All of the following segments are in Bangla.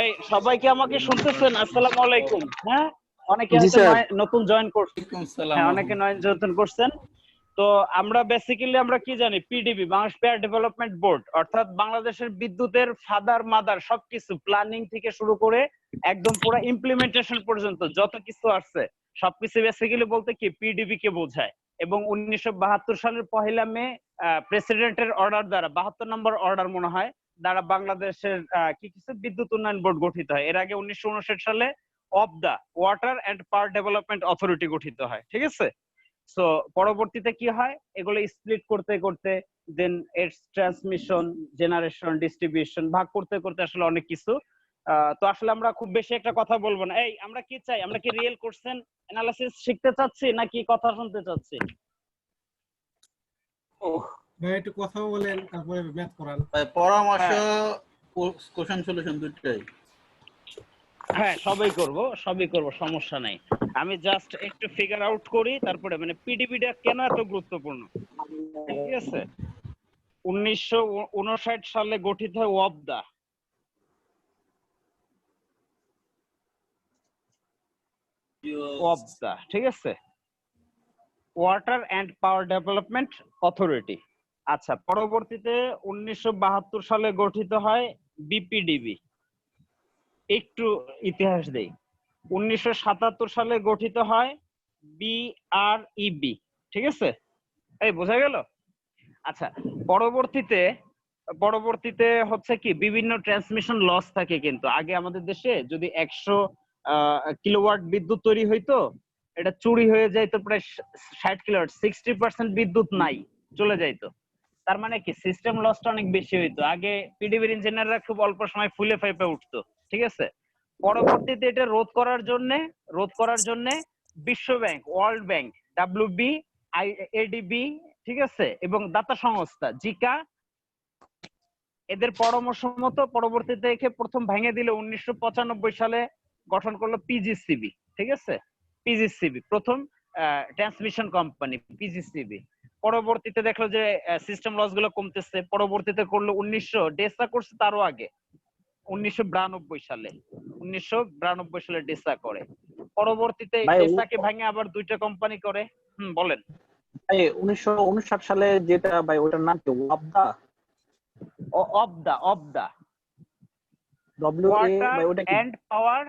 এই সবাই কি আমাকে শুনতেছেন? আসসালামু আলাইকুম। হ্যাঁ, অনেকে জি হয়তো স্যার। নতুন জয়েন করছেন। ওয়ালাইকুম সালাম হ্যাঁ, অনেকে জয়েন করছেন। তো আমরা বেসিক্যালি আমরা কি জানি, PDB Bangladesh pair development board, অর্থাৎ বাংলাদেশের বিদ্যুতের ফাদার মাদার সবকিছু প্ল্যানিং থেকে শুরু করে একদম পুরো ইমপ্লিমেন্টেশন পর্যন্ত যত কিছু আছে সবকিছু বেসিক্যালি বলতে কি পিডিবি কে বোঝায়। এবং 1972 সালের 1 মে প্রেসিডেন্টের অর্ডার দ্বারা 72 নম্বর অর্ডার মনে হয় দ্বারা বাংলাদেশের কি কিছু বিদ্যুৎ উন্নয়ন বোর্ড গঠিত হয়। এর আগে 1959 সালে অবদা water and power development authority গঠিত হয়। ঠিক আছে। সো পরবর্তীতে কি হয়, এগুলো স্প্লিট করতে করতে দেন এটস ট্রান্সমিশন, জেনারেশন, ডিস্ট্রিবিউশন ভাগ করতে করতে আসলে অনেক কিছু। তো আসলে আমরা খুব বেশি একটা কথা বলবো না। এই আমরা কি চাই, আমরা কি রিয়েল কোশ্চেন অ্যানালিসিস শিখতে চাচ্ছি নাকি কথা শুনতে চাচ্ছি? ভাই একটু কথা বলেন, তারপরে ম্যাথ করান। পরামর্শ, কোশ্চেন সলিউশন দুটোই। হ্যাঁ, সবই করব, সমস্যা নাই। আমি জাস্ট একটু ফিগার আউট করি, তারপরে মানে পিডিবিটা কেন এত গুরুত্বপূর্ণ। ঠিক আছে। 1959 সালে গঠিত হয় ওয়াবদা। ওয়াবদা, ঠিক আছে, water and power development authority. আচ্ছা, পরবর্তীতে 1972 সালে গঠিত হয় বিপিডিবি। একটু ইতিহাস দেই। 1977 সালে গঠিত হয় বিআরইবি। ঠিক আছে, এই বোঝা গেল? আচ্ছা, পরবর্তীতে হচ্ছে কি বিভিন্ন ট্রান্সমিশন লস থাকে, কিন্তু আগে আমাদের দেশে যদি 100 কিলোওয়াট বিদ্যুৎ তৈরি হইতো, এটা চুরি হয়ে যাইতো প্রায় 60 কিলোওয়াট, 60% বিদ্যুৎ নাই, চলে যাইতো। তার মানে কি সিস্টেম লসটা অনেক বেশি হইতো। আগে পিডিবির ইঞ্জিনিয়াররা খুব অল্প সময় ফুলে ফাইপে উঠতো। ঠিক আছে। পরবর্তীতে এটা রোধ করার জন্য বিশ্ব bank, world bank, WB, ADB, ঠিক আছে, এবং দাতা সংস্থা জিকা, এদের পরামর্শ মতো পরবর্তীতে একে প্রথম ভেঙে দিলে 1995 সালে গঠন করলো পিজিসিবি। ঠিক আছে, পিজিসিবি প্রথম ট্রান্সমিশন কোম্পানি পিজিসিবি। পরবর্তীতে দেখলো যে সিস্টেম লস গুলো কমতেছে, পরবর্তীতে করলো 1900 ডেসা করছে তারও আগে 1992 সালে 1992 সালে ডেসা করে। পরবর্তীতে ডেসাকে ভাঙে আবার দুইটা কোম্পানি করে। বলেন ভাই 1959 সালে যেটা ভাই ওটার নাম কি? ওয়াবদা অবদা ডব্লিউ এ ওয়াটার ভাই ওটা কি? এন্ড পাওয়ার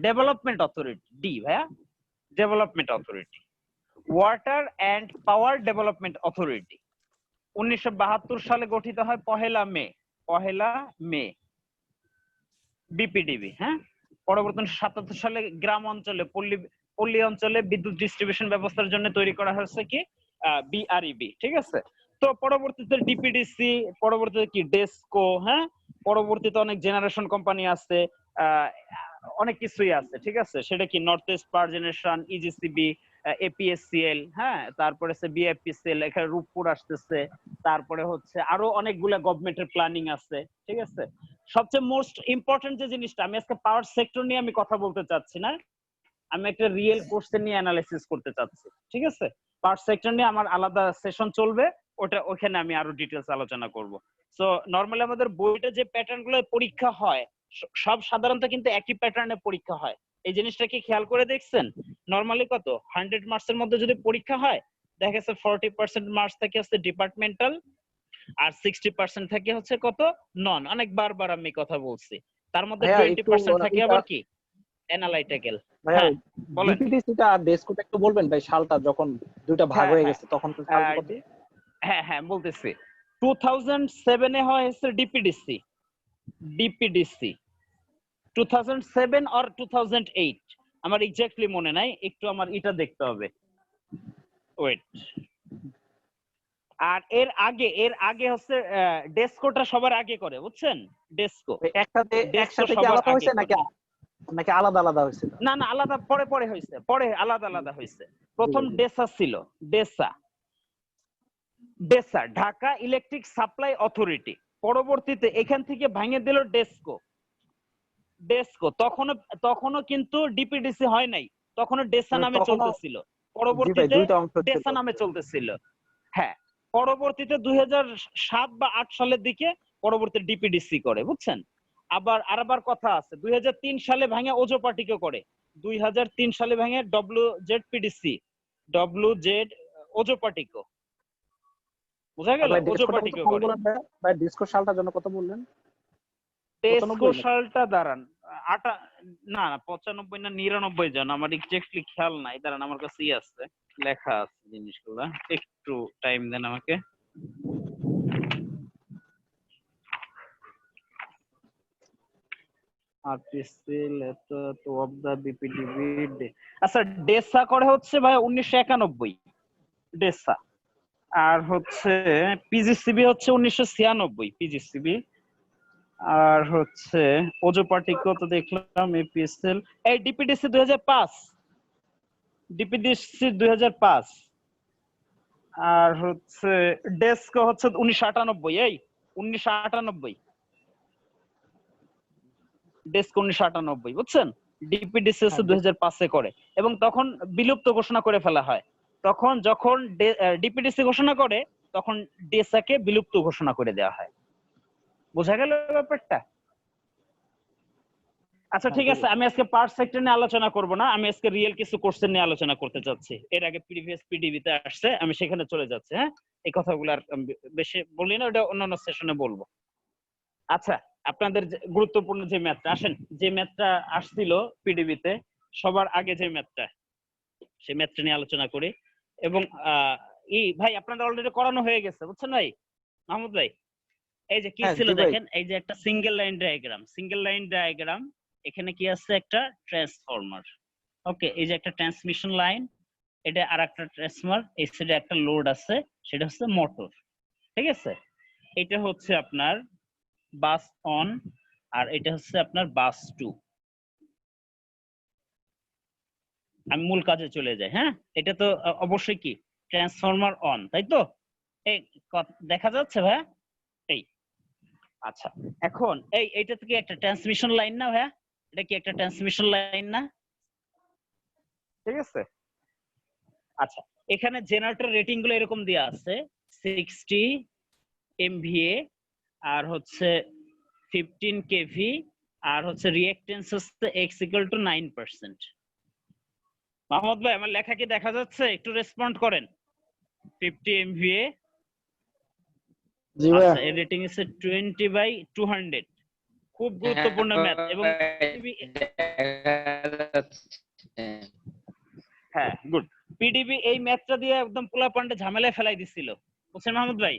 ডেভেলপমেন্ট অথরিটি, ডি ভাইয়া, development authority, water and power development authority. 1972 সালে গঠিত হয় পহেলা মে বিপিডিবি। হ্যাঁ, পরবর্তীতে 77 সালে গ্রাম অঞ্চলে পল্লী অঞ্চলে বিদ্যুৎ ডিস্ট্রিবিউশন ব্যবস্থার জন্য তৈরি করা হয়েছে কি বিআরইবি। ঠিক আছে। তো পরবর্তীতে ডিপিডিসি, পরবর্তীতে কি ডেসকো। হ্যাঁ, পরবর্তীতে অনেক জেনারেশন কোম্পানি আছে, অনেক কিছুই আছে। ঠিক আছে, সেটা কি নর্থ ইস্ট পাওয়ার জেনারেশন, ইজিসিবি, এপিএসসিএল, হ্যাঁ, তারপরে বিএফপিসিএল, এখানে রূপপুর আসতেছে, তারপরে হচ্ছে আরো অনেকগুলা গভর্নমেন্টের প্ল্যানিং আছে। ঠিক আছে। সবচেয়ে মোস্ট ইম্পর্টেন্ট যে জিনিসটা, আমি আজকে পাওয়ার সেক্টর নিয়ে আমি কথা বলতে চাচ্ছি না, আমি একটা রিয়েল কোশ্চেন নিয়ে অ্যানালাইসিস করতে চাচ্ছি। ঠিক আছে, পাওয়ার সেক্টর নিয়ে আমার আলাদা সেশন চলবে, ওখানে আমি আরো ডিটেলস আলোচনা করব। সো নরমালি আমাদের বইটা যে প্যাটার্ন গুলো পরীক্ষা হয় সব সাধারণত কিন্তু একই প্যাটার্নে পরীক্ষা হয়। এই জিনিসটা কি খেয়াল করে দেখছেন? নরমালি কত 100 মার্কসের মধ্যে যদি পরীক্ষা হয়, দেখা গেছে 40% মার্কস থাকে হচ্ছে ডিপার্টমেন্টাল, আর 60% থাকে হচ্ছে কত নন। অনেক বারবার আমি কথা বলছি। তার মধ্যে 20% থাকে আবার কি অ্যানালাইটিক্যাল। ভাই ডিপিডিসিটা আর ডেসকোটা একটু বলবেন ভাই, সালটা যখন দুইটা ভাগ হয়ে গেছে তখন তো সাল কত? হ্যাঁ বলতেছি। 2007 এ হয়েছে ডিপিডিসি 2007 আর 2008, আমার এক্স্যাক্টলি মনে নাই, একটু আমার এটা দেখতে হবে, ওয়েট। আর এর আগে হচ্ছে ডেসকোটা সবার আগে করে, বুঝছেন? ডেসকো একসাথে কি আলাদা হয়েছে নাকি আলাদা আলাদা হয়েছে? না আলাদা, পরে হয়েছে, পরে আলাদা হয়েছে। প্রথম ডেসা ছিল, ডেসা ঢাকা ইলেকট্রিক সাপ্লাই অথরিটি। পরবর্তীতে এখান থেকে ভেঙে দিল ডেসকো। তখনও কিন্তু ডিপিডিসি হয় নাই, তখনও ডেসা নামে চলতেছিল। পরবর্তীতে ডেসা নামে চলতেছিল। হ্যাঁ, পরবর্তীতে 2007 বা 8 সালের দিকে পরবর্তীতে ডিপিডিসি করে, বুঝছেন? আবার আরেকবার কথা আছে 2003 সালে ভাঙে ওজো পার্টিকে করে 2003 সালে ভাঙে WZPDC WZ ওজো পার্টিকো বুঝা গেল ভাই ওজো ডেস্কটা কত পার্টিকো সাল করে বলেন ভাই ডিসকো সালটার জন্য কত বললেন? টেস্কো 95 সালটা দাঁড়ান না না 95 না 99 জন আমার এক্স্যাক্টলি খেয়াল নাই দাঁড়ান আমার কাছেই আছে লেখা আছে জিনিসগুলা একটু টাইম দেন আমাকে আর্টিসেল তো অফ দা বিপিডিবি আচ্ছা ডেসা করে হচ্ছে ভাই 1991 ডেসা আর হচ্ছে পিজিসিবি হচ্ছে 1996 পিজিসিবি আর হচ্ছে ওজো পার্টিকো তো দেখলাম এপিএসএল এই ডিপিডিসি 2005 ডিপিডিসি 2005 আর হচ্ছে ডেস্কো হচ্ছে 1998 এই 1998 ডেস্ক 1998 বুঝছেন ডিপিডিসি হচ্ছে 2005 এ করে এবং তখন বিলুপ্ত ঘোষণা করে ফেলা হয় তখন যখন ডিপিডিসি ঘোষণা করে তখন ডেসাকে বিলুপ্ত ঘোষণা করে দেওয়া হয় বোঝা গেল ব্যাপারটা আচ্ছা ঠিক আছে আমি আজকে পার্ট সেক্টর নিয়ে আলোচনা করব না আমি আজকে রিয়েল কিছু কোশ্চেন নিয়ে আলোচনা করতে যাচ্ছি এর আগে প্রিভিয়াস পিডিবি তে আসছে আমি সেখানে চলে যাচ্ছি হ্যাঁ এই কথাগুলো আর বেশি বলি না ওটা অন্যান্য সেশনে বলবো আচ্ছা আপনাদের গুরুত্বপূর্ণ যে ম্যাথটা আসেন যে ম্যাথটা আসছিল পিডিবি তে সবার আগে যে ম্যাথটা সেই ম্যাথটা নিয়ে আলোচনা করি এবং ভাই আপনাদের অলরেডি করানো হয়ে গেছে বুঝছেন ভাই মাহমুদ ভাই এই যে কি ছিল দেখেন এই যে একটা সিঙ্গেল লাইন ডায়াগ্রাম এখানে কি আছে একটা ট্রান্সফরমার ওকে এই যে একটা ট্রান্সমিশন লাইন এটা আরেকটা ট্রান্সফরমার এই সাইডে একটা লোড আছে সেটা হচ্ছে মোটর ঠিক আছে এটা হচ্ছে আপনার বাস অন আর এটা হচ্ছে আপনার বাস 2 আমি মূল কাজে চলে যাই হ্যাঁ এটা তো অবশ্যই কি ট্রান্সফরমার অন তাই তো এই দেখা যাচ্ছে ভাই এই আচ্ছা এখন এইটা থেকে একটা ট্রান্সমিশন লাইন না ভাই এটা কি একটা ট্রান্সমিশন লাইন না ঠিক আছে আচ্ছা এখানে জেনারেটর রেটিং গুলো এরকম দেয়া আছে 60 MVA আর হচ্ছে 15 কেভি আর হচ্ছে রিঅ্যাকট্যান্স হচ্ছে x = 9% মাহমুদ ভাই আমার লেখা কি দেখা যাচ্ছে একটু রেসপন্ড করেন 50 MVA জি ভাই আচ্ছা এর রেটিং আছে 20/200 খুব গুরুত্বপূর্ণ ম্যাথ এবং হ্যাঁ গুড পিডিবি এই ম্যাথটা দিয়ে একদম পোলা পান্ডে ঝামেলায় ফেলাই দিছিল বুঝছেন মাহমুদ ভাই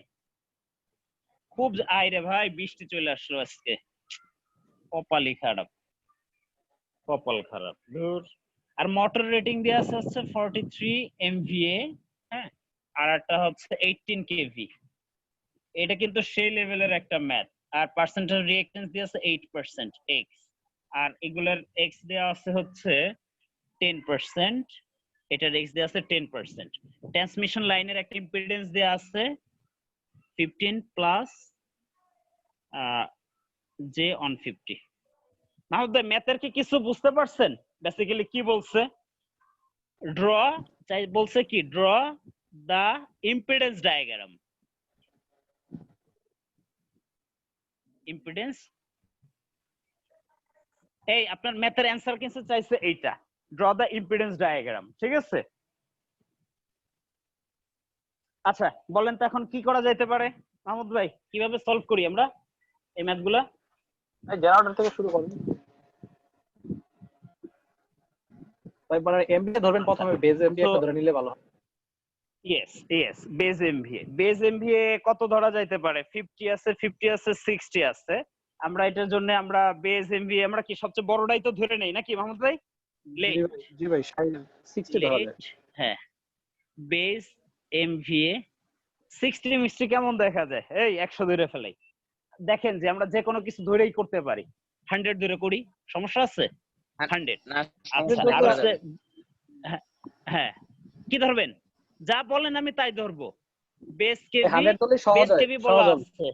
খুব আইরে ভাই বৃষ্টি চলে আসলো আজকে কপাল খারাপ ধুর আর মোটর রেটিং দেয়া আছে হচ্ছে 43 MVA হ্যাঁ আর একটা হচ্ছে 18 কেভি এটা কিন্তু সেই লেভেলের একটা ম্যাথ আর পার্সেন্টেজ রিঅ্যাকট্যান্স দেয়া আছে 8% x আর এগুলার x দেয়া আছে হচ্ছে 10% এটার x দেয়া আছে 10% ট্রান্সমিশন লাইনের একটা ইম্পিডেন্স দেয়া আছে 15 প্লাস J150 মাহমুদ ভাই ম্যাথের কি কিছু বুঝতে পারছেন বেসিক্যালি কি বলছে বলছে কি ড্র দা ইম্পিডেন্স ডায়াগ্রাম ইম্পিডেন্স এই আপনার ম্যাথের অ্যানসার কিন্তু চাইছে এইটা ড্র দা ইম্পিডেন্স ডায়াগ্রাম ঠিক আছে আচ্ছা বলেন তো এখন কি করা যেতে পারে মাহমুদ ভাই কিভাবে সলভ করি আমরা এই ম্যাথগুলা এই জেনারেটর থেকে শুরু করুন ভাই মানে এমভিএ ধরবেন প্রথমে বেজ এমভিএ একটা ধরে নিলে ভালো হয় ইয়েস বেজ এমভিএ কত ধরা যাইতে পারে 50 আছে 60 আছে আমরা এটার জন্য আমরা বেজ এমভিএ আমরা কি সবচেয়ে বড়টাই তো ধরে নেই নাকি মাহমুদ ভাই জি ভাই 60 ধরা যায় হ্যাঁ বেজ এমভিএ 60 মিষ্টি কেমন দেখা যায় এই 100 ধরে ফেলাই দেখেন যে আমরা যে কোনো কিছু ধরেই করতে পারি 100 ধরে করি সমস্যা আছে 100 আচ্ছা আর আছে হ্যাঁ কি ধরবেন যা বলেন আমি তাই ধরবো বেস কেভি 100 ধরলে সহজ হয় বলা আছে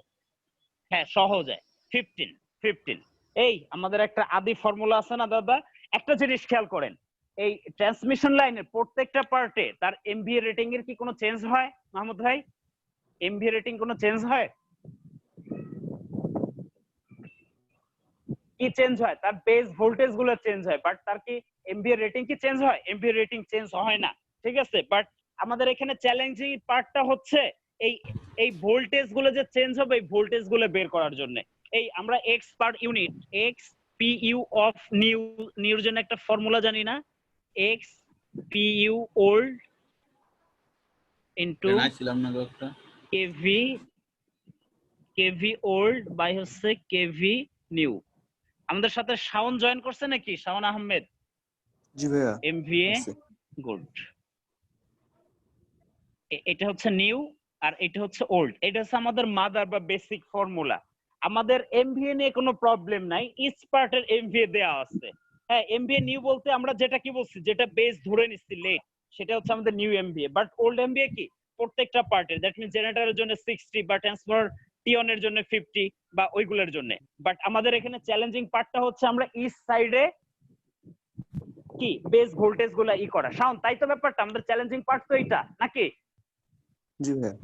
হ্যাঁ সহজ হয় 15 এই আমাদের একটা আদি ফর্মুলা আছে না দাদা একটা জিনিস খেয়াল করেন এই ট্রান্সমিশন লাইনের প্রত্যেকটা পার্টে তার এমভিএ রেটিং এর কি কোনো চেঞ্জ হয় মাহমুদ ভাই এমভিএ রেটিং কোনো চেঞ্জ হয় কি চেঞ্জ হয়, তার বেস ভোল্টেজ গুলো চেঞ্জ হয়, বাট তার কি এমভিএ রেটিং কি চেঞ্জ হয়? এমভিএ রেটিং চেঞ্জ হয় না, ঠিক আছে। বাট আমাদের এখানে চ্যালেঞ্জিং পার্টটা হচ্ছে এই এই ভোল্টেজ গুলো যে চেঞ্জ হবে, এই ভোল্টেজ গুলো বের করার জন্য এই আমরা X per unit, X P U of new, নিউর জন্য একটা ফর্মুলা জানি না, X P U old into জানাইছিলাম না একটা। কেভি, কেভি ওল্ড বাই হচ্ছে কেভি নিউ। আমাদের সাথে শাওন জয়েন করছে নাকি? শাওন আহমেদ। জি ভাইয়া এমভিএ আছে। গুড। এটা হচ্ছে নিউ আর এটা হচ্ছে ওল্ড। এটা হচ্ছে আমাদের মাদার বা বেসিক ফর্মুলা। আমাদের এমভিএ নিয়ে কোনো প্রবলেম নাই, ইচ পার্টের এমভিএ দেয়া আছে। হ্যাঁ, এমভিএ নিউ বলতে আমরা যেটা কি বলছি, যেটা বেস ধরে নিচ্ছি লেট, সেটা হচ্ছে আমাদের new MVA. But old MVA কি প্রত্যেকটা পার্টের, দ্যাট মিন্স জেনারেটরের জন্য 60 বা ট্রান্সফরমার টিওন এর জন্য 50 বা ওইগুলোর জন্য। বাট আমাদের এখানে চ্যালেঞ্জিং পার্টটা হচ্ছে আমরা ইচ সাইডে কি বেস ভোল্টেজ গুলা ই করা। শাওন, তাই তো ব্যাপারটা, আমাদের চ্যালেঞ্জিং পার্ট তো এটা নাকি? জি ভাইয়া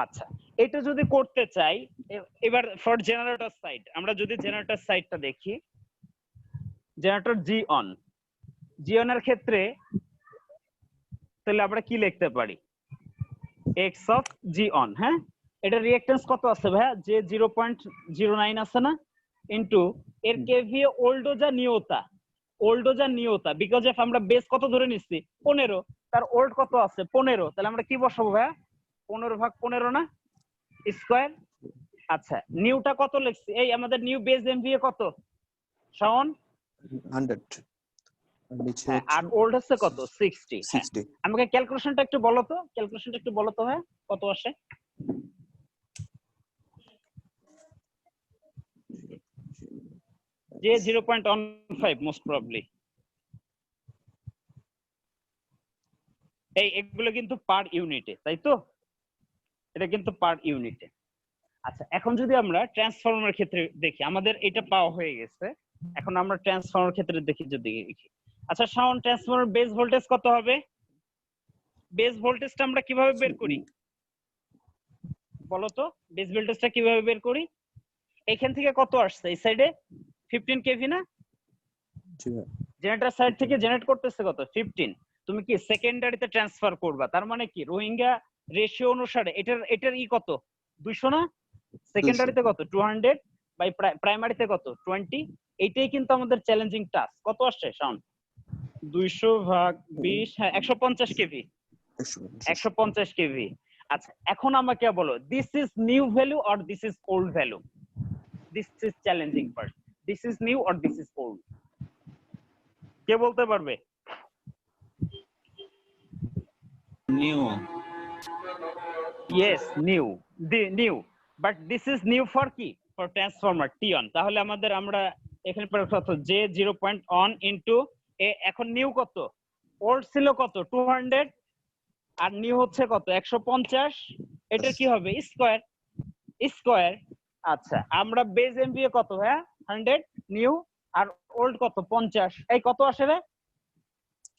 আচ্ছা, এটা যদি করতে চাই, এবার ফর জেনারেটর সাইড, আমরা যদি জেনারেটর সাইডটা দেখি, generator G on, G on এর ক্ষেত্রে তাহলে আমরা কি লিখতে পারি? X of G on. হ্যাঁ, এটা রিঅ্যাকট্যান্স কত আছে ভাইয়া? যে 0.09 আছে না, ইনটু এর কেভিএ ওল্ডো যা নিউতা, ওল্ডো যা নিউতা, বিকজ অফ আমরা বেস কত ধরে নিচ্ছি 15, তার ওল্ড কত আছে 15, তাহলে আমরা কি বসাবো ভাইয়া? 15 ভাগ 15 না স্কয়ার। আচ্ছা, নিউটা কত লিখছি? এই আমাদের নিউ বেস এমভিএ কত শাওন? 100 আর নিচে আর ওল্ড হচ্ছে কত? 60। হ্যাঁ, 60 আমাকে ক্যালকুলেশনটা একটু বলো তো, ক্যালকুলেশনটা একটু বলো তো ভাই, কত আসে? যে 0.15 মোস্ট প্রবাবলি। এই এগুলো কিন্তু পার ইউনিটে, তাই তো? এটা কিন্তু পার ইউনিটে। আচ্ছা, এখন যদি আমরা ট্রান্সফরমার ক্ষেত্রে দেখি, আমাদের এটা পাওয়া হয়ে গেছে, এখন আমরা ট্রান্সফরমার ক্ষেত্রে দেখি, যদি দেখি। আচ্ছা শাওন, ট্রান্সফরমার বেস ভোল্টেজ কত হবে? বেস ভোল্টেজটা আমরা কিভাবে বের করি বলো তো? বেস ভোল্টেজটা কিভাবে বের করি? এখান থেকে কত আসছে এই সাইডে? 15 কেভি না? জি ভাইয়া জেনারেটর সাইড থেকে জেনারেট করতেছে কত? 15। তুমি কি সেকেন্ডারিতে ট্রান্সফার করবা, তার মানে কি রোহিঙ্গা রেশিও অনুসারে এটার ই কত? 200 না? সেকেন্ডারিতে কত? 200 বাই প্রাইমারিতে কত? 20। এইটাই কিন্তু আমাদের চ্যালেঞ্জিং টাস্ক। কত আসছে শাওন? 200 ভাগ 20, হ্যাঁ 150 কেভি, 150 কেভি। আচ্ছা, এখন আমাকে বলো, this is new value or this is old value? This is challenging part. This is new or this is old? কে বলতে পারবে? New. Yes, new, the new, but this is new for কি? ফর ট্রান্সফরমার টিওন। তাহলে আমাদের আমরা এখানে পরে কত? যে 0.1 ইনটু এখন নিউ কত? ওল্ড ছিল কত? 200 আর নিউ হচ্ছে কত? 150। এটা কি হবে? Square, square. আচ্ছা, আমরা বেস এমভিএ কত? হ্যাঁ 100, নিউ আর ওল্ড কত? 50। এই কত আসে রে?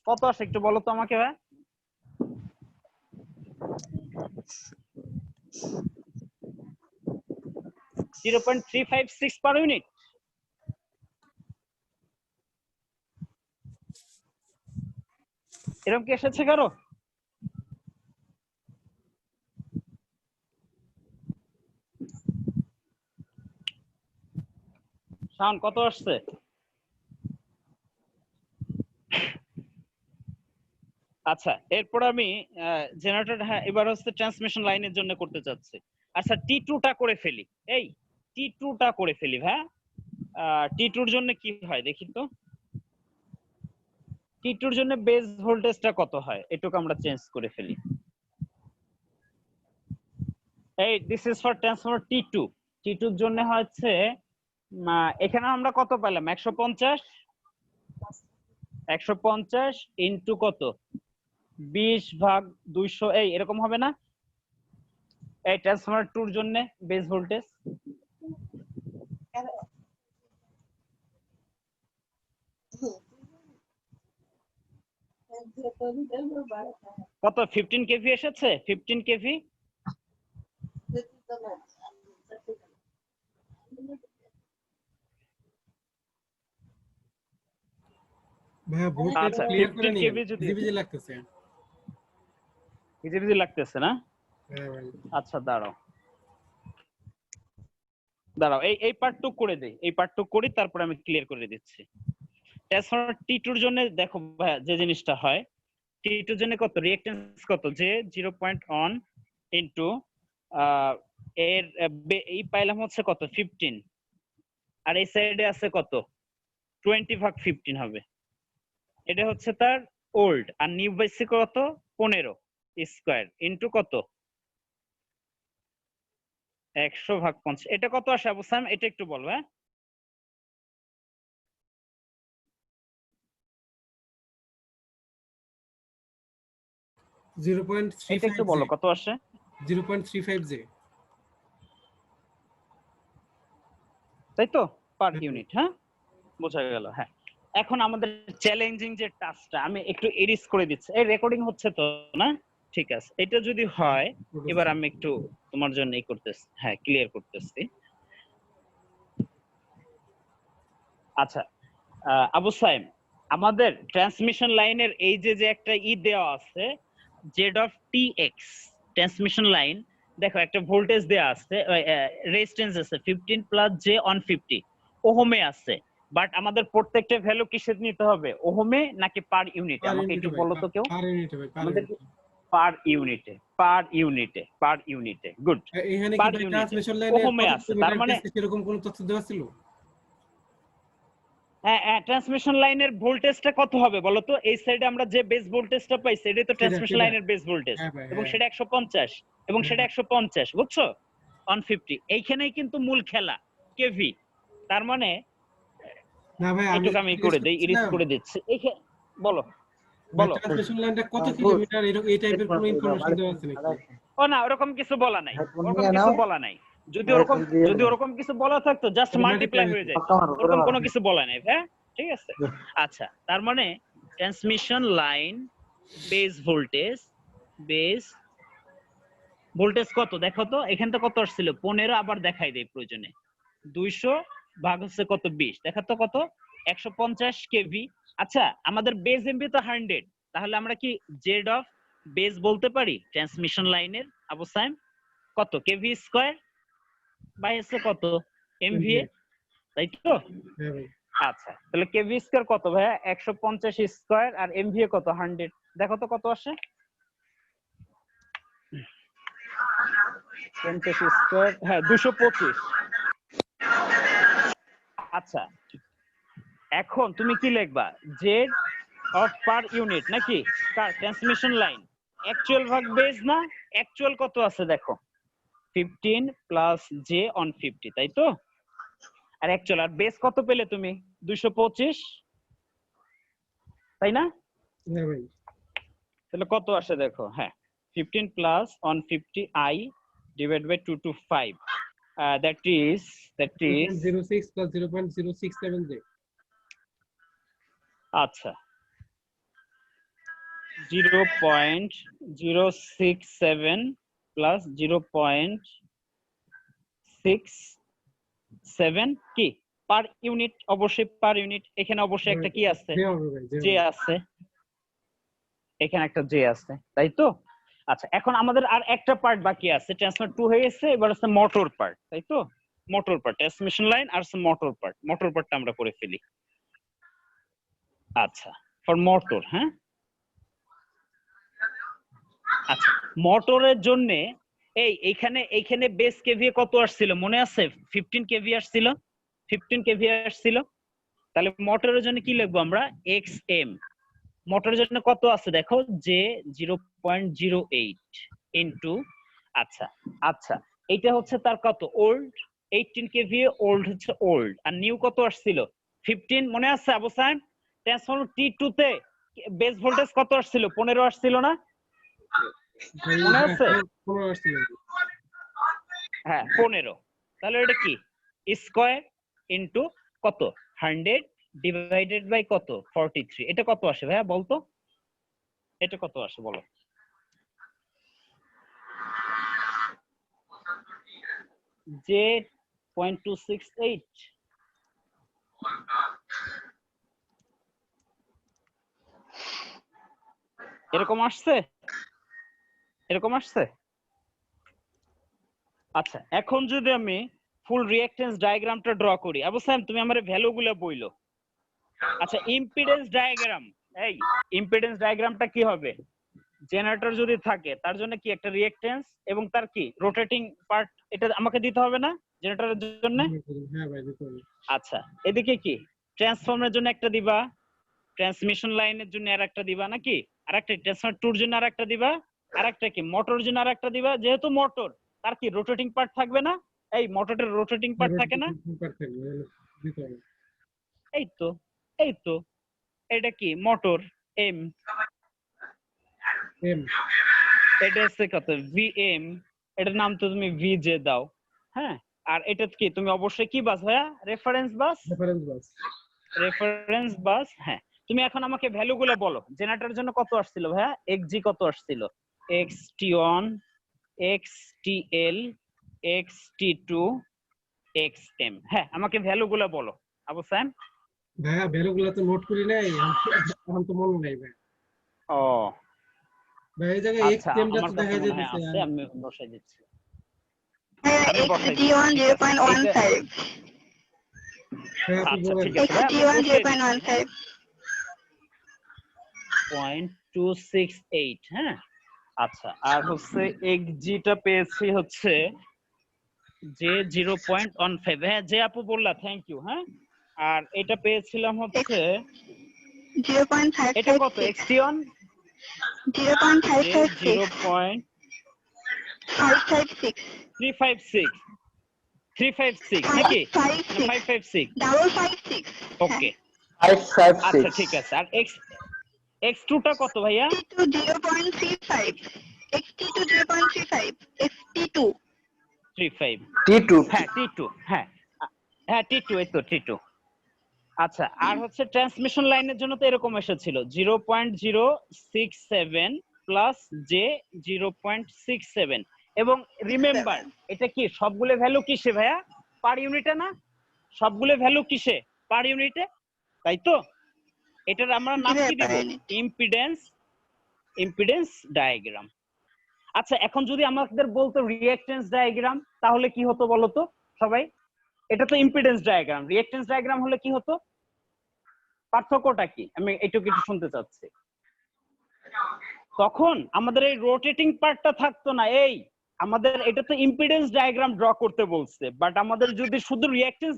কত আসে একটু বলো তো আমাকে ভাই। 0.356 পার ইউনিট। এরকম কি এসেছে কারো? শাওন কত আসছে? আচ্ছা, এরপর আমি জেনারেটর, হ্যাঁ এবার হচ্ছে ট্রান্সমিশন লাইনের জন্য করতে চাচ্ছি। আচ্ছা, টি2 টা করে ফেলি। এই টি2 টা করে ফেলি ভাই। টি2 এর জন্য কি হয় দেখি তো। টি2 এর জন্য বেস ভোল্টেজটা কত হয় এটুকু আমরা চেঞ্জ করে ফেলি। এই দিস ইজ ফর ট্রান্সফরমার টি2। টি2 এর জন্য হচ্ছে এখানে আমরা কত পেলাম? 150, 150 ইনটু কত? 20 ভাগ 200। এই এরকম হবে না? এই ট্রান্সফরমার 2 এর জন্য বেস ভোল্টেজ কত? 15 কেভি এসেছে, 15 কেভি। ভাইয়া ভোল্টেজ আচ্ছা ক্লিয়ার করে 15 নিন, কেভি যদি ভিজিবিজি লাগতেছে। ভিজিবিজি লাগতেছে না? হ্যাঁ ভাই, আচ্ছা দাঁড়াও দাঁড়াও, এই পার্টটুক করে দেই, এই পার্টটুক করি, তারপর আমি ক্লিয়ার করে দিচ্ছি। ট্রান্সফরমার টি2 এর জন্য দেখো ভাইয়া যে জিনিসটা হয়, টি2 এর জন্য কত রিঅ্যাকট্যান্স কত, যে 0.1 ইনটু এর এই পাইলাম হচ্ছে কত 15, আর এই সাইডে আছে কত 20 ভাগ 15 হবে। এটা হচ্ছে তার ওল্ড, আর নিউ পাইছি কত 15 স্কয়ার ইনটু কত 100 ভাগ 50। এটা কত আসে আবু সাম, এটা একটু বলবো। হ্যাঁ এটা একটু 0.35 বলো জে, কত আসে। 0.35 জে। তাই তো পার ইউনিট। হ্যাঁ বোঝা গেল। হ্যাঁ এখন আমাদের চ্যালেঞ্জিং যে টাস্কটা আমি একটু এডিট করে দিচ্ছি, এই রেকর্ডিং হচ্ছে তো না? ঠিক আছে, এটা যদি হয় এবার আমি একটু তোমার জন্য এই করতেছি, হ্যাঁ ক্লিয়ার করতেছি। আচ্ছা আবু সাইম, আমাদের ট্রান্সমিশন লাইনের এই যে যে একটা দেওয়া আছে Z of T X transmission line, দেখো একটা ভোল্টেজ দেওয়া আছে, রেজিস্ট্যান্স আছে 15 প্লাস জে অন 50 ওহমে আছে, বাট আমাদের প্রত্যেকটা ভ্যালু কিসের নিতে হবে, ওহমে নাকি পার ইউনিটে? পার আমাকে ইউনিটে একটু ভাই, বলো তো কেউ। পার ইউনিটে ভাই, পার আমাদের ইউনিটে। পার ইউনিটে, পার ইউনিটে, পার ইউনিটে, গুড। এখানে কি পার ভাই ইউনিটে ট্রান্সমিশন লাইনের ওহমে কত আছে, তার কিলোমিটার মানে গেছে সেরকম কোনো তথ্য দেওয়া ছিল? হ্যাঁ ট্রান্সমিশন লাইনের ভোল্টেজটা কত হবে বলো তো? এই সাইডে আমরা যে বেস ভোল্টেজটা পাই সেটাই তো সেটা ট্রান্সমিশন সেটা লাইনের বেস ভোল্টেজ, হ্যাঁ ভাই, এবং হ্যাঁ। সেটা 150, এবং হ্যাঁ, সেটা 150 বুঝছো অন 50। এইখানেই কিন্তু মূল খেলা কেভি। তার মানে না ভাই, আমি এটুকু আমি জিজ্ঞেস করে দেই, ইরিজ করছিলাম করে দিচ্ছি। বলো ভাই, বলো। ট্রান্সমিশন লাইনটা কত ঘুষ কিলোমিটার, এই টাইপের কোনো ইনফরমেশন দেওয়া আছে নাকি? ও না ওরকম কিছু বলা নাই, হেডফোন ওরকম নিয়ে কিছু নাও, বলা নাই। যদি ওরকম হেডফোন দিয়ে যদি ওরকম কিছু বলা থাকতো জাস্ট এটা মাল্টিপ্লাই মাল্টিপ্লাই হয়ে হতো। যায়, পাক্কা মারো, করে ওরকম মারো। কোনো কিছু বলা নাই। হ্যাঁ ঠিক আছে। আচ্ছা তার মানে transmission line base voltage, base voltage কত দেখো তো, এখান থেকে কত আসছিল 15, আবার দেখাই দেই প্রয়োজনে 200 ভাগ হচ্ছে কত 20, দেখা তো কত 150 কেভি। আচ্ছা আমাদের বেস এমবি তো 100, তাহলে আমরা কি জেড অফ বেস বলতে পারি ট্রান্সমিশন লাইনের আবু সাইম কত কেভি স্কয়ার বাই হচ্ছে কত এমভিএ, MVA তাই তো? হ্যাঁ ভাই। আচ্ছা তাহলে কেভি স্কয়ার কত ভাইয়া 150 স্কয়ার, আর এমভিএ কত 100, দেখো তো কত আসে 50 স্কয়ার, হ্যাঁ 225। আচ্ছা এখন তুমি কি লিখবা, জেড অফ পার ইউনিট নাকি কার ট্রান্সমিশন লাইন অ্যাকচুয়াল ভাগ বেস না, অ্যাকচুয়াল কত আছে দেখো 15 প্লাস জে অন 50, তাই তো? আর অ্যাকচুয়াল আর বেস কত পেলে তুমি 225, তাই না? হ্যাঁ ভাই, তাহলে কত আসে দেখো, হ্যাঁ 15 plus on 50 I divide by 225, that is 0.06 plus 0.067 j. আচ্ছা 0.067 প্লাস 0.67 কি পার ইউনিট, অবশ্যই পার ইউনিট। এখানে অবশ্যই একটা কি আছে, জে হবে ভাই, জে জে হবে। আছে, এখানে একটা জে আছে, তাই তো? আচ্ছা এখন আমাদের আর একটা পার্ট বাকি আছে, ট্রান্সফার 2 হয়ে গেছে, এবার আছে মোটর পার্ট, তাই তো? মোটর পার্ট ট্রান্সমিশন লাইন আর মোটর পার্ট, মোটর পার্টটা আমরা করে ফেলি। আচ্ছা ফর মোটর, হ্যাঁ আচ্ছা মোটরের জন্য এইখানে বেস কেভিএ কত আসছিল মনে আছে? 15 কেভি আসছিল, 15 কেভি আসছিল। তাহলে মোটরের জন্য কি লিখবো আমরা, এক্স এম। মোটরের জন্য কত আছে দেখো, যে 0.08 ইনটু, আচ্ছা আচ্ছা এইটা হচ্ছে তার কত ওল্ড 18 কেভিএ, ওল্ড হচ্ছে ওল্ড, আর নিউ কত আসছিল 15, মনে আছে আবু সাইম? ট্রান্সফরমার টি2 তে বেস ভোল্টেজ কত আসছিল 15 আসছিল না, ভাই মনে হ্যাঁ, আছে? 15 আসছিল। হ্যাঁ 15, তাহলে এটা কি স্কয়ার ইনটু কত 100 ডিভাইডেড বাই কত 43, এটা কত আসে ভাইয়া বলতো, এটা কত আসে বলো? যে 0.268, এরকম আসছে? এরকম আসছে? আচ্ছা, এখন যদি আমি ফুল রিঅ্যাকটেন্স ডায়াগ্রামটা ড্র করি, আবু সাহেব তুমি আমার ভ্যালুগুলো বইলো। আচ্ছা, ইম্পিডেন্স ডায়াগ্রাম, এই ইম্পিডেন্স ডায়াগ্রামটা কি হবে? জেনারেটর যদি থাকে তার জন্য কি একটা রিঅ্যাকটেন্স এবং তার কি রোটেটিং পার্ট, এটা আমাকে দিতে হবে না জেনারেটরের জন্য? হ্যাঁ ভাই দিতে হবে। আচ্ছা, এদিকে কি ট্রান্সফর্মের জন্য একটা দিবা, ট্রান্সমিশন লাইনের জন্য আর একটা দিবা নাকি, আর একটা ট্রান্সফর্মার টুর জন্য আর একটা দিবা, আর একটা কি মোটর জন্য আর একটা দিবা। যেহেতু মোটর, তার কি রোটেটিং পার্ট থাকবে না? এই মোটরের রোটেটিং পার্ট থাকে না? দিতে হবে। এই তো, এই তো, এটা কি মোটর এম, এম এটা হচ্ছে কত ভিএম, এটার নাম তো তুমি ভিজে দাও। হ্যাঁ, আর এটা কি তুমি অবশ্যই কি বাস ভাইয়া? রেফারেন্স বাস। রেফারেন্স বাস। রেফারেন্স বাস, হ্যাঁ। তুমি এখন আমাকে ভ্যালুগুলো বলো। জেনারেটরের জন্য কত আসছিল ভাইয়া? এক্সজি কত আসছিল? এক্সটি1, এক্সটিএল, এক্সটি2, এক্সএম। হ্যাঁ, আমাকে ভ্যালুগুলো বলো আবু সাহেব। ভাইয়া ভ্যালুগুলো তো নোট করি নাই, এখন তো মনে নাই ভাই। ও ভাই এই জায়গায় আচ্ছা, এক্সটেমটা আমার তো কাছে দেখা মনে হয় যাচ্ছে। আছে, আমি বসাই দিচ্ছি। ভাইয়া আমি বসাই দিচ্ছি, XT1 ঠিক আছে। 0.15 হ্যাঁ আপনি আচ্ছা, বলেন। ঠিক আছে ভাই, আমি XT1 বসিয়ে দিচ্ছি। 0.15 0.268, হ্যাঁ। আচ্ছা, আর হচ্ছে এক্সজিটা পেয়েছি হচ্ছে যে 0.15। হ্যাঁ, যে আপু বললা, থ্যাংক ইউ। হ্যাঁ, আর এটা পেয়েছিলাম হচ্ছে, এটা কত? 0.556 এক্সটিয়ন যে 0.556 556 356 নাকি? 556 556, ডাবল 56 ওকে। 556 আচ্ছা, ঠিক আছে। আর এক্স2 টা কত ভাইয়া? XT2 0.35 XT2 0.35 XT2 35, T2 হ্যাঁ T2, হ্যাঁ হ্যাঁ T2, এই তো T2। আচ্ছা, আর হচ্ছে ট্রান্সমিশন লাইনের জন্য তো এরকম এসেছিল 0.067 প্লাস জে 0.67। এবং রিমেম্বার, এটা কি সবগুলো ভ্যালু কিসে ভাইয়া? পার ইউনিটে না? সবগুলো ভ্যালু কিসে? পার ইউনিটে, তাই তো? এটার আমরা নাম কি দিব? Impedance, impedance diagram. আচ্ছা, এখন যদি আমাদের বলতো রিঅ্যাকটেন্স ডায়াগ্রাম, তাহলে কি হতো বলো তো সবাই? এটা তো ইম্পিডেন্স ডায়াগ্রাম, রিঅ্যাকটেন্স ডায়াগ্রাম হলে কি হতো? পার্থক্যটা কি আমি একটু কিছু শুনতে চাচ্ছি। তখন আমাদের এই রোটেটিং পার্টটা থাকতো না। এই আমাদের এটা তো ইম্পিডেন্স ডায়াগ্রাম ড্র করতে বলছে, বাট আমাদের যদি শুধু রিঅ্যাকটেন্স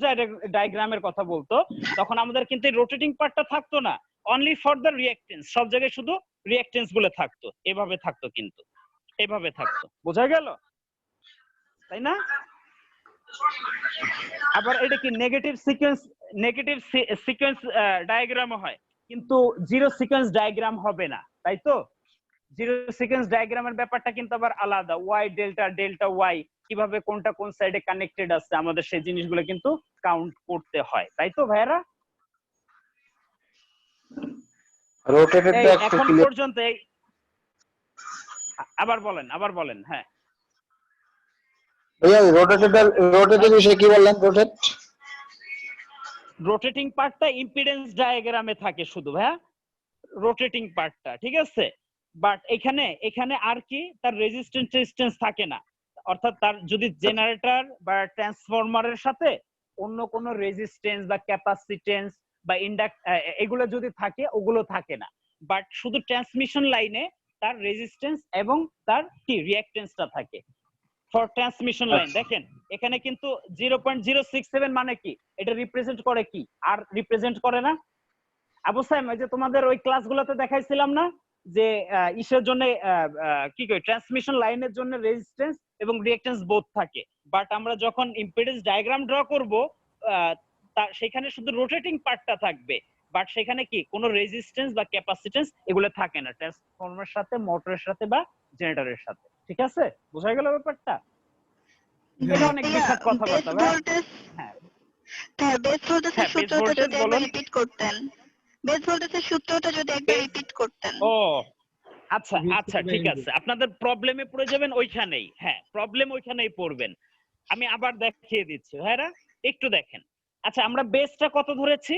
ডায়াগ্রামের কথা বলতো, তখন আমাদের কিন্তু এই রোটেটিং পার্টটা থাকতো না। অনলি ফর দ্য রিঅ্যাকটেন্স, সব জায়গায় শুধু রিঅ্যাকটেন্স গুলো থাকতো। এভাবে থাকতো, কিন্তু এভাবে থাকতো। বোঝা গেল, তাই না? আবার এটা কি নেগেটিভ সিকোয়েন্স ডায়াগ্রামও হয়, কিন্তু জিরো সিকোয়েন্স ডায়াগ্রাম হবে না, তাই তো? জিরো সিকোয়েন্স ডায়াগ্রামের ব্যাপারটা কিন্তু আবার আলাদা। ওয়াই ডেল্টা, ডেল্টা ওয়াই, কিভাবে কোনটা কোন সাইডে কানেক্টেড আছে, আমাদের সেই জিনিসগুলো কিন্তু কাউন্ট করতে হয়, তাই তো ভাইরা? রোটেটেডটা একটু এখন ক্লিয়ার। পর্যন্ত আবার বলেন। হ্যাঁ ভাইয়া রোটেটেড বিষয়ে কি বললেন? রোটেটিং পার্টটা ইম্পিডেন্স ডায়াগ্রামে থাকে শুধু ভাইয়া, রোটেটিং পার্টটা, ঠিক আছে। বাট এখানে আর কি তার রেজিস্ট্যান্স থাকে না। অর্থাৎ তার যদি জেনারেটর বা ট্রান্সফরমারের সাথে অন্য কোনো রেজিস্ট্যান্স বা ক্যাপাসিটেন্স বা এগুলো যদি থাকে, ওগুলো থাকে না। বাট শুধু ট্রান্সমিশন লাইনে তার রেজিস্ট্যান্স এবং তার কি রিঅ্যাকটেন্সটা থাকে। ফর ট্রান্সমিশন লাইন দেখেন, এখানে কিন্তু 0.067 মানে কি? এটা রিপ্রেজেন্ট করে কি? আর রিপ্রেজেন্ট করে না? আবু সাহেব, ওই যে তোমাদের ওই ক্লাসগুলোতে দেখাইছিলাম না যে ইসের জন্য কি কই, ট্রান্সমিশন লাইনের জন্য রেজিস্ট্যান্স এবং রিঅ্যাকটেন্স বোথ থাকে। বাট আমরা যখন ইম্পিডেন্স ডায়াগ্রাম ড্র করব, সেখানে শুধু রোটেটিং পার্টটা থাকবে, বাট সেখানে কি কোনো রেজিস্ট্যান্স বা ক্যাপাসিটেন্স এগুলো থাকে না, ট্রান্সফরমারের সাথে, মোটরের সাথে বা জেনারেটরের সাথে। ঠিক আছে, বোঝা গেল ব্যাপারটা? এটা অনেক বিশদ কথাবার্তা ভাই। হ্যাঁ বেস ভোল্টেজের বেস সূত্রটা ভোল্টেজ যদি একবার বলুন। রিপিট করতেন। বেস ভোল্টেজের সূত্রটা যদি একবার রিপিট করতেন। ও আচ্ছা, ঠিক আছে। আপনাদের প্রবলেমে পড়ে যাবেন ওইখানেই। হ্যাঁ, প্রবলেম ওইখানেই পড়বেন। আমি আবার দেখিয়ে দিচ্ছি ভাইরা, একটু দেখেন। আচ্ছা, আমরা বেসটা কত ধরেছি?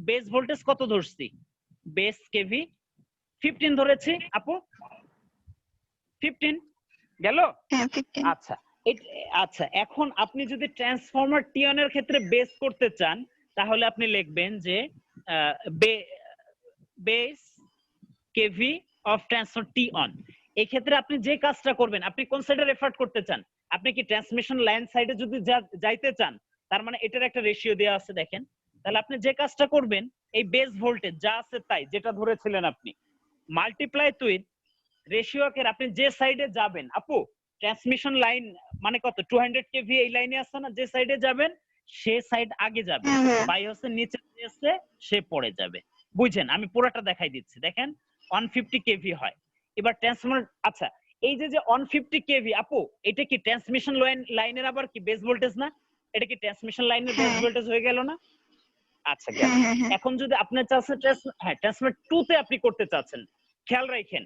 বেস ভোল্টেজ কত ধরছি? বেস কেভি 15 ধরেছি আপু, 15 গেল। হ্যাঁ 15 আচ্ছা আচ্ছা, এখন আপনি যদি ট্রান্সফরমার টি1 এর ক্ষেত্রে বেস করতে চান তাহলে আপনি লিখবেন যে বেস কেভি অফ ট্রান্সফরমার টি1। এই ক্ষেত্রে আপনি যে কাজটা করবেন, আপনি কোন সাইডে রেফার করতে চান? আপনি কি ট্রান্সমিশন লাইন সাইডে যদি যাইতে চান, তার মানে এটার একটা রেশিও দেওয়া আছে দেখেন। তাহলে আপনি যে কাজটা করবেন, এই বেস ভোল্টেজ যা আছে তাই, যেটা ধরেছিলেন আপনি, মাল্টিপ্লাই উইথ রেশিও কে আপনি যে সাইডে যাবেন। আপু ট্রান্সমিশন লাইন মানে কত? 200 কেভি এই লাইনে আছে না, যে সাইডে যাবেন সে সাইড আগে যাবে, বাই হচ্ছে নিচে এসে সে পড়ে যাবে। বুঝছেন? আমি পুরোটা দেখাই দিচ্ছি। দেখেন 150 কেভি হয়। এবার ট্রান্সফরমার, আচ্ছা এই যে 150 কেভি আপু, এটা কি ট্রান্সমিশন লাইনের আবার কি বেস ভোল্টেজ না? এটা কি ট্রান্সমিশন লাইনের বেস ভোল্টেজ হয়ে গেল না? আচ্ছা গেল। এখন যদি আপনি চাচ্ছেন ট্রান্সফরমার 2 তে আপনি করতে চাচ্ছেন, খেয়াল রাখেন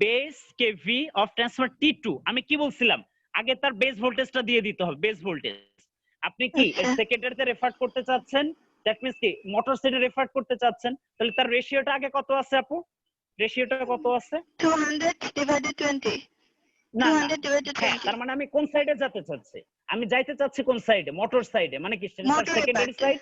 বেস কেভি অফ ট্রান্সফরমার টি2, আমি কি বলছিলাম আগে, তার বেস ভোল্টেজটা দিয়ে দিতে হবে, বেস ভোল্টেজ। আপনি কি সেকেন্ডারিতে রেফার করতে চাচ্ছেন, দ্যাট মিন্স কি মোটর সাইডে রেফার করতে চাচ্ছেন, তাহলে তার রেশিওটা আগে কত আছে আপু? রেশিওটা কত আছে? 200/20 না 200/20 তার মানে আমি কোন সাইডে যেতে চাচ্ছি? আমি যাইতে চাচ্ছি কোন সাইডে? মোটর সাইডে, মানে কি সেকেন্ডারি সাইড।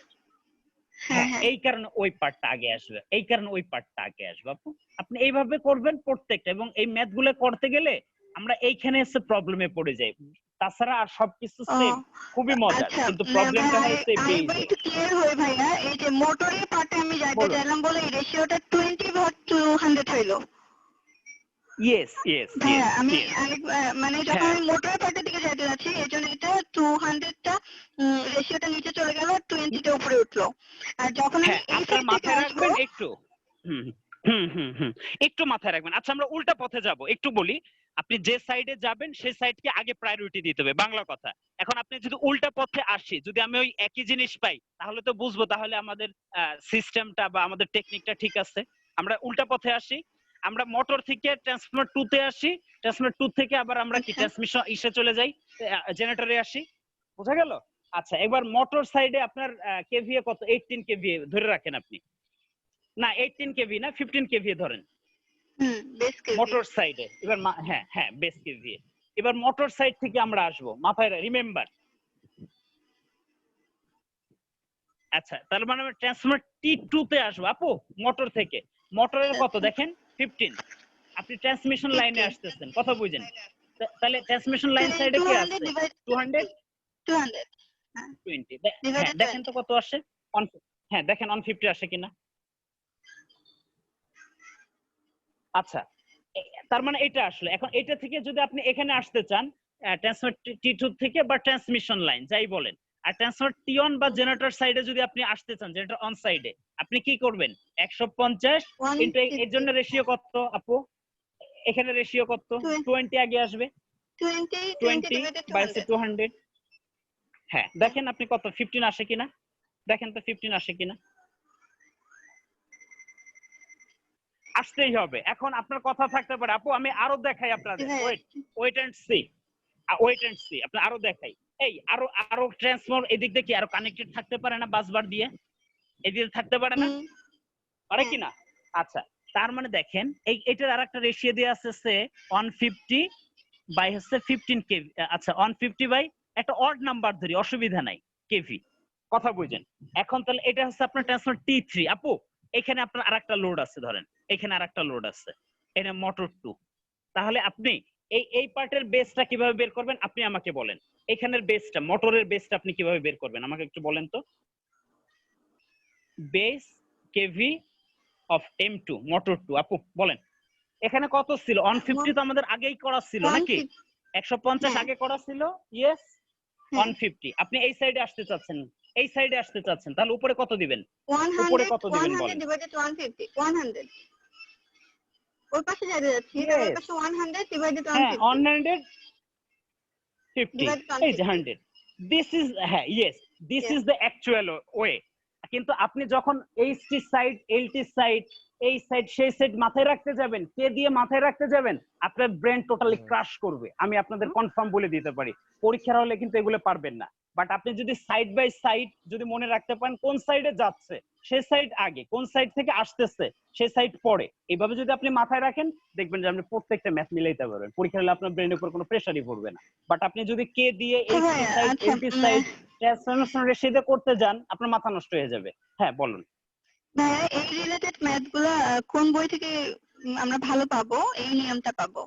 হ্যাঁ, এই কারণে ওই পার্টটা আগে আসবে, এই কারণে ওই পার্টটা আগে আসবে আপু। আপনি এইভাবে করবেন প্রত্যেকটা, এবং এই ম্যাথ গুলো করতে গেলে আমরা এইখানে এসে প্রবলেমে পড়ে যাই। তাছাড়া আর সবকিছু সেম, খুবই মজার, কিন্তু প্রবলেমটা হচ্ছে বেসে। একটু ক্লিয়ার হই ভাইয়া, এই যে মোটরের পার্টে আমি যাইতে চাইলাম বলে এই রেশিওটা 20/200 হইলো। ইয়েস ইয়েস হ্যাঁ, আমি ইয়েস, মানে যখন আমি মোটরের পার্টের দিকে যাইতে যাচ্ছি, এই জন্য এটা 200টা রেশিওটা নিচে চলে গেল, 20টা উপরে উঠলো। আর যখন আমি এই আপনার সাইড থেকে মাথায় আসবো, রাখবেন একটু, একটু মাথায় রাখবেন। আচ্ছা আমরা উল্টা পথে যাব, একটু বলি। আপনি যে সাইডে যাবেন সেই সাইডকে আগে প্রায়োরিটি দিতে হবে, বাংলা কথা। এখন আপনি যদি উল্টা পথে আসি, যদি আমি ওই একই জিনিস পাই, তাহলে তো বুঝবো তাহলে আমাদের সিস্টেমটা বা আমাদের টেকনিকটা ঠিক আছে। আমরা উল্টা পথে আসি, আমরা মোটর থেকে ট্রান্সফরমার 2 তে আসি, ট্রান্সফরমার 2 থেকে আবার আমরা কি ট্রান্সমিশন ইসে চলে যাই, জেনারেটরে আসি। বোঝা গেল? আচ্ছা এবার মোটর সাইডে আপনার কেভিএ কত? 18 কেভিএ ধরে রাখেন আপনি, না 18 কেভি না 15 কেভি ধরেন বেস কেভি মোটর সাইডে। এবার হ্যাঁ বেস কেভি। এবার মোটর সাইড থেকে আমরা আসবো, মাথায় রিমেম্বার। আচ্ছা তার মানে আমরা ট্রান্সফরমার টি2 তে আসবো আপু, মোটর থেকে। মোটরের কত দেখেন? 15। আপনি ট্রান্সমিশন লাইনে আসতেছেন, কথা বুঝেন? তাহলে ট্রান্সমিশন লাইন সাইডে কি আছে? 220। হ্যাঁ দেখেন তো কত আসে। হ্যাঁ দেখেন 150 আসে কিনা। আচ্ছা তার মানে এটা আসলে, এখন এটা থেকে যদি আপনি এখানে আসতে চান, ট্রান্সফরমার টি2 থেকে বা ট্রান্সমিশন লাইন যাই বলেন, আর ট্রান্সফরমার টি1 বা জেনারেটর সাইডে যদি আপনি আসতে চান, জেনারেটর অন সাইডে, আপনি কি করবেন? 150 ইনটু এর জন্য রেশিও কত আপু? এখানে রেশিও কত? 20 আগে আসবে, 20/200। হ্যাঁ দেখেন আপনি কত 15 আসে কিনা, দেখেন তো 15 আসে কিনা। আসতেই হবে। এখন আপনার কথা থাকতে পারে আপু আমি আরো দেখাই আপনাদের, ওয়েট এন্ড সি, আপনি আরো দেখাই। এই আরো ট্রান্সফর্মার এদিক দিয়ে কি আরো কানেক্টেড থাকতে পারে না? বাসবার দিয়ে এদিকে থাকতে পারে না, পারে কিনা? আচ্ছা তার মানে দেখেন এটার আরেকটা রেশিও দিয়ে আছে 150/15 কেভি। আচ্ছা 150 একটা অড নাম্বার ধরি, অসুবিধা নাই, কেভি, কথা বুঝেন। এখন তাহলে এটা হচ্ছে আপনার ট্রান্সফরমার টি3 আপু। এখানে আপনার আরেকটা লোড আছে, ধরেন এখানে আরেকটা লোড আছে, এটা মোটর 2। তাহলে আপনি এই পার্টের বেসটা কিভাবে বের করবেন আপনি আমাকে বলেন। এখানের বেসটা, মোটরের বেসটা আপনি কিভাবে বের করবেন আমাকে একটু বলেন তো। Base KV of M2 motor 2 আপু বলেন। এখানে কত ছিল? 150 তো আমাদের আগেই করা ছিল নাকি? 150 আগে করা ছিল, ইয়েস। 150 আপনি এই সাইডে আসতে চাচ্ছেন, এই সাইডে আসতে চাচ্ছেন, তাহলে উপরে কত দিবেন? উপরে কত দিবেন বলেন? 100 ওই পাশে যাইতে যাচ্ছি, ওই পাশে 100/150। হ্যাঁ 150 এই যে 100। দিস ইজ, হ্যাঁ yes, this is the actual way. কিন্তু আপনি যখন এইচটি সাইড, এলটি সাইড, এই সাইড সেই সাইড মাথায় রাখতে যাবেন, কে দিয়ে মাথায় রাখতে যাবেন, আপনার ব্রেন টোটালি ক্রাশ করবে, আমি আপনাদের কনফার্ম বলে দিতে পারি। পরীক্ষার হলে কিন্তু এগুলো পারবেন না। বাট আপনি যদি সাইড বাই সাইড যদি মনে রাখতে পারেন কোন সাইডে যাচ্ছে সেই সাইড আগে, কোন সাইড থেকে আসতেছে সেই সাইড পরে, এইভাবে যদি আপনি মাথায় রাখেন দেখবেন যে আপনি প্রত্যেকটা ম্যাথ মিলাইতে পারবেন, পরীক্ষা হলে আপনার ব্রেনের উপর কোনো প্রেসারই পড়বে না। বাট আপনি যদি কে দিয়ে হ্যাঁ এইচ ভাই, সাইড আচ্ছা, এমপি সাইড ট্রান্সফরমেশন রেশিও করতে যান আপনার মাথা নষ্ট হয়ে যাবে। হ্যাঁ বলুন। ভাইয়া এই রিলেটেড ম্যাথ গুলা কোন বই থেকে আমরা ভালো পাবো, এই নিয়মটা পাবো?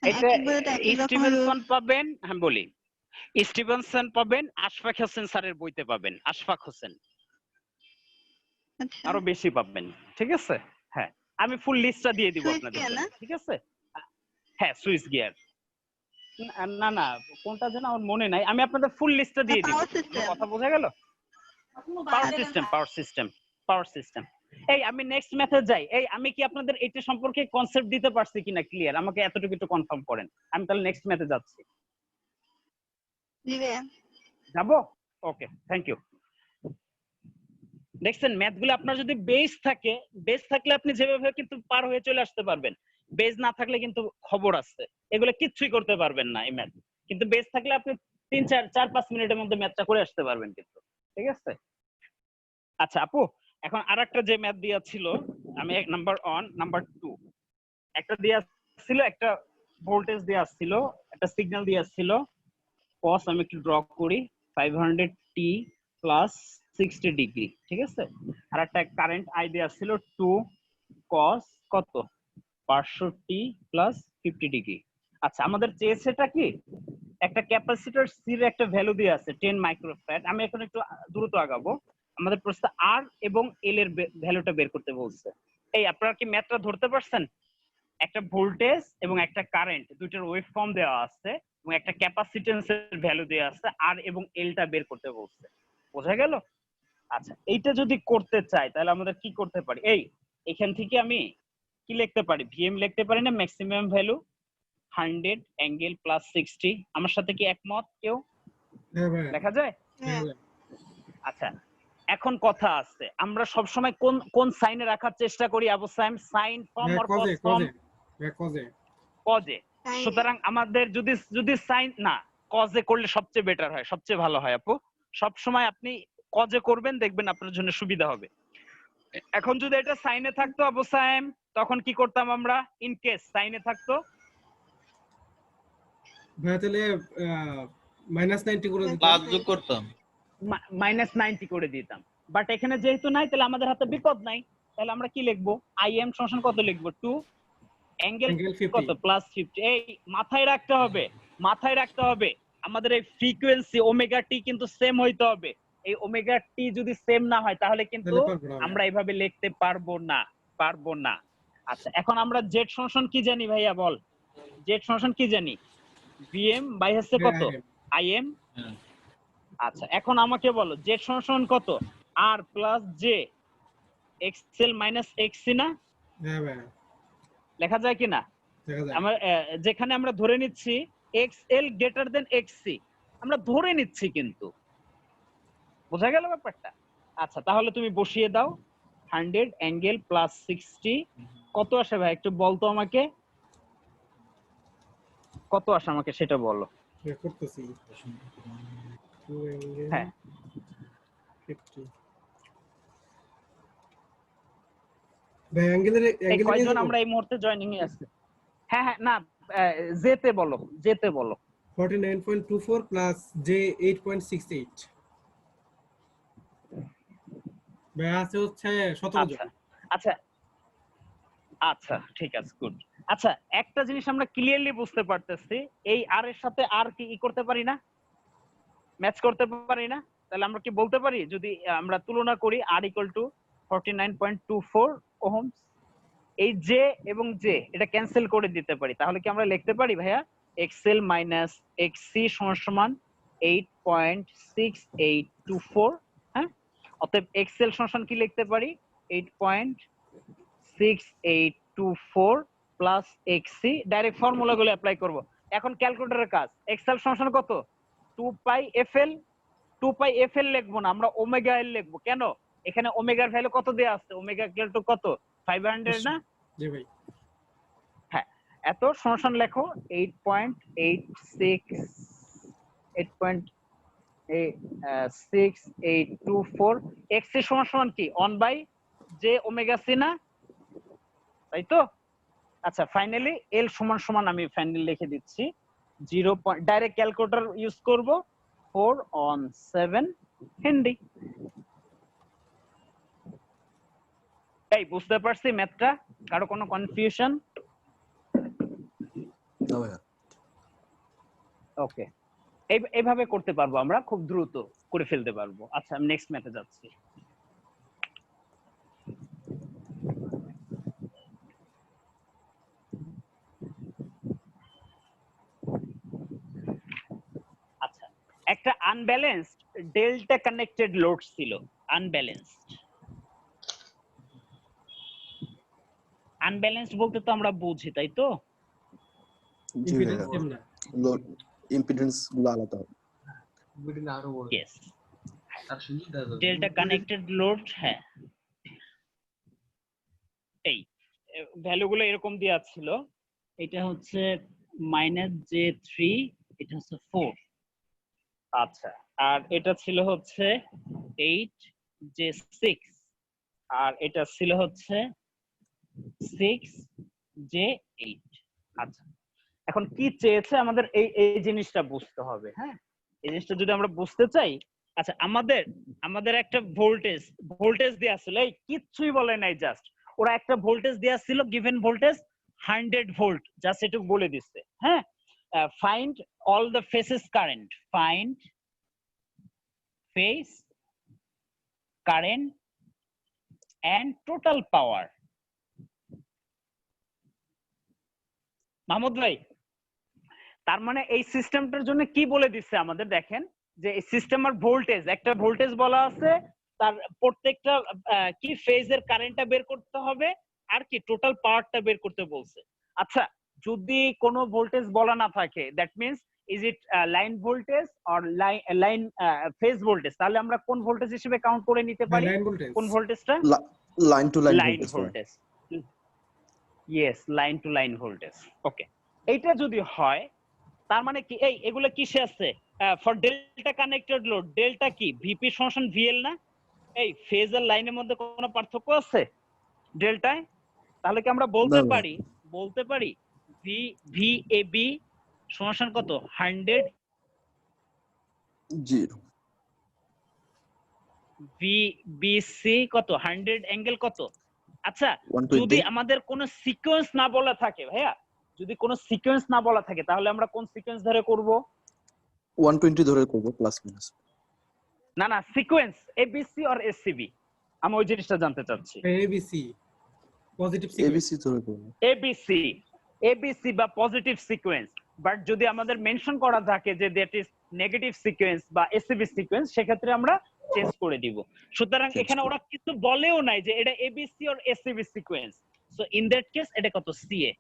মানে এটা এক এক বইতে এক এক রকমের স্টিভেনসন পাবেন, হ্যাঁ বলি, স্টিভেনসন পাবেন, আশফাক হোসেন স্যারের বইতে পাবেন, আশফাক হোসেন আচ্ছা, আরো বেশি পাবেন, ঠিক আছে? হ্যাঁ আমি ফুল লিস্টটা দিয়ে দিব সুইচ আপনাদের গিয়ার জন্য, না? ঠিক আছে? হ্যাঁ সুইচ গিয়ার, না না কোনটা যেন আমার মনে নাই, আমি আপনাদের ফুল লিস্টটা দিয়ে দিব। Power system. কথা বোঝা গেল? Power system, power system, power system. এই আমি নেক্সট মেথড যাই। এই আমি কি আপনাদের এটা সম্পর্কে কনসেপ্ট দিতে পারছি কিনা ক্লিয়ার? আমাকে এতটুকু একটু কনফার্ম করেন। আমি তাহলে নেক্সট মেথড যাচ্ছি। জি ভাইয়া। যাবো? ওকে, থ্যাংক ইউ। দেখছেন ম্যাথগুলো আপনার যদি বেস থাকে, বেস থাকলে আপনি যেভাবে কিন্তু পার হয়ে চলে আসতে পারবেন। বেস না থাকলে কিন্তু খবর আছে, এগুলো কিচ্ছুই করতে পারবেন না এই ম্যাথ। কিন্তু বেস থাকলে আপনি 3-4-5 মিনিটের মধ্যে ম্যাথটা করে আসতে পারবেন কিন্তু, ঠিক আছে? আচ্ছা আপু, এখন আরেকটা যে ম্যাথ দেয়া ছিল, আমি নাম্বার 1 নাম্বার 2 একটা দেয়া ছিল, একটা ভোল্টেজ দেয়া ছিল, একটা সিগন্যাল দেয়া ছিল, cos আমি একটু ড্র করি 500t প্লাস 60 ডিগ্রি, ঠিক আছে? আর একটা কারেন্ট আই দেয়া ছিল 2 cos কত 500t প্লাস 50 ডিগ্রি। আচ্ছা আমাদের চেয়েছেটা কি, একটা ক্যাপাসিটর সি এর একটা ভ্যালু দিয়ে আছে 10 মাইক্রোফ্যারাড। আমি এখন একটু দ্রুত আগাবো। আমাদের প্রশ্ন আর এবং এল এর ভ্যালুটা বের করতে বলছে। এই আপনারা কি ম্যাথটা ধরতে পারছেন? একটা ভোল্টেজ এবং একটা কারেন্ট দুইটার ওয়েভ ফর্ম দেওয়া আছে এবং একটা ক্যাপাসিটেন্সের ভ্যালু দেওয়া আছে, আর এবং এলটা বের করতে বলছে। বোঝা গেল? আচ্ছা এইটা যদি করতে চাই তাহলে আমাদের কি করতে পারি? এই এখান থেকে আমি কি লিখতে পারি? ভিএম লিখতে পারি না, ম্যাক্সিমাম ভ্যালু 100 অ্যাঙ্গেল প্লাস 60। আমার সাথে কি একমত কেউ? হ্যাঁ ভাইয়া, লেখা যায়? হ্যাঁ ভাইয়া। আচ্ছা এখন কথা আছে, আমরা সব সময় কোন কোন সাইনে রাখার চেষ্টা করি আবু সাইম? সাইন ফর্ম ভাইয়া অর কজে কস ফর্ম? কজে ভাইয়া কজে। কজে। Sin. সুতরাং আমাদের যদি যদি সাইন না, কজে করলে সবচেয়ে বেটার হয়, সবচেয়ে ভালো হয় আপু। সব সময় আপনি কজে করবেন, দেখবেন আপনার জন্য সুবিধা হবে। এখন যদি এটা সাইনে থাকতো আবু সাইম, তখন কি করতাম আমরা? ইন কেস সাইনে থাকতো ভাইয়া তাহলে -90 করে দিতে। প্লাস যোগ করতাম। -90 করে দিতাম। বাট এখানে যেহেতু নাই তাহলে আমাদের হাতে বিপদ নাই, তাহলে আমরা কি লিখবো? আই এম সমান কত লিখবো? 2 অ্যাঙ্গেল Angle 50 কত প্লাস 50। এই মাথায় রাখতে হবে, মাথায় রাখতে হবে আমাদের এই ফ্রিকোয়েন্সি ওমেগা টি কিন্তু সেম হইতে হবে। এই ওমেগা টি যদি সেম না হয় তাহলে কিন্তু তাহলে পারবো না ভাইয়া। আমরা এইভাবে লিখতে পারবো না, পারবো না। আচ্ছা এখন আমরা জেড সমান কি জানি ভাইয়া বল? জেড সমান কি জানি? ভিএম বাই হচ্ছে কত? হ্যাঁ, আইএম। হ্যাঁ। আচ্ছা এখন আমাকে বলো জেড সমান কত? আর প্লাস জে এক্সএল মাইনাস এক্সি না? হ্যাঁ ভাইয়া, লেখা যায় কিনা? দেখা যায়। আমার যেখানে আমরা ধরে নিচ্ছি এক্সএল গ্রেটার দেন এক্সসি, আমরা ধরে নিচ্ছি কিন্তু। বোঝা গেল ব্যাপারটা? আচ্ছা তাহলে তুমি বসিয়ে দাও 100 অ্যাঙ্গেল প্লাস 60 কত আসে ভাই একটু বলতো আমাকে, কত আসে আমাকে সেটা বলো। ভাইয়া করতেছি। 2 angle হ্যাঁ 50 ভাইয়া অ্যাঙ্গেলের এই কয়জন আমরা এই মুহূর্তে জয়েনিং এ আছে? হ্যাঁ হ্যাঁ না যেতে বলো, যেতে বলো। 49.24 প্লাস j 8.68 ভাইয়া আছে হচ্ছে 17 আচ্ছা জন। আচ্ছা আচ্ছা ঠিক আছে গুড। আচ্ছা একটা জিনিস আমরা ক্লিয়ারলি বুঝতে পারতেছি, এই আর এর সাথে আর কি করতে পারি না, ম্যাচ করতে পারি না। তাহলে আমরা কি বলতে পারি যদি আমরা তুলনা করি আর ইকুয়াল টু 49.24 ওহমস, এই জে এবং জে এটা ক্যান্সেল করে দিতে পারি, তাহলে কি আমরা লিখতে পারি ভাইয়া এক্সএল মাইনাস এক্সসি সমান 8.6824। হ্যাঁ অতএব এক্সএল সমান কি লিখতে পারি 8.6824 প্লাস এক্সসি। ডাইরেক্ট ফর্মুলা গুলো অ্যাপ্লাই করব। এখন ক্যালকুলেটরের কাজ, এক্সএল সমান কত? 2 পাই এফএল। 2 পাই এফএল লিখবো না, আমরা ওমেগা এল লিখবো। কেন? এখানে ওমেগার ভ্যালু কত দেয়া আছে? ওমেগা ইকুয়াল টু কত? 500 না? জি ভাই। হ্যাঁ এত সমান লেখো 8.86 8. এই 6824 x এর সমান সমান কি 1/j ωc না, তাই তো? আচ্ছা ফাইনালি L সমান সমান আমি ফাইনালি লিখে দিচ্ছি 0. ডাইরেক্ট ক্যালকুলেটর ইউজ করব 4 on 7 হেনরি। এই বুঝতে পারছি ম্যাথটা? কারো কোনো কনফিউশন? না ভাইয়া। ওকে, এইভাবে করতে পারবো, আমরা খুব দ্রুত করে ফেলতে পারবো। আচ্ছা আমি নেক্সট ম্যাথে যাচ্ছি। আচ্ছা একটা আনব্যালেন্সড ডেল্টা কানেক্টেড লোড ছিল, আনব্যালেন্সড। আনব্যালেন্সড বলতে তো আমরা বুঝি, তাই তো? জি ভাইয়া, ইম্পিডেন্স সেম না, লোড ইম্পিডেন্স গুলো আলাদা হবে। Yes, delta connected load. হ্যাঁ, এই ভ্যালুগুলো এরকম দেওয়া ছিল, এটা হচ্ছে -j3, এটা হচ্ছে 4। আচ্ছা, আর এটা ছিল হচ্ছে 8j6, আর এটা ছিল হচ্ছে 6j8। আচ্ছা এখন কি চেয়েছে আমাদের, এই জিনিসটা বুঝতে হবে। হ্যাঁ, এই জিনিসটা যদি আমরা বুঝতে চাই, আচ্ছা আমাদের একটা ভোল্টেজ দেয়া ছিল, এই কিচ্ছুই বলে নাই, জাস্ট ওরা একটা ভোল্টেজ দেয়া ছিল, গিভেন ভোল্টেজ 100 ভোল্ট, জাস্ট এটুকু বলে দিচ্ছে। হ্যাঁ, find all the phases current, find phase current and total power. Mahmud ভাই, তার মানে এই সিস্টেমটার জন্য কি বলে দিচ্ছে আমাদের, দেখেন যে এই সিস্টেমের ভোল্টেজ, একটা ভোল্টেজ বলা আছে, তার প্রত্যেকটা কি ফেজের কারেন্টটা বের করতে হবে, আর কি টোটাল পাওয়ারটা বের করতে বলছে। আচ্ছা যদি কোনো ভোল্টেজ বলা না থাকে, that means is it line voltage or line phase voltage, তাহলে আমরা কোন ভোল্টেজ হিসেবে কাউন্ট করে নিতে পারি? লাইন ভোল্টেজ, কোন ভোল্টেজটা? Line to line line voltage. Voltage, yes, line to line voltage. Okay, এইটা যদি হয় তার মানে কি, এই এগুলো কিসে আছে? For delta connected load, delta কি ভিপি সমান ভিএল না? এই ফেজ আর লাইনের মধ্যে কোনো পার্থক্য আছে ডেল্টায়? তাহলে কি আমরা বলতে পারি ভি ভিএবি সমান কত? 100। জি। ভিবিসি কত? 100 অ্যাঙ্গেল কত? আচ্ছা 120। যদি আমাদের কোনো সিকোয়েন্স না বলা থাকে ভাইয়া, যদি কোনো সিকোয়েন্স না বলা থাকে, তাহলে আমরা কোন সিকোয়েন্স ধরে করব? 120 ধরে করব, প্লাস মাইনাস। না না, সিকোয়েন্স এবিসি অর এসসিবি, আমি ওই জিনিসটা জানতে চাচ্ছি। এবিসি পজিটিভ সিকোয়েন্স, এবিসি ধরে করব। এবিসি বা পজিটিভ সিকোয়েন্স। বাট যদি আমাদের মেনশন করা থাকে যে দ্যাট ইজ নেগেটিভ সিকোয়েন্স বা এসসিবি সিকোয়েন্স, সেক্ষেত্রে আমরা চেঞ্জ করে দিব। সুতরাং এখানে ওরা কিছু বলেও নাই যে এটা ABC or SCB sequence. So in that case এটা কত? সিএ,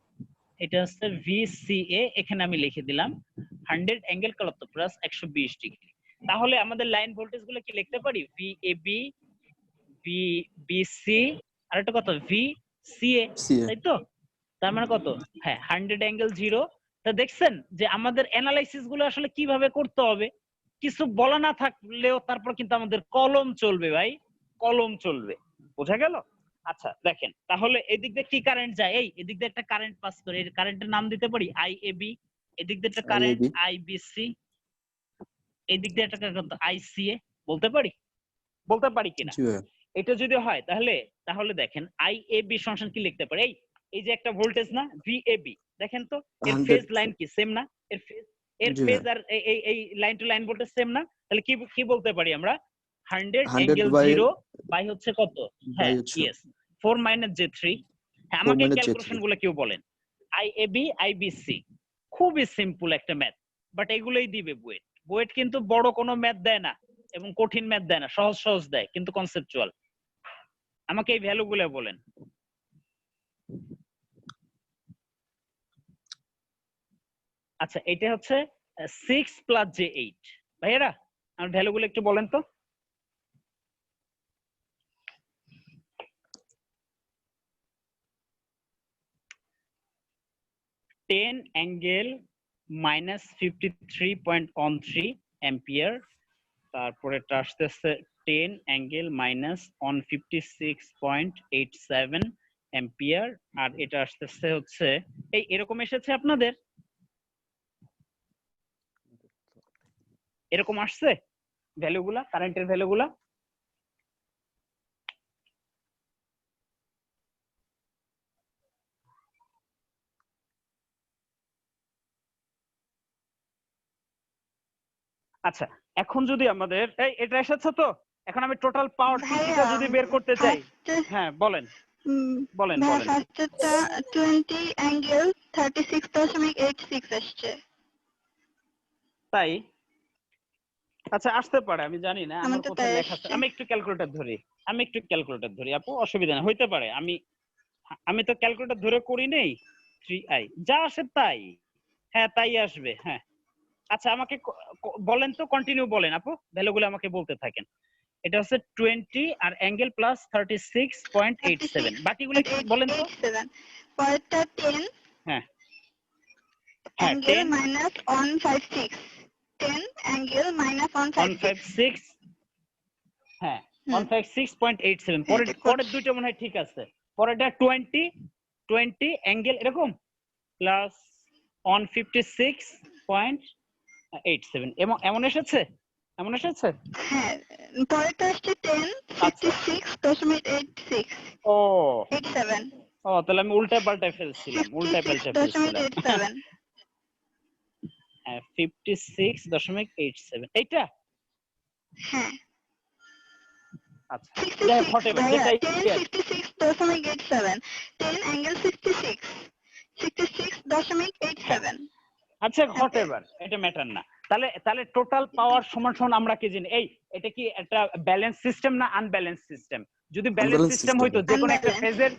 এটা হচ্ছে ভিসিএ, এখানে আমি লিখে দিলাম 100 অ্যাঙ্গেল কত? Plus 120 degree. তাহলে আমাদের লাইন ভোল্টেজ গুলো কি লিখতে পারি? ভিএবি, ভিবিসি, আর এটা কত? ভিসিএ, তাই তো? তার মানে কত? হ্যাঁ, 100 অ্যাঙ্গেল 0। তা দেখছেন যে আমাদের অ্যানালাইসিস গুলো আসলে কিভাবে করতে হবে, কিছু বলা না থাকলেও তারপর কিন্তু আমাদের কলম চলবে ভাই, কলম চলবে। বোঝা গেল? আচ্ছা দেখেন, তাহলে এদিক দিয়ে কি কারেন্ট যায়? এই এদিক দিয়ে একটা কারেন্ট পাস করে, এই কারেন্টের নাম দিতে পারি আইএবি। এদিক দিয়ে একটা কারেন্ট IAB। আইবিসি, এদিক দিয়ে একটা কারেন্ট আইসিএ। বলতে পারি কিনা? জি ভাইয়া। এটা যদি হয় তাহলে দেখেন আইএবি সমান কি লিখতে পারি? এই যে একটা ভোল্টেজ না ভিএবি, দেখেন তো এর 100। ফেজ লাইন কি সেম না? এর জি ফেজ ভাইয়া। আর এই line to line voltage same না? তাহলে কি বলতে পারি আমরা? 100 100 অ্যাঙ্গেল বাই 0 বাই হচ্ছে কত? হ্যাঁ, হচ্ছে ইয়েস, 4 j3। হ্যাঁ, 4 আমাকে j3। ক্যালকুলেশন গুলো কেউ বলেন। আইএবি আইবিসি খুবই সিম্পল একটা ম্যাথ, বাট এগুলোই দিবে বুয়েট। বুয়েট কিন্তু বড় কোনো ম্যাথ দেয় না এবং কঠিন ম্যাথ দেয় না, সহজ দেয় কিন্তু কনসেপচুয়াল। আমাকে এই ভ্যালুগুলো বলেন। আচ্ছা এটা হচ্ছে 6 + j8। ভাইয়েরা আমার ভ্যালুগুলো একটু বলেন তো। 10 অ্যাঙ্গেল -53.13 অ্যাম্পিয়ার তারপরেটা আসতেছে 10 অ্যাঙ্গেল মাইনাস 156.87 অ্যাম্পিয়ার, আর এটা আসতেছে হচ্ছে এই এরকম এসেছে আপনাদের, এরকম আসছে ভ্যালুগুলা, কারেন্টের ভ্যালুগুলা? আচ্ছা, এখন যদি আমাদের এই এটা এসেছে তো, এখন আমি টোটাল পাওয়ার টিটা যদি বের করতে চাই, হ্যাঁ বলেন বলেন বলেন। ফার্স্টেরটা 20 অ্যাঙ্গেল 36.86 আসছে। তাই? আচ্ছা আসতে পারে, আমি জানি না, আমার আমার তো কোথায় তাই লেখা আছে। আসছে। আমি একটু ক্যালকুলেটর ধরি, আপু অসুবিধা নেই, হইতে পারে। আমি তো ক্যালকুলেটর ধরে করি নেই। 3i যা আসে তাই, হ্যাঁ তাই আসবে, হ্যাঁ। আচ্ছা আমাকে বলেন তো, কন্টিনিউ বলেন আপু, ভ্যালুগুলো আমাকে বলতে থাকেন। এটা হচ্ছে 20 আর অ্যাঙ্গেল প্লাস 36.87, বাকিগুলো একটু বলেন তো। পরেরটা 10 হ্যাঁ হ্যাঁ অ্যাঙ্গেল 10 মাইনাস 156, 10 অ্যাঙ্গেল মাইনাস 156। 156, হ্যাঁ 156.87। পরের দুইটা মনে হয় ঠিক আছে। পরেরটা 20 অ্যাঙ্গেল এরকম প্লাস 156.87, এমন এসেছে, এমন এসেছে। হ্যাঁ, পরেরটা আসছে 10 আচ্ছা 56.86 ও 87 ও তাহলে আমি উল্টা পাল্টায় ফেলছিলাম 56.87। 56.87 এইটা। হ্যাঁ আচ্ছা যাই হোক, 66 whatever, ভাইয়া, যেটাই 10 56.87, 10 অ্যাঙ্গেল 66.87। আচ্ছা whatever, এটা ম্যাটার না। তাহলে টোটাল পাওয়ার সমান সমান আমরা কি জানি, এটা কি একটা ব্যালেন্স সিস্টেম না আনব্যালেন্স সিস্টেম? যদি ব্যালেন্স Unbalanced সিস্টেম system. হইতো, যে কোনো একটা Unbalanced। ফেজের,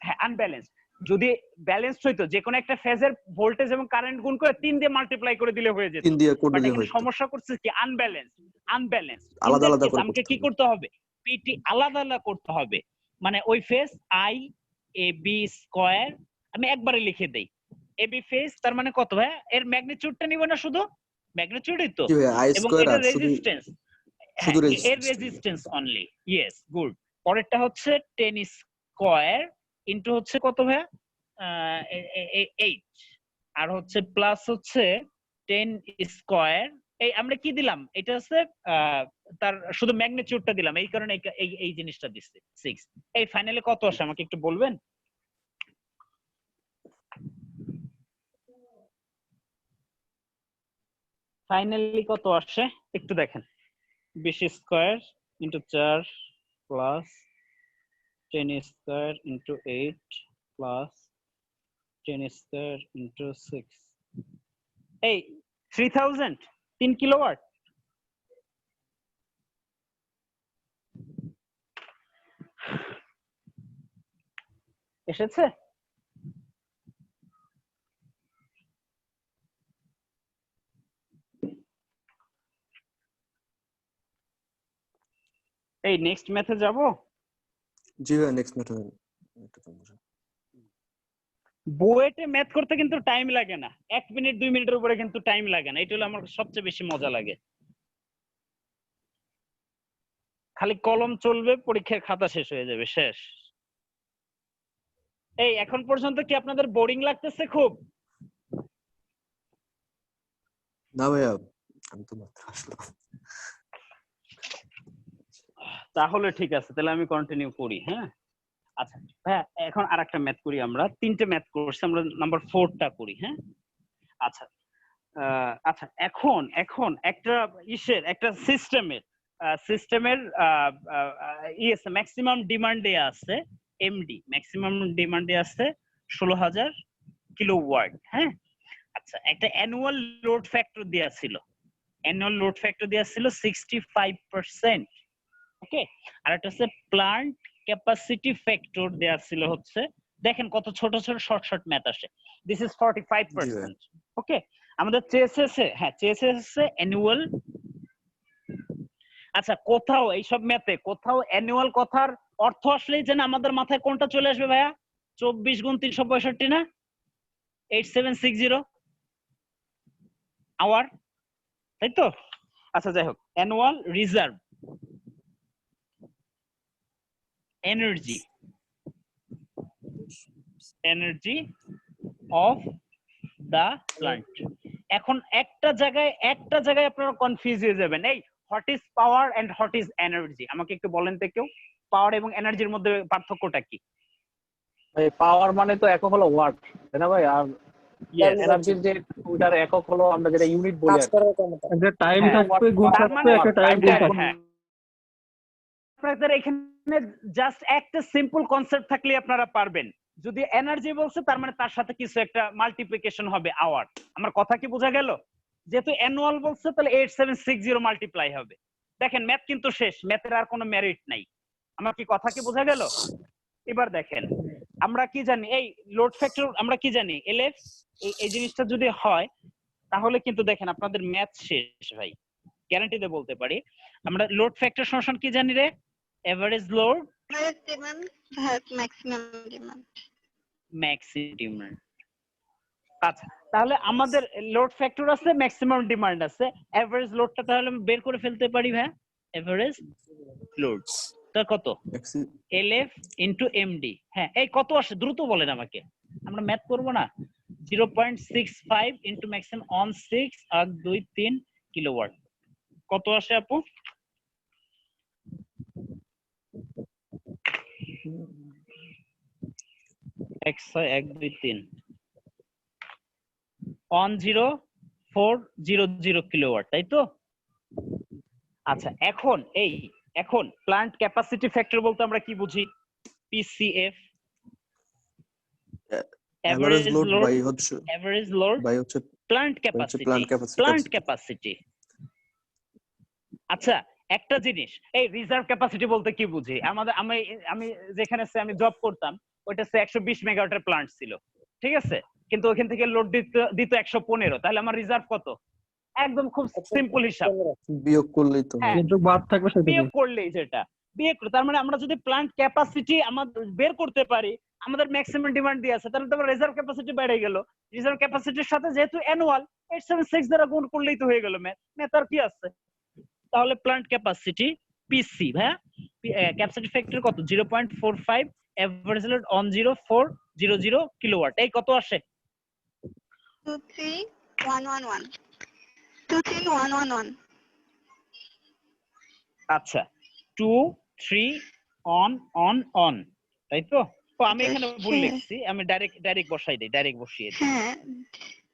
হ্যাঁ আনব্যালেন্স, যদি ব্যালেন্স হইতো যে কোনো একটা ফেজের ভোল্টেজ এবং কারেন্ট গুণ করে 3 দিয়ে মাল্টিপ্লাই করে দিলে হয়ে যেত। 3 দিয়ে করে বাট দিলে এখানে হয়তো সমস্যা করছে কি, আনব্যালেন্স। আলাদা আলাদা করে আমাকে করতে কি হবে। করতে হবে, পিটি আলাদা আলাদা করতে হবে। মানে ওই phase I A B square আমি একবারে লিখে দেই, এবি ফেজ তার মানে কত ভাই, এর ম্যাগনিটিউডটা নিব না, শুধু ম্যাগনিটিউডই তো, জি ভাই, আই এবং স্কয়ার এটার আর শুধু রেজিস্ট্যান্স, হ্যাঁ এর resistance. Resistance only. Yes good. পরেরটা হচ্ছে 10 স্কয়ার ইনটু হচ্ছে কত ভাই, 8, আর হচ্ছে প্লাস হচ্ছে 10 স্কয়ার, এই আমরা কি দিলাম, এটা হচ্ছে তার শুধু ম্যাগনিটিউডটা দিলাম, এই কারণে এই জিনিসটা দিচ্ছি 6। এই ফাইনালি কত আসে আমাকে একটু বলবেন? ফাইনালি কত আসে একটু দেখেন। 20 square into 4 plus 10 square into 8 plus 10 square into 6, এই 3000, 3 কিলোওয়াট। এসেছে? এই নেক্সট ম্যাথে যাব। জি ভাই, নেক্সট মেথড। বুয়েটে ম্যাথ করতে কিন্তু টাইম লাগে না, 1 মিনিট 2 মিনিটের উপরে কিন্তু টাইম লাগে না, এটা হলো আমার সবচেয়ে বেশি মজা লাগে। খালি কলম চলবে, পরীক্ষার খাতা শেষ হয়ে যাবে, শেষ। এই এখন পর্যন্ত কি আপনাদের বোরিং লাগতেছে খুব? না ভাইয়া, আমি তো মাত্র আসলাম। তাহলে ঠিক আছে, তাহলে আমি কন্টিনিউ করি। হ্যাঁ আচ্ছা ভাইয়া, এখন আরেকটা ম্যাথ করি। আমরা 3টে ম্যাথ করছি, আমরা নাম্বার 4টা করি। হ্যাঁ আচ্ছা আচ্ছা, এখন একটা সিস্টেমের ম্যাক্সিমাম ডিমান্ডে আছে এমডি, ম্যাক্সিমাম ডিমান্ডে আছে 16,000 কিলোওয়াট। হ্যাঁ আচ্ছা, একটা অ্যানুয়াল লোড ফ্যাক্টর দেয়া ছিল, 65%। ওকে, আর একটা হচ্ছে প্লান্ট ক্যাপাসিটি ফ্যাক্টর দেয়া ছিল হচ্ছে, দেখেন কত ছোট ছোট শর্ট ম্যাথ আসে। This is 45%। ওকে, আমাদের চেয়েছে অ্যানুয়াল। আচ্ছা, কোথাও এইসব ম্যাথে কোথাও অ্যানুয়াল কথার অর্থ আসলেই যেন আমাদের মাথায় কোনটা চলে আসবে ভাইয়া, 24 গুণ 365 না 8760 আওয়ার, তাই তো? আচ্ছা যাই হোক, annual reserve energy of the plant. এখন একটা জায়গায় আপনারা কনফিউজ হয়ে যাবেন, এই what is power and what is energy, আমাকে একটু বলেন তো কেউ, পাওয়ার এবং এনার্জির মধ্যে পার্থক্যটা কি? ভাই পাওয়ার মানে তো একক হলো ওয়াট, তাই না ভাই? আর এনার্জির যে ওটার একক হলো আমরা যেটা ইউনিট বলি আর কি। একটা টাইম হ্যাঁ, থাকবে, গুণ তার থাকবে, মানে একটা টাইম গুণ থাকবে। হ্যাঁ, আপনাদের এখানে জাস্ট একটা সিম্পল কনসেপ্ট থাকলে আপনারা পারবেন। যদি এনার্জি বলছে তার মানে তার সাথে কিছু একটা মাল্টিপ্লিকেশন হবে আওয়ার। আমার কথা কি বোঝা গেল? যেহেতু অ্যানুয়াল বলছে তাহলে 8760 মাল্টিপ্লাই হবে। দেখেন ম্যাথ কিন্তু শেষ, ম্যাথের আর কোনো মেরিট নাই। আমার কি কথা কি বোঝা গেল? এবার দেখেন আমরা কি জানি, এই লোড ফ্যাক্টর আমরা কি জানি, এলএফ, এই জিনিসটা যদি হয় তাহলে কিন্তু দেখেন আপনাদের ম্যাথ শেষ ভাই, গ্যারান্টি দিয়ে বলতে পারি। আমরা লোড ফ্যাক্টর সমান কি জানি রে? Average load demand has maximum demand. Maximum. আচ্ছা তাহলে আমাদের লোড ফ্যাক্টর আছে, ম্যাক্সিমাম ডিমান্ড আছে, এভারেজ লোডটা তাহলে আমি বের করে ফেলতে পারি ভাই। এভারেজ লোড তা কত? LF into MD. হ্যাঁ, এই কত আসে দ্রুত বলেন আমাকে, আমরা ম্যাথ করব না। 0.65 ইনটু ম্যাক্সিমাম অন 6 আর 2 3 কিলোওয়াট। কত আসে আপু? এক 1 2 3 10400 কিলোওয়াট, তাই তো? আচ্ছা এখন প্লান্ট ক্যাপাসিটি ফ্যাক্টর বলতে আমরা কি বুঝি? পিসিএফ, এভারেজ লোড বাই হচ্ছে প্লান্ট ক্যাপাসিটি। আচ্ছা একটা জিনিস, এই রিজার্ভ ক্যাপাসিটি বলতে কি বুঝি? আমি যেখানে আমি জব করতাম ওইটা 120 মেগাওয়াটের প্লান্ট ছিল, ঠিক আছে, কিন্তু ওখান থেকে লোড দিত 115, তাহলে আমার রিজার্ভ কত? একদম খুব সিম্পল হিসাব, বিয়োগ করলেই তো কিন্তু বাদ থাকবে সেটা বিয়োগ করলেই যেটা তার মানে আমরা যদি প্লান্ট ক্যাপাসিটি আমাদের বের করতে পারি, আমাদের ম্যাক্সিমাম ডিমান্ড দিয়ে আছে, তাহলে তো আমার রিজার্ভ ক্যাপাসিটি বেড়ে গেল। রিজার্ভ ক্যাপাসিটির সাথে যেহেতু অ্যানুয়াল 876 দ্বারা গুণ করলেই তো হয়ে গেল ম্যাথ আর কি আছে। তাহলে প্লান্ট ক্যাপাসিটি পিসি ভাই, ক্যাপাসিটি ফ্যাক্টর কত? 0.45, এভারেজ লোড অন 0400 কিলোওয়াট। এই কত আসে? 23111 23111। আচ্ছা 2 3 অন, তাই তো? তো আমি এখানে ভুল লিখছি, আমি ডাইরেক্ট বসাই দেই, বসিয়ে দিই। হ্যাঁ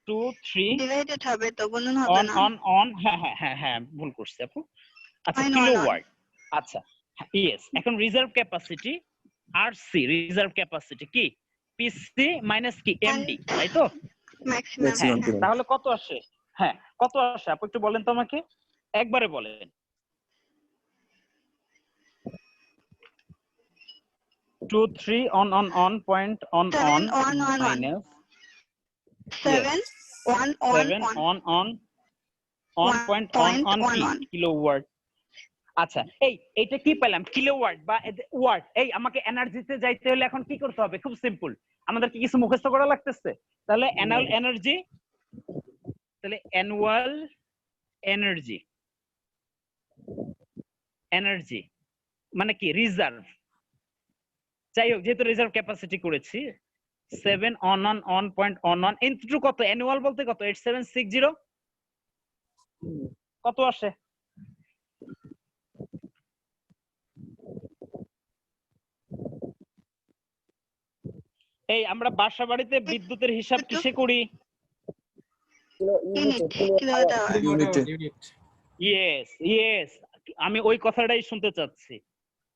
2 3 ডিভাইডেড হবে তো, গুণন হবে না। অন হ্যাঁ ভুল করছি আপু। আচ্ছা কিলোওয়াট। আচ্ছা ইয়েস, এখন reserve capacity RC, reserve capacity কি? পিসি মাইনাস কি এমডি, তাই তো? ম্যাক্সিমাম। তাহলে কত আসে? হ্যাঁ কত আসে আপু একটু বলেন তো আমাকে, একবারে বলেন। 2 3 on point on minus 7 on point on kilowatt. আচ্ছা এইটা কি পেলাম? কিলোওয়াট বা ওয়াট। এই আমাকে এনার্জিতে যাইতে হলে এখন কি করতে হবে? খুব সিম্পল, আমাদের কি কিছু মুখস্থ করা লাগতেছে? তাহলে অ্যানুয়াল এনার্জি মানে কি? রিজার্ভ। যাই হোক, যেহেতু রিজার্ভ ক্যাপাসিটি করেছি 7 অন পয়েন্ট অন ইনটু কত? অ্যানুয়াল বলতে কত? 8760 কত আসে? এই আমরা বাসা বাড়িতে বিদ্যুতের হিসাব কিসে করি? ইয়েস আমি ওই কথাটাই শুনতে চাচ্ছি,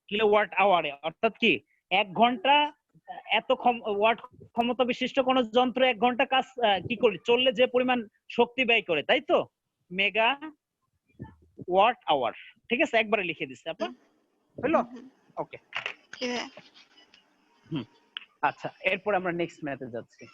কিলোওয়াট আওয়ারে। অর্থাৎ কি 1 ঘন্টা এত ওয়াট ক্ষমতা বিশিষ্ট কোন যন্ত্র 1 ঘন্টা কাজ কি করে চললে যে পরিমাণ শক্তি ব্যয় করে, তাই তো? Megawatt hour. ঠিক আছে, একবারে লিখে দিচ্ছি আপা, হলো? ওকে আচ্ছা, এরপর আমরা নেক্সট ম্যাথে যাচ্ছি।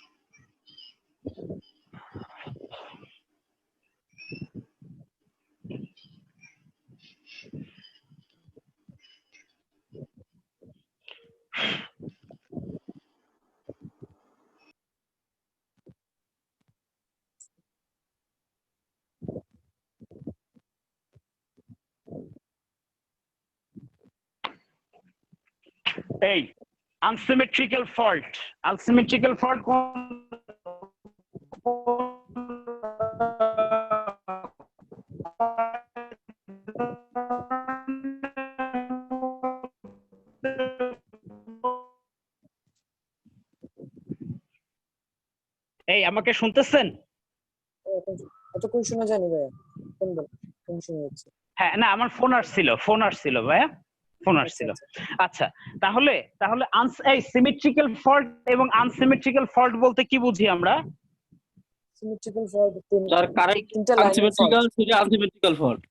এই আনসিমেট্রিক্যাল ফল্ট এই আমাকে শুনতেছেন? এতক্ষণ শোনা যায়নি ভাইয়া, কোন শোনা যাচ্ছে? হ্যাঁ, না আমার ফোন আসছিল ভাইয়া, ফোন আসছিল। আচ্ছা, তাহলে এই সিমেট্রিক্যাল ফল্ট এবং আনসিমেট্রিক্যাল ফল্ট বলতে কি বুঝি আমরা? সিমেট্রিক্যাল ফল্ট যার কারেক্ট তিনটা লাইন আনসিমেট্রিক্যাল সেটা আনসিমেট্রিক্যাল ফল্ট,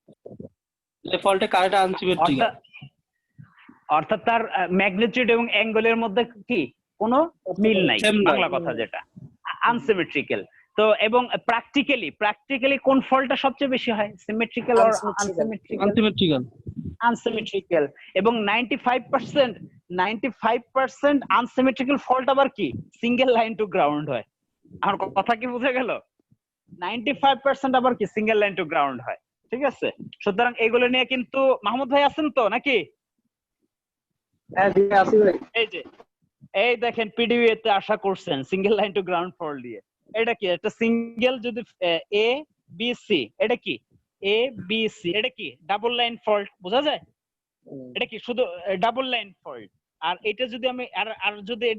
যে ফল্টে কারেক্ট আনসিমেট্রিক্যাল, অর্থাৎ তার ম্যাগনিটিউড এবং অ্যাঙ্গেলের মধ্যে কি কোনো মিল নাই, Same নাই। বাংলা কথা যেটা আনসিমেট্রিক্যাল। তো এবং প্র্যাকটিক্যালি কোন ফল্টটা সবচেয়ে বেশি হয়, সিমেট্রিক্যাল অর আনসিমেট্রিক্যাল? আনসিমেট্রিক্যাল। এবং 95% আনসিমেট্রিক্যাল ফল্ট আবার কি সিঙ্গেল লাইন টু গ্রাউন্ড হয়। আমার কথা কি বুঝে গেল? 95% আবার কি সিঙ্গেল লাইন টু গ্রাউন্ড হয়। ঠিক আছে, সুতরাং এগুলো নিয়ে কিন্তু মাহমুদ ভাই আছেন তো নাকি? হ্যাঁ জি আসি ভাই। এই দেখেন পিডিবি তে আশা করছেন single line to ground fault দিয়ে। এটা কি একটা সিঙ্গেল যদি এ বি সি, এটা কি এ বি সি, এটা কি ডাবল লাইন ফল্ট বোঝা যায়? এটা কি শুধু ডাবল লাইন ফল্ট। আর এটা যদি আমি আর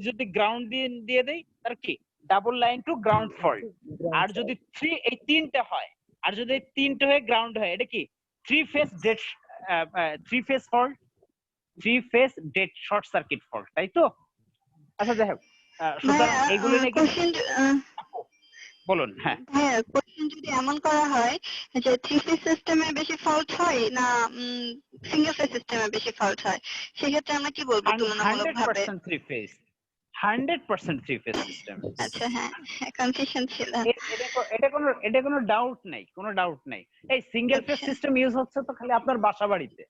যদি গ্রাউন্ড দিয়ে দেই তার কি double line to ground fault. আর যদি এই তিনটা হয়, আর যদি এই তিনটা হয়ে গ্রাউন্ড হয়, এটা কি three phase fault, three phase dead short circuit fault, তাই তো? আচ্ছা যাই হোক, সুতরাং এগুলো নিয়ে বলুন। হ্যাঁ হ্যাঁ, কোশ্চেন যদি এমন করা হয় যে থ্রি ফেজ সিস্টেমে বেশি ফল্ট হয় না সিঙ্গেল ফেজ সিস্টেমে বেশি ফল্ট হয়, সেক্ষেত্রে আমরা কি বলবো তুলনামূলকভাবে? 100% থ্রি ফেজ সিস্টেম। আচ্ছা, হ্যাঁ কনফিউশন ছিল। এটা কোনো ডাউট নাই। এই সিঙ্গেল ফেজ সিস্টেম ইউজ হচ্ছে তো খালি আপনার বাসা বাড়িতে,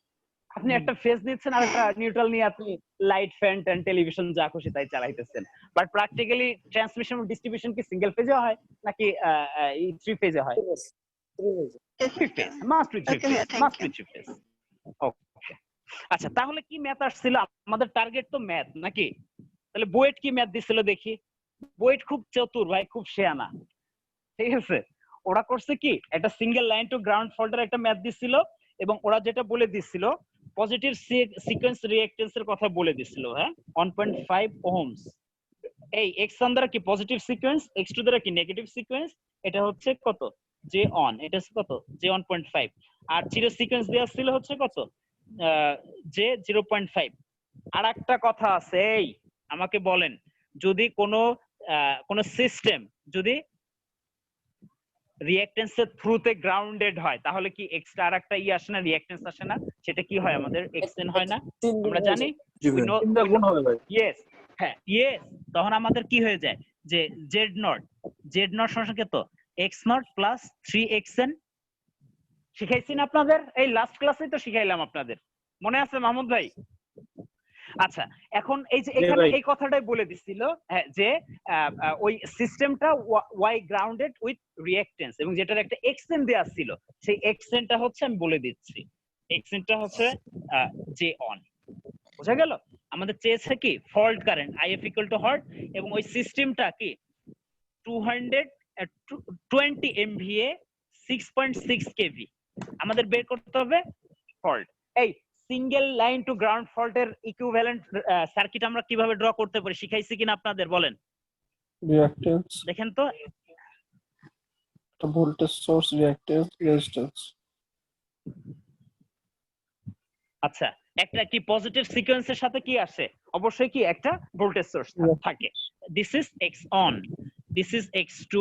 আপনি একটা ফেজ নিচ্ছেন আর একটা নিউট্রাল নিয়ে আপনি লাইট, ফ্যান, টেলিভিশন যা খুশি তাই চালাইতেছেন। বাট প্র্যাকটিক্যালি ট্রান্সমিশন ও ডিস্ট্রিবিউশন কি সিঙ্গেল ফেজে হয় নাকি থ্রি ফেজে হয়? Three phase, must be three phase. Okay, আচ্ছা তাহলে কি ম্যাথ আসছিল? আমাদের টার্গেট তো ম্যাথ নাকি? তাহলে বুয়েট কি ম্যাথ দিছিল দেখি। বুয়েট খুব চতুর ভাই, খুব শেয়ানা। ঠিক আছে, ওরা করছে কি একটা সিঙ্গেল লাইন টু গ্রাউন্ড ফল্টের একটা ম্যাথ দিছিল, এবং ওরা যেটা বলে দিছিল পজিটিভ সিকোয়েন্স রিঅ্যাকট্যান্স এর কথা বলে দিছিল। হ্যাঁ, 1.5 ওহমস। এই x1 দ্বারা কি পজিটিভ সিকোয়েন্স, x2 দ্বারা কি নেগেটিভ সিকোয়েন্স, এটা হচ্ছে কত j on, এটা হচ্ছে কত j 1.5। আর জিরো সিকোয়েন্স দেওয়া ছিল হচ্ছে কত j 0.5। আর একটা কথা আছে, এই আমাকে বলেন, যদি কোন সিস্টেম যদি রিঅ্যাকট্যান্সের থ্রুতে গ্রাউন্ডেড হয় তাহলে কি এক্সট্রা আর একটা আসে না, রিঅ্যাকট্যান্স আসে না? সেটা কি হয় আমাদের এক্সটেন্ড হয় না? আমরা জানি গুণ হবে ভাই। ইয়েস, হ্যাঁ ইয়েস। তখন আমাদের কি হয়ে যায় যে জেড নট সমান কত এক্স নট প্লাস 3xn। শিখাইছি না আপনাদের? এই লাস্ট ক্লাসেই তো শিখাইলাম আপনাদের, মনে আছে মাহমুদ ভাই? আচ্ছা, এখন এই যে এখানে এই কথাটাই বলে দিছিল যে ওই সিস্টেমটা ওয়াই গ্রাউন্ডেড উইথ রিঅ্যাকট্যান্স, এবং যেটার একটা এক্সটেন দেয়া ছিল, সেই এক্সটেনটা হচ্ছে আমি বলে দিচ্ছি, এক্সটেনটা হচ্ছে জে অন। বুঝা গেল? আমাদের চেয়েছে কি fault current IF equal too hot, এবং ওই সিস্টেমটা কি 220 MVA 6.6 kV আমাদের বের করতে হবে ফল্ট। এই সিঙ্গেল লাইন টু গ্রাউন্ড ফল্টের ইকুইভ্যালেন্ট সার্কিট আমরা কিভাবে ড্র করতে পারি শিখাইছি কিনা আপনাদের? বলেন রিঅ্যাকট্যান্স, দেখেন তো। Voltage source, reactance, resistance. আচ্ছা, একটা কি পজিটিভ সিকোয়েন্সের সাথে কি আসে? অবশ্যই কি একটা ভোল্টেজ সোর্স থাকে। This is x on, this is x2,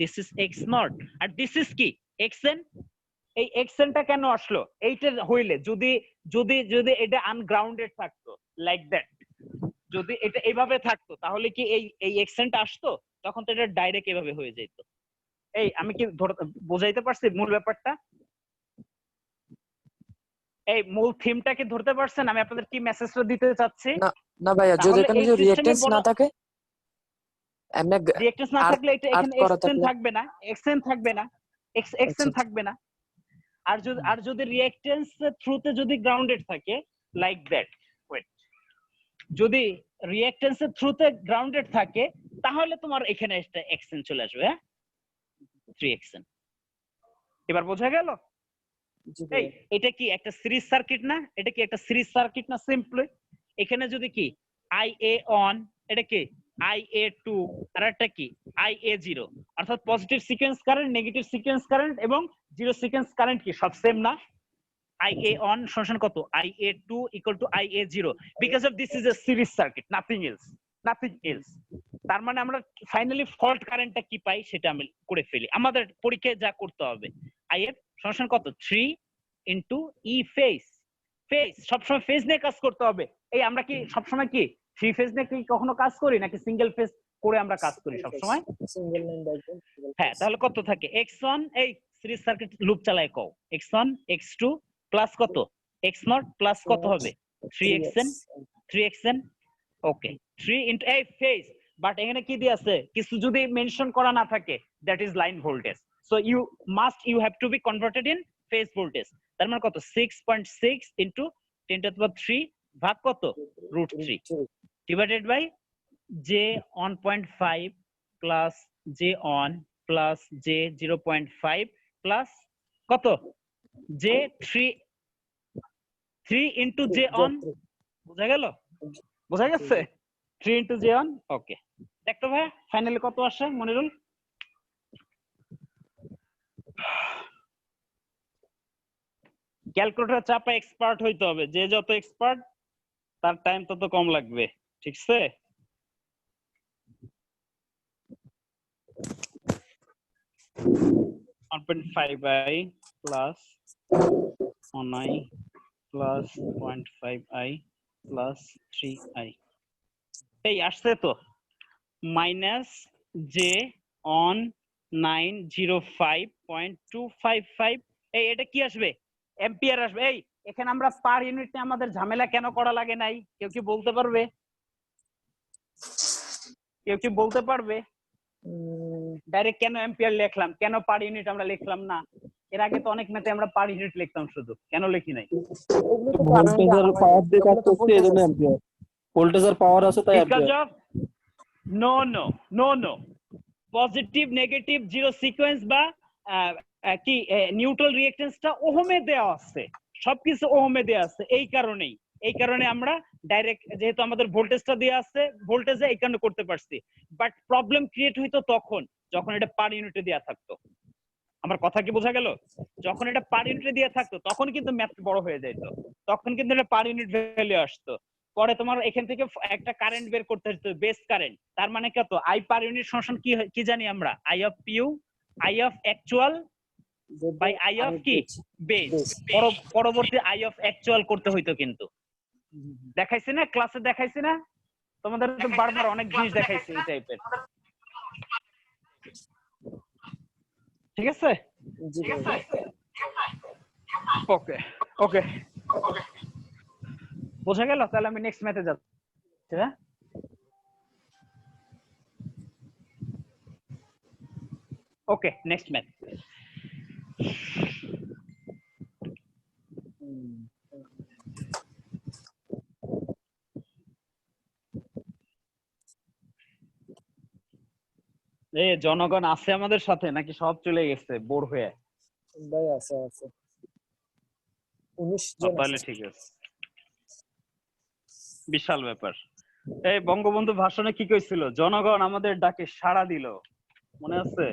this is x naught, আর দিস ইজ কি xn। এই xnটা কেন আসলো? এইটা হইলে যদি এটা আনগ্রাউন্ডেড থাকতো লাইক দ্যাট, যদি এটা এইভাবে থাকতো তাহলে কি এই xnটা আসতো? তখন তো এটা ডাইরেক্ট এভাবে হয়ে যেত। এই আমি কি বোঝাইতে পারছি মূল ব্যাপারটা? এই মূল থিমটা কি ধরতে পারছেন আমি আপনাদের কি মেসেজটা দিতে চাচ্ছি? না ভাইয়া, যদি এখানে যে রিঅ্যাকট্যান্স না থাকে, এমনি রিঅ্যাকট্যান্স না থাকলে এটা এখানে xn থাকবে না, xn থাকবে না, xn থাকবে না। আর যদি রিঅ্যাকট্যান্স থ্রুতে যদি গ্রাউন্ডেড থাকে লাইক দ্যাট, ওয়েট যদি রিঅ্যাকট্যান্সের থ্রুতে গ্রাউন্ডেড থাকে তাহলে তোমার এখানে একটা এক্সেন চলে আসবে, হ্যাঁ 3xn। এবার বোঝা গেল? জি এই ভাইয়া এটা কি একটা সিরিজ সার্কিট না? এটা কি একটা সিরিজ সার্কিট না? সিম্পলি এখানে যদি কি IA অন, এটা কি IA2, আর একটা কি IA0, অর্থাৎ positive sequence current, negative sequence current এবং জিরো সিকোয়েন্স কারেন্ট কি সব সেম না? IA on সমান কত? IA2 equal to IA0, because of this is a series circuit, nothing else, nothing else। তার মানে আমরা ফাইনালি ফল্ট কারেন্টটা কি পাই সেটা আমি করে ফেলি। আমাদের পরীক্ষায় যা করতে হবে, IF সমান কত? 3 into E ফেজ। ফেজ সবসময় ফেজ নিয়ে কাজ করতে হবে। এই আমরা কি সবসময় কি 3 ফেজ নিয়ে কি কখনো কাজ করি নাকি সিঙ্গেল ফেজ করে আমরা কাজ করি সবসময়? সিঙ্গেল লাইন ডায়াগ্রাম হ্যাঁ, তাহলে কত থাকে? x1, এই সিরিজ সার্কিট লুপ চালায় কও, x1 x2 প্লাস কত? x0 প্লাস কত হবে? 3xn, 3xn। ওকে, 3 ইনটু এই ফেজ, বাট এখানে কি দিয়ে আছে? কিছু যদি মেনশন করা না থাকে, that is line voltage. So you have to be converted in phase voltage. তার মানে কত? 6.6 ইনটু 10⁻³ ভাগ কত? √3 divided by j 1.5 plus j on plus j 0.5 plus কত? j 3 into j on। বোঝা গেল? বোঝা গেছে? 3 ইনটু j on। ওকে, দেখতো ভাই ফাইনালি কত আসে মনিরুল? ক্যালকুলেটর চাপা এক্সপার্ট হইতে হবে, যে যত এক্সপার্ট তার টাইম তত কম লাগবে, ঠিক আছে? .5i plus 1i plus 0.5i plus 3i। এই আসছে তো মাইনাস j on 905.255। এই এটা কি আসবে? এম্পিয়ার আসবে। এই এখানে আমরা পার ইউনিটে আমাদের ঝামেলা কেন করা লাগে নাই? কেউ কি বলতে পারবে? কেউ কি বলতে পারবে? ডাইরেক্ট কেন এম্পিয়ার লিখলাম, কেন পার ইউনিট আমরা লিখলাম না? এর আগে তো অনেক ম্যাথে আমরা পার ইউনিট লিখতাম, শুধু কেন লিখি নাই? ভোল্টেজের পাওয়ার দিয়ে কাজ করতে এজন্য অ্যাম্পিয়ার, ভোল্টেজের পাওয়ার আছে তাই because ampere. Of no positive negative zero sequence বা কি নিউট্রাল রিঅ্যাকট্যান্সটা ওহমে দেওয়া আছে, সবকিছু ওহমে দেওয়া আছে। এই কারণে আমরা ডাইরেক্ট, যেহেতু আমাদের ভোল্টেজটা দেওয়া আছে, ভোল্টেজে এই কারণে করতে পারছি। বাট প্রবলেম ক্রিয়েট হইতো তখন যখন এটা পার ইউনিটে দেওয়া থাকতো। আমার কথা কি বোঝা গেল? যখন এটা পার ইউনিটে দেওয়া থাকতো তখন কিন্তু ম্যাথ বড় হয়ে যেত, তখন কিন্তু এটা পার ইউনিট ভ্যালু আসতো। পরে তোমার এখান থেকে একটা কারেন্ট বের করতে হতো, বেস কারেন্ট। তার মানে কত? আই পার ইউনিট সমান কি জানি আমরা? I of PU, I of actual by I of কি বেস। পরবর্তী আই অফ অ্যাকচুয়াল করতে হইতো কিন্তু। দেখাইছি না ক্লাসে? দেখাইছি না তোমাদের? তো বারবার অনেক জিনিস দেখাইছি এই টাইপের, ঠিক আছে? ওকে ওকে, বোঝা গেল? তাহলে আমি নেক্সট ম্যাথে যাচ্ছি। হ্যাঁ, ওকে, নেক্সট ম্যাথ। জনগণ আছে আমাদের সাথে নাকি সব চলে গেছে বোর হয়ে? ভাই আছে 19 জন তাহলে আছে। ঠিক আছে, বিশাল ব্যাপার। এই বঙ্গবন্ধু ভাষণে কি কইছিল? জনগণ আমাদের ডাকে সাড়া দিল, মনে আছে?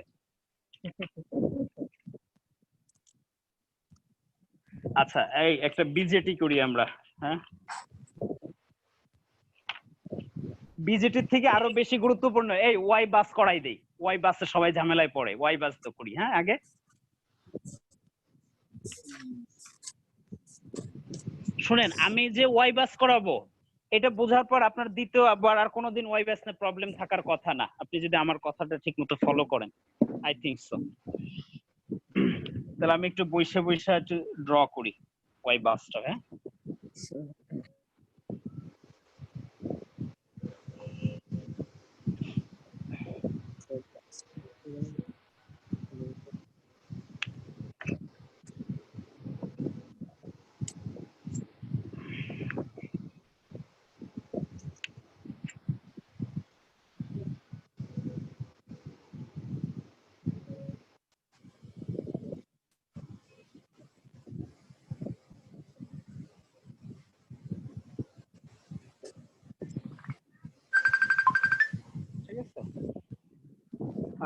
আচ্ছা, এই একটা বিজেটি করি আমরা। হ্যাঁ, বিজেটির থেকে আরো বেশি গুরুত্বপূর্ণ এই ওয়াই বাস করাই দেই। ওয়াই বাসে সবাই ঝামেলায় পড়ে, ওয়াই বাস তো করি। হ্যাঁ, আগে শুনেন, আমি যে ওয়াই বাস করাবো এটা বোঝার পর আপনার দ্বিতীয় আবার আর কোনোদিন ওয়াই বাস নিয়ে প্রবলেম থাকার কথা না, আপনি যদি আমার কথাটা ঠিক মতো ফলো করেন। I think so. তাহলে আমি একটু বইসা একটু ড্র করি ওয়াই বাসটা। হ্যাঁ,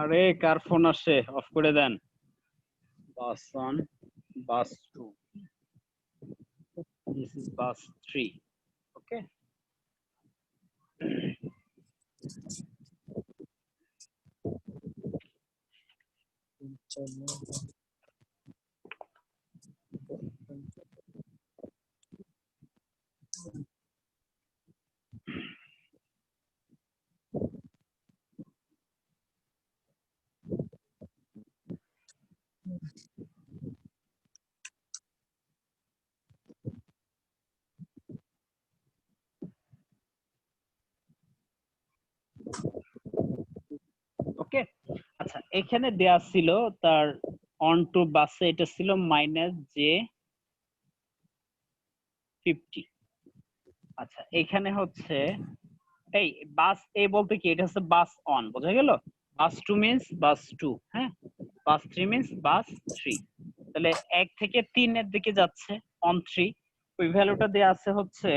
আরে কার ফোন আসে, অফ করে দেন। বাস 1, বাস 2, this is bus 3. Okay. ওকে, আচ্ছা এখানে দেয়া ছিল তার অন টু বাসে এটা ছিল -J50। আচ্ছা এখানে হচ্ছে এই বাস এ বলতে কি, এটা হচ্ছে বাস অন, বোঝা গেল? বাস 2 মিন্স বাস 2, হ্যাঁ, বাস 3 মিন্স বাস 3। তাহলে 1 থেকে 3 এর দিকে যাচ্ছে অন 3, ওই ভ্যালুটা দেয়া আছে হচ্ছে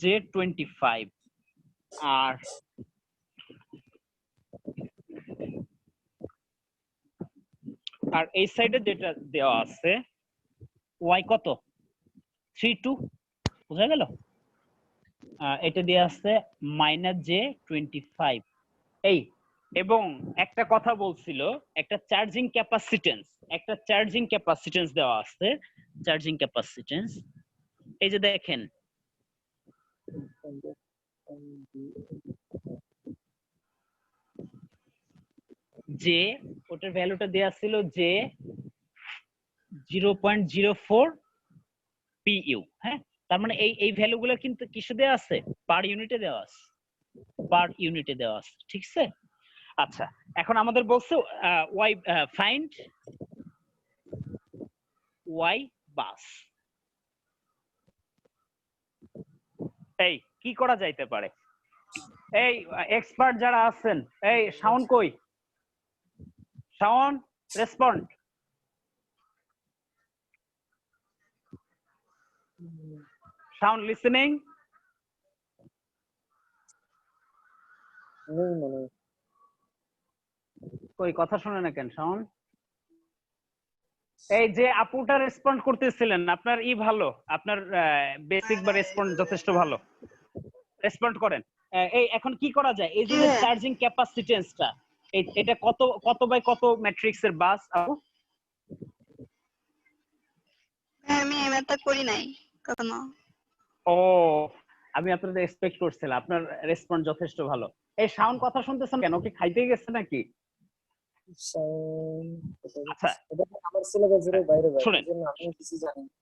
-J25। আর এই সাইডে যেটা দেওয়া আছে y কত 32, বোঝা গেল? এটা দেওয়া আছে -J25। এই এবং একটা কথা বলছিল, একটা চার্জিং ক্যাপাসিটেন্স দেওয়া আছে, চার্জিং ক্যাপাসিটেন্স এই যে দেখেন, যে ওটার ভ্যালুটা দেয়া ছিল যে 0.04 PU, হ্যাঁ, তার মানে এই ভ্যালুগুলো কিন্তু কিসে দেওয়া আছে, পার ইউনিটে দেওয়া আছে, ঠিক আছে? আচ্ছা এখন আমাদের বলছে ফাইন্ড ওয়াই বাস। এই কি করা যাইতে পারে? এই এক্সপার্ট যারা আছেন, এই শাওন কই, শাওন রেসপন্ড। শাওন লিসেনিং? নেই মনে হয়। কই কথা শুনে না কেন শাওন? এই যে আপুটা রেসপন্ড করতেছিলেন, আপনার ভালো, আপনার বেসিক বা রেসপন্ড যথেষ্ট ভালো, রেসপন্ড করেন। এই এখন কি করা যায়, এই যে চার্জিং ক্যাপাসিটেন্সটা, এটা কত বাই কত ম্যাট্রিক্স এর বাস আপু? আমি এমএটা করি নাই কখনো। ও, আমি আপনাদের এক্সপেক্ট করছিলাম, আপনার রেসপন্ড যথেষ্ট ভালো। এই শাওন কথা শুনতেছেন কেন, কি খাইতে গেছে নাকি? আচ্ছা এটা আমার সিলেবাসের বাইরে ভাই, শুনেন, এজন্য আমি কিছু জানি না।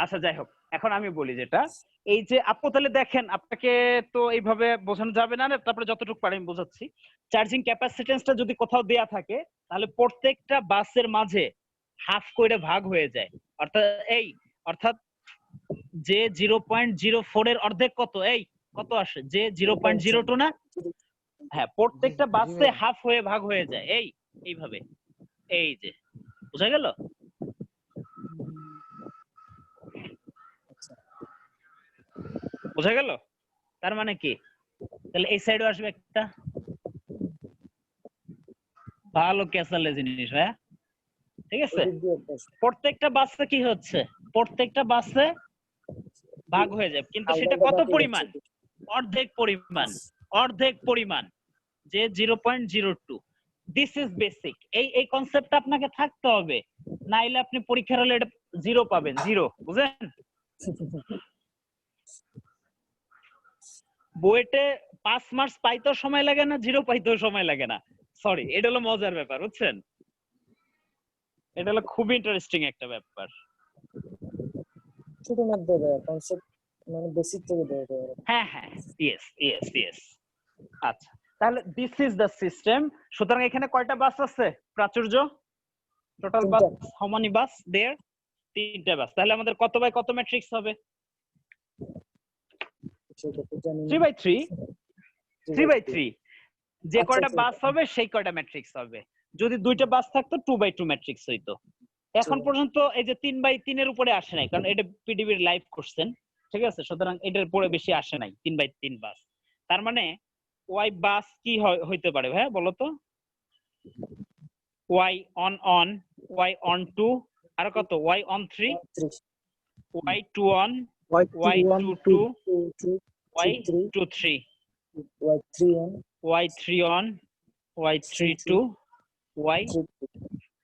আচ্ছা যাই হোক, এখন আমি বলি যেটা, এই যে আপু তাহলে দেখেন, আপনাকে তো এইভাবে বোঝানো যাবে না, তারপরে যতটুকু পারি আমি বোঝাচ্ছি। চার্জিং ক্যাপাসিটেন্সটা যদি কোথাও দেয়া থাকে, তাহলে প্রত্যেকটা বাসের মাঝে হাফ করে ভাগ হয়ে যায়, অর্থাৎ যে 0.04 এর অর্ধেক কত, এই কত আসে, যে 0.02 না, হ্যাঁ, প্রত্যেকটা বাসে হাফ হয়ে ভাগ হয়ে যায়, এইভাবে, এই যে, বুঝা গেল? বোঝা গেল? তার মানে কি, তাহলে এই সাইডে আসবে একটা ভালো ক্যাসালে জিনিস, হ্যাঁ, ঠিক আছে? প্রত্যেকটা বাসে কি হচ্ছে, প্রত্যেকটা বাসে ভাগ হয়ে যায়, কিন্তু সেটা কত পরিমাণ, অর্ধেক পরিমাণ, যে 0.02। This is basic. এই কনসেপ্টটা আপনাকে থাকতে হবে, নাইলে আপনি পরীক্ষার হলে এটা 0 পাবেন, 0, বুঝলেন? বুয়েটে 5 মার্কস পাইতেও সময় লাগে না, 0 পাইতেও সময় লাগে না, সরি, এটা হলো মজার ব্যাপার, বুঝছেন? এটা হলো খুব ইন্টারেস্টিং একটা ব্যাপার। ছোট ম্যাথ দেবে কনসেপ্ট, মানে বেসিক থেকে দেবে। হ্যাঁ, ইয়েস। আচ্ছা তাহলে দিস ইজ দ্য সিস্টেম। সুতরাং এখানে কয়টা বাস আছে প্রাচুর্য? Total bus, how many bus there? 3টা বাস। তাহলে আমাদের কত বাই কত ম্যাট্রিক্স হবে? 3/3। যে কয়টা বাস হবে সেই কয়টা ম্যাট্রিক্স হবে। যদি 2টা বাস থাকতো 2/2 ম্যাট্রিক্স হইতো। এখন পর্যন্ত এই যে 3/3 এর উপরে আসে নাই, কারণ এটা পিডিবির লাইভ কোশ্চেন, ঠিক আছে? সুতরাং এটার পরে বেশি আসে নাই 3/3 বাস। তার মানে ওয়াই বাস কি হইতে পারে ভাইয়া বলো তো? Y one Y one two, আর কত Y one three, 3 Y two one, Y2 Y 1 two 2 two, 2 2 Y 3 two three, Y3 1 Y three one, Y three 3 two, Y 3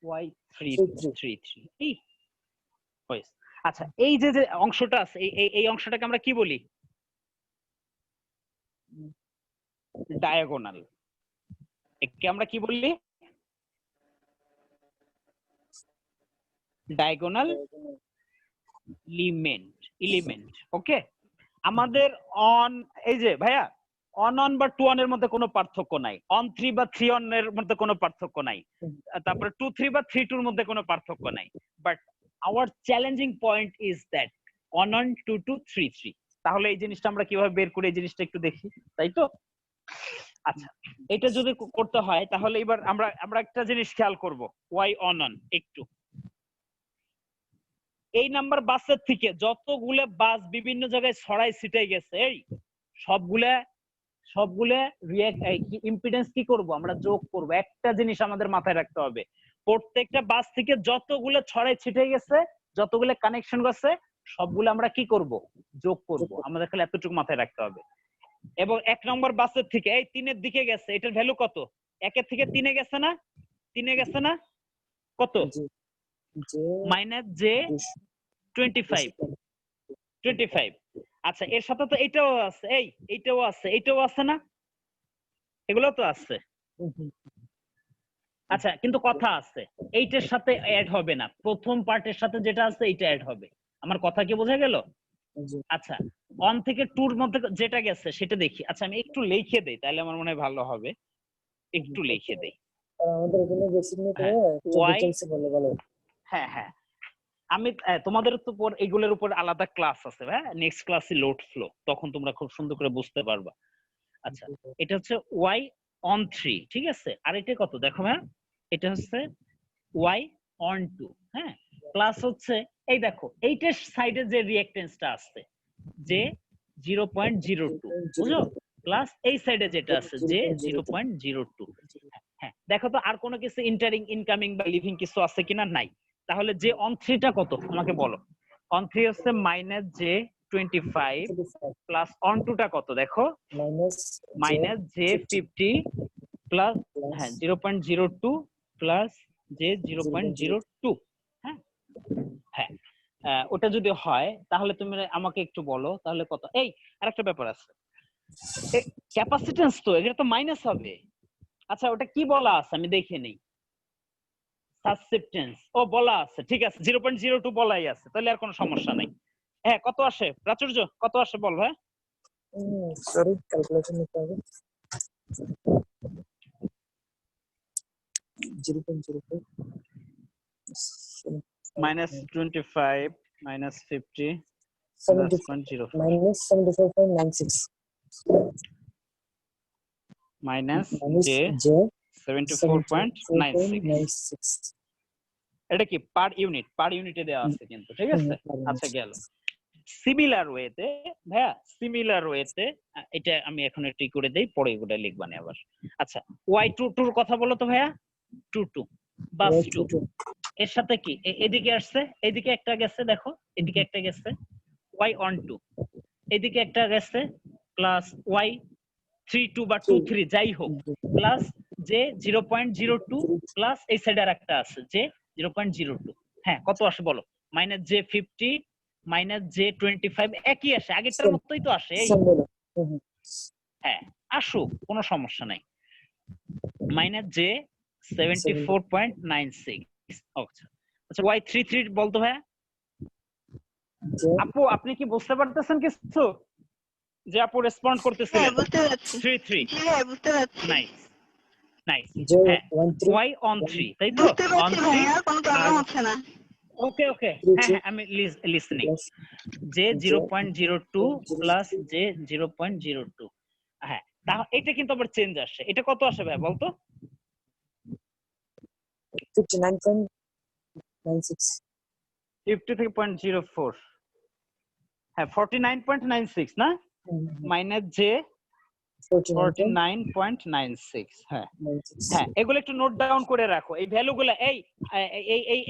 Y three 3 three three. এই হয়েছে। আচ্ছা এই যে যে অংশটা আছে এই অংশটাকে আমরা কি বলি? ডায়াগোনাল। একে আমরা কি বলি? Diagonal element. ওকে, আমাদের অন, এই যে ভাইয়া অন বা টু অন এর মধ্যে কোনো পার্থক্য নাই, অন থ্রি বা থ্রি অন এর মধ্যে কোনো পার্থক্য নাই, তারপরে টু থ্রি বা থ্রি টুর মধ্যে কোনো পার্থক্য নাই, but our challenging point is that one two two three three. তাহলে এই জিনিসটা আমরা কিভাবে বের করি এই জিনিসটা একটু দেখি, তাই তো? আচ্ছা এটা যদি করতে হয় তাহলে এবার আমরা একটা জিনিস খেয়াল করব, ওয়াই অন একটু এই নাম্বার বাসের থেকে যতগুলো বাস বিভিন্ন জায়গায় ছড়াই ছিটাই গেছে, এই সবগুলা ইম্পিডেন্স কি করব আমরা যোগ করব। একটা জিনিস আমাদের মাথায় রাখতে হবে, প্রত্যেকটা বাস থেকে যতগুলো ছড়াই ছিটাই গেছে, যতগুলো কানেকশন গেছে, সবগুলো আমরা কি করব যোগ করব। আমাদের খালি এতটুকু মাথায় রাখতে হবে। এবং এক নম্বর বাসের থেকে এই তিনের দিকে গেছে, এটার ভ্যালু কত? একের থেকে তিনে গেছে না? তিনে গেছে না? কত? যে মাইনাস জে 25। আচ্ছা এর সাথে তো এটাও আছে, এইটাও আছে না? এগুলো তো আছে। আচ্ছা কিন্তু কথা আছে, এইটার সাথে অ্যাড হবে না, প্রথম পার্টের সাথে যেটা আছে এইটা অ্যাড হবে। আমার কথা কি বোঝা গেল? আচ্ছা অন থেকে টুর মধ্যে যেটা গেছে সেটা দেখি। আচ্ছা আমি একটু লিখে দেই, তাহলে আমার মনে হয় ভালো হবে। একটু লিখে দেই। আমাদের এখানে বেসিক নিয়ে করে একটু Why? ডিটেইলসে বললে ভালো। হ্যাঁ আমি তোমাদের তো এগুলোর উপর আলাদা ক্লাস আছে, হ্যাঁ নেক্সট ক্লাসে লোড ফ্লো, তখন তোমরা খুব সুন্দর করে বুঝতে পারবা। আচ্ছা এটা হচ্ছে ওয়াই অন থ্রি, ঠিক আছে? আর এটা কত দেখো হ্যাঁ, এটা হচ্ছে ওয়াই অন টু, হ্যাঁ প্লাস হচ্ছে এই দেখো এইটার সাইডে যে রিঅ্যাকটেন্সটা আছে যে 0.02, বুঝছো? প্লাস এই সাইডে যেটা আছে যে 0.02। হ্যাঁ দেখো তো আর কোনো কিছু ইন্টারিং ইনকামিং বা লিভিং কিছু আছে কিনা? নাই। তাহলে যে অন থ্রিটা কত আমাকে বলো? অন থ্রি হচ্ছে মাইনাস জে 25 প্লাস অন টুটা কত দেখো? মাইনাস জে 50 প্লাস হ্যাঁ 0.02 প্লাস জে 0.02। হ্যাঁ হ্যাঁ ওটা যদি হয় তাহলে তুমি আমাকে একটু বলো তাহলে কত। এই আরেকটা ব্যাপার আছে, ক্যাপাসিটেন্স তো এটা তো মাইনাস হবে। আচ্ছা ওটা কি বলা আছে আমি দেখে নেই। সাসসেপ্টেন্স ও বলা আছে, ঠিক আছে 0.02 বলাই আছে, তাহলে আর কোনো সমস্যা নাই। হ্যাঁ কত আসে প্রাচুর্য, কত আসে বল ভাই? সরি ক্যালকুলেশন নিতে হবে। 0.05 minus 25 minus 50 minus 75.96 minus J J 74.96। এটা কি পার ইউনিটে দেওয়া আছে কিন্তু, ঠিক আছে? আচ্ছা গেল। সিমিলার ওয়েতে ভাইয়া, সিমিলার ওয়েতে এটা আমি এখন একটু করে দেই, পরে এগুলা লিখবানি আবার। আচ্ছা y2 টুর কথা বলো তো ভাইয়া। 22 বাস 2 এর সাথে কি এদিকে আসছে, এদিকে একটা গেছে দেখো, এদিকে একটা গেছে y on 2, এদিকে একটা গেছে প্লাস y 32 বা 23 যাই হোক প্লাস যে 0.02 প্লাস এই সাইডে আরেকটা আছে যে 0.02। হ্যাঁ কত আসে বলো? মাইনাস জে 50 মাইনাস জে 25 একই আসে, আগেরটার মতোই তো আসে। এই হ্যাঁ আসুক কোনো সমস্যা নাই। Minus J 74.96। আচ্ছা আচ্ছা y33 বলতো ভাইয়া। আপু আপনি কি বুঝতে পারতেছেন কিছু? যে আপু রেসপন্ড করতেছিলেন। হ্যাঁ বুঝতে পারছি। 33 জি হ্যাঁ বুঝতে পারছি। Nice nice. J হ্যাঁ 13 y on 3 তাই তো? বুঝতে on পারছি 3 ভাইয়া, কোনো প্রবলেম হচ্ছে না। ওকে ওকে হ্যাঁ আমি লিসনিং। J 0.02 plus J 0.02। হ্যাঁ তাহলে এটা কিন্তু আবার চেঞ্জ আসে, এটা কত আসে ভাই বলতো? 59.96 53.04। হ্যাঁ 49.96 না? মাইনাস জে 49.96 হ্যাঁ হ্যাঁ এগুলো একটু নোট ডাউন করে রাখো এই ভ্যালুগুলো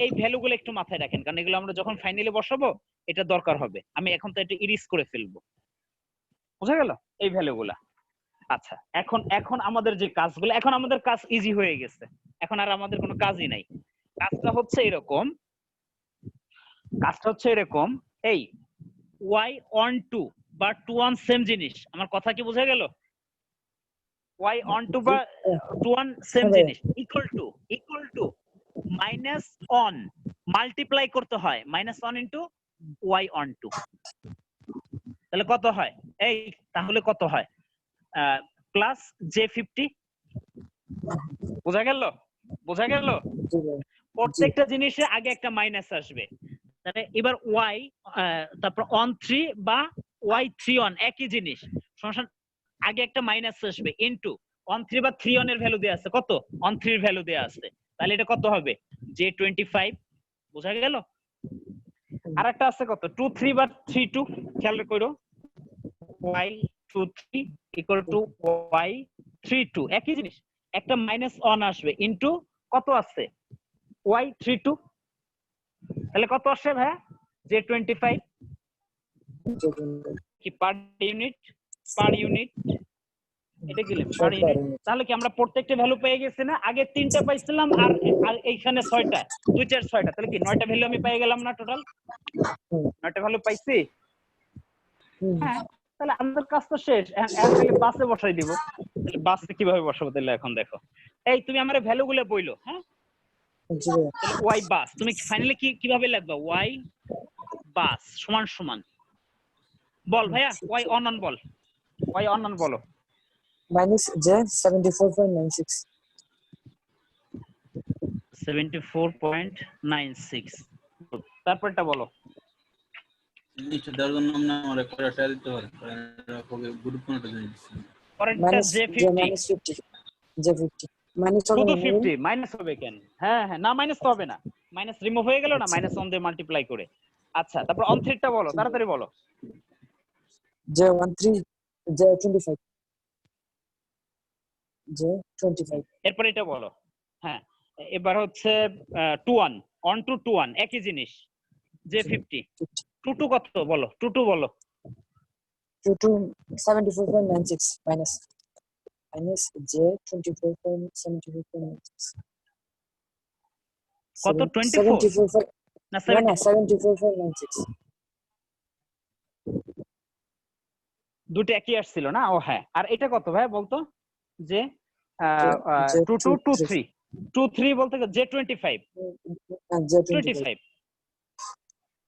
এই ভ্যালুগুলো একটু মাথায় রাখেন কারণ এগুলো আমরা যখন ফাইনালি বসাবো এটা দরকার হবে আমি এখন তো এটা ইরিজ করে ফেলবো বুঝা গেল এই ভ্যালুগুলা আচ্ছা এখন আমাদের যে কাজগুলো এখন আমাদের কাজ ইজি হয়ে গেছে এখন আর আমাদের কোনো কাজই নাই কাজটা হচ্ছে এরকম এই y on 2 বা 2 on সেম জিনিস আমার কথা কি বোঝা গেল y on 2 বা 2 on সেম জিনিস equal to minus on multiply করতে হয় -1 ইনটু y on 2 তাহলে কত হয় তাহলে কত হয় প্লাস j50 বোঝা গেল প্রত্যেকটা জিনিসের আগে একটা মাইনাস আসবে তাহলে এবার y তারপর on 3 বা y3 on একই জিনিস সমস্যা আগে একটা মাইনাস আসবে ইনটু on 3 বা 3 on এর ভ্যালু দেয়া আছে কত on 3 এর ভ্যালু দেয়া আছে তাহলে এটা কত হবে j25 বোঝা গেল আরেকটা আছে কত 2 3 বা 3 2 খেয়াল করো y23 ইকুয়াল টু y32 একই জিনিস একটা মাইনাস অন আসবে ইনটু কত আছে y32 তাহলে কত আসছে ভাই j25 কি পার ইউনিট এটা কি পার ইউনিট তাহলে কি আমরা প্রত্যেকটা ভ্যালু পেয়ে গেছি না আগে 3টা পাইছিলাম আর এইখানে 6টা 2 4 6টা তাহলে কি 9টা ভ্যালু আমি পেয়ে গেলাম না টোটাল 9টা ভ্যালু পাইছি হ্যাঁ তাহলে আমাদের কাজ তো শেষ এখন খালি বাসে বসাই দিব তাহলে বাসে কিভাবে বসাবো তাহলে এখন দেখো তুমি আমারে ভ্যালুগুলো বইলো হ্যাঁ তাহলে y বাস তুমি ফাইনালি কিভাবে লিখবা y বাস সমান বল ভাইয়া y on ball y on বলো minus j 74.96 74.96 তারপরটা বলো এটা দেওয়ার জন্য আমরা আমার কয়টা দিতে পারি গ্রুপ কোনটা দিচ্ছি পরেরটা j50 minus 250 মাইনাস হবে কেন হ্যাঁ না মাইনাস তো হবে না মাইনাস রিমুভ হয়ে গেল না মাইনাস অন দিয়ে মাল্টিপ্লাই করে আচ্ছা তারপর অন 3টা বলো তাড়াতাড়ি বলো j13 j25 এরপর এটা বলো হ্যাঁ এবার হচ্ছে 21 on to 21 একই জিনিস j50 22 কত বলো 22 বলো 74.96 minus j24.74.96 কত 24 না 74.96 দুটো একই আসছিল না ও হ্যাঁ আর এটা কত ভাই বলতো যে 23 বলতে j25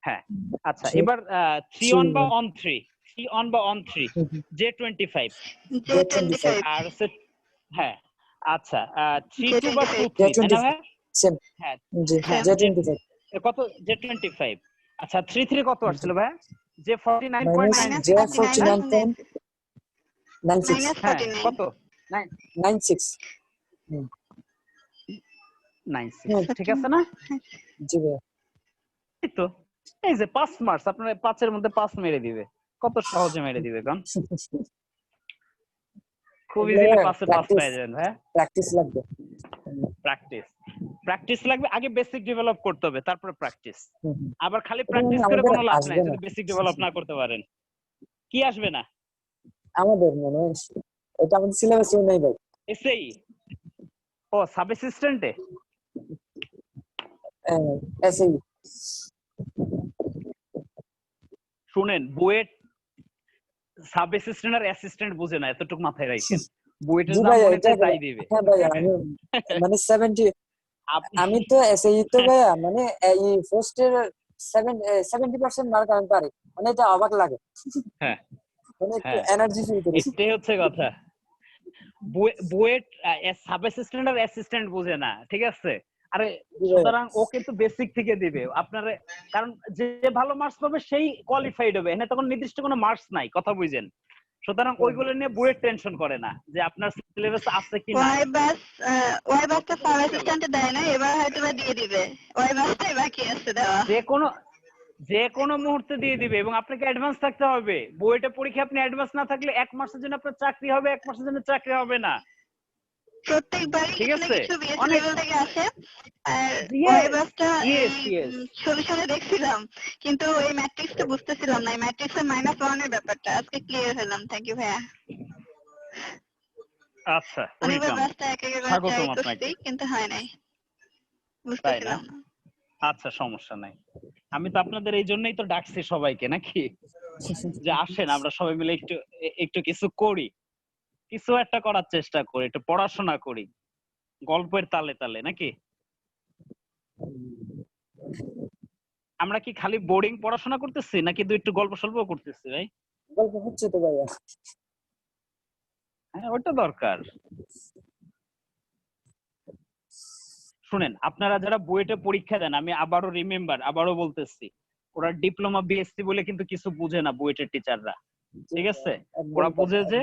হ্যাঁ আচ্ছা এবার 3 on বা on 3 j25 আর হ্যাঁ আচ্ছা 32 বা 23 না ভাই সেম হ্যাঁ j25 কত j25 আচ্ছা 33 কত আসছিল ভাই j49.96 হ্যাঁ কত 96 ঠিক আছে না জি ভাই তো এই যে 5 মার্কস আপনারা 5 এর মধ্যে 5 মেরে দিবে কত সহজে মেরে দিবে কারণ খুব ইজিলি 5 এ 5 পেয়ে যাবেন ভাই প্র্যাকটিস লাগবে প্র্যাকটিস লাগবে আগে বেসিক ডেভেলপ করতে হবে তারপর প্র্যাকটিস আবার খালি প্র্যাকটিস করে কোনো লাভ নাই যদি বেসিক ডেভেলপ না করতে পারেন কি আসবে না আমাদের মনে হয় এটা আমাদের সিলেবাসে নেই ভাই এসএই ও সাব অ্যাসিস্ট্যান্টে এসএই শুনেন বুয়েট সাব অ্যাসিস্ট্যান্ট আর অ্যাসিস্ট্যান্ট বুঝে না এতটুকু মাথায় রাখেন বুয়েটের নাম মনে তাই দিবে হ্যাঁ ভাই আমি মানে 70 আমি তো এসএই তো ভাই মানে এই ফার্স্ট এর 70% মার্ক আমি পারি মানে এটা অবাক লাগে হ্যাঁ মানে একটু এনার্জি ফিল করি এটাই হচ্ছে কথা বুয়েট সাব অ্যাসিস্ট্যান্ট আর অ্যাসিস্ট্যান্ট বুঝে না ঠিক আছে আরে সুতরাং ও কিন্তু বেসিক থেকে দিবে আপনার কারণ যে ভালো মার্কস পাবে সেই কোয়ালিফাইড হবে এখানে তখন নির্দিষ্ট কোনো মার্কস নাই কথা বুঝেন সুতরাং ওইগুলো নিয়ে বুয়েট টেনশন করে না যে আপনার সিলেবাস আছে কি না ওই বাসটা সাব অ্যাসিস্ট্যান্টে দেয় না এবার হয়তো দিয়ে দিবে ওই বাসটাই বাকি আছে দেওয়া যে কোনো যে কোনো মুহূর্তে দিয়ে দিবে এবং আপনাকে অ্যাডভান্স থাকতে হবে। বুয়েটে পরীক্ষা আপনি অ্যাডভান্স না থাকলে 1 মাসের জন্য আপনার চাকরি হবে, 1 মাসের জন্য চাকরি হবে না। প্রত্যেকবারই ঠিক কিছু না আছে? কিছু বিএস অনেক লেভেল থেকে আসে। আর Yes, ওয়েবাসটা yes, এই yes. সলিউশনে দেখছিলাম, কিন্তু এই ম্যাট্রিক্সটা বুঝতেছিলাম না। এই ম্যাট্রিক্সের -1 এর ব্যাপারটা আজকে ক্লিয়ার হলাম। থ্যাংক ইউ ভাইয়া। আচ্ছা, অনেকবার ওয়েলকাম। বাসটা এক একবার স্বাগতম ট্রাই করছি আপনাকে। কিন্তু হয় নাই, তাই না? বুঝতেছিলাম না। আচ্ছা, সমস্যা নাই। আমি তো আপনাদের এই জন্যই তো ডাকছি সবাইকে, নাকি? যে আসেন আমরা সবাই মিলে একটু একটু কিছু করি, কিছু একটা করার চেষ্টা করি, একটু পড়াশোনা করি গল্পের তালে তালে, নাকি? আমরা কি খালি বোর্ডিং পড়াশোনা করতেছি নাকি একটু গল্প সল্প করতেছি ভাই? গল্প হচ্ছে তো ভাইয়া। হ্যাঁ, ওটা দরকার। শুনেন, আপনারা যারা বুয়েটে পরীক্ষা দেন, আমি আবারও বলতেছি, ওরা ডিপ্লোমা বিএসসি বলে কিন্তু কিছু বুঝে না বুয়েটের টিচাররা। ঠিক আছে? ওরা বুঝে যে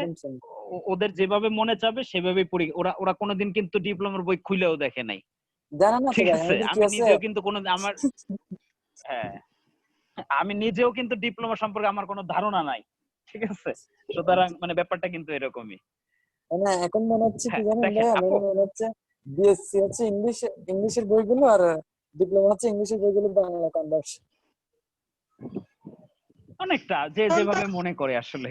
ওদের যেভাবে মনে চাবে সেভাবেই ওরা ওরা কোনোদিন কিন্তু ডিপ্লোমার বই খুলেও দেখে নাই। জানেন না তো ঠিক ভাই, আছে? আমাদের কি আমি আছে, নিজেও কিন্তু হ্যাঁ, আমি নিজেও কিন্তু ডিপ্লোমা সম্পর্কে আমার কোনো ধারণা নাই। ঠিক আছে? সুতরাং মানে ব্যাপারটা কিন্তু এরকমই। মানে এখন মনে হচ্ছে কি হ্যাঁ, জানেন দেখেন ভাই, আপু, আমার মনে হচ্ছে বিএসসি হচ্ছে ইংলিশের বইগুলো, আর ডিপ্লোমা হচ্ছে ইংলিশের বইগুলো বাংলা কনভার্সন। অনেকটা যে যেভাবে মনে করে আসলে,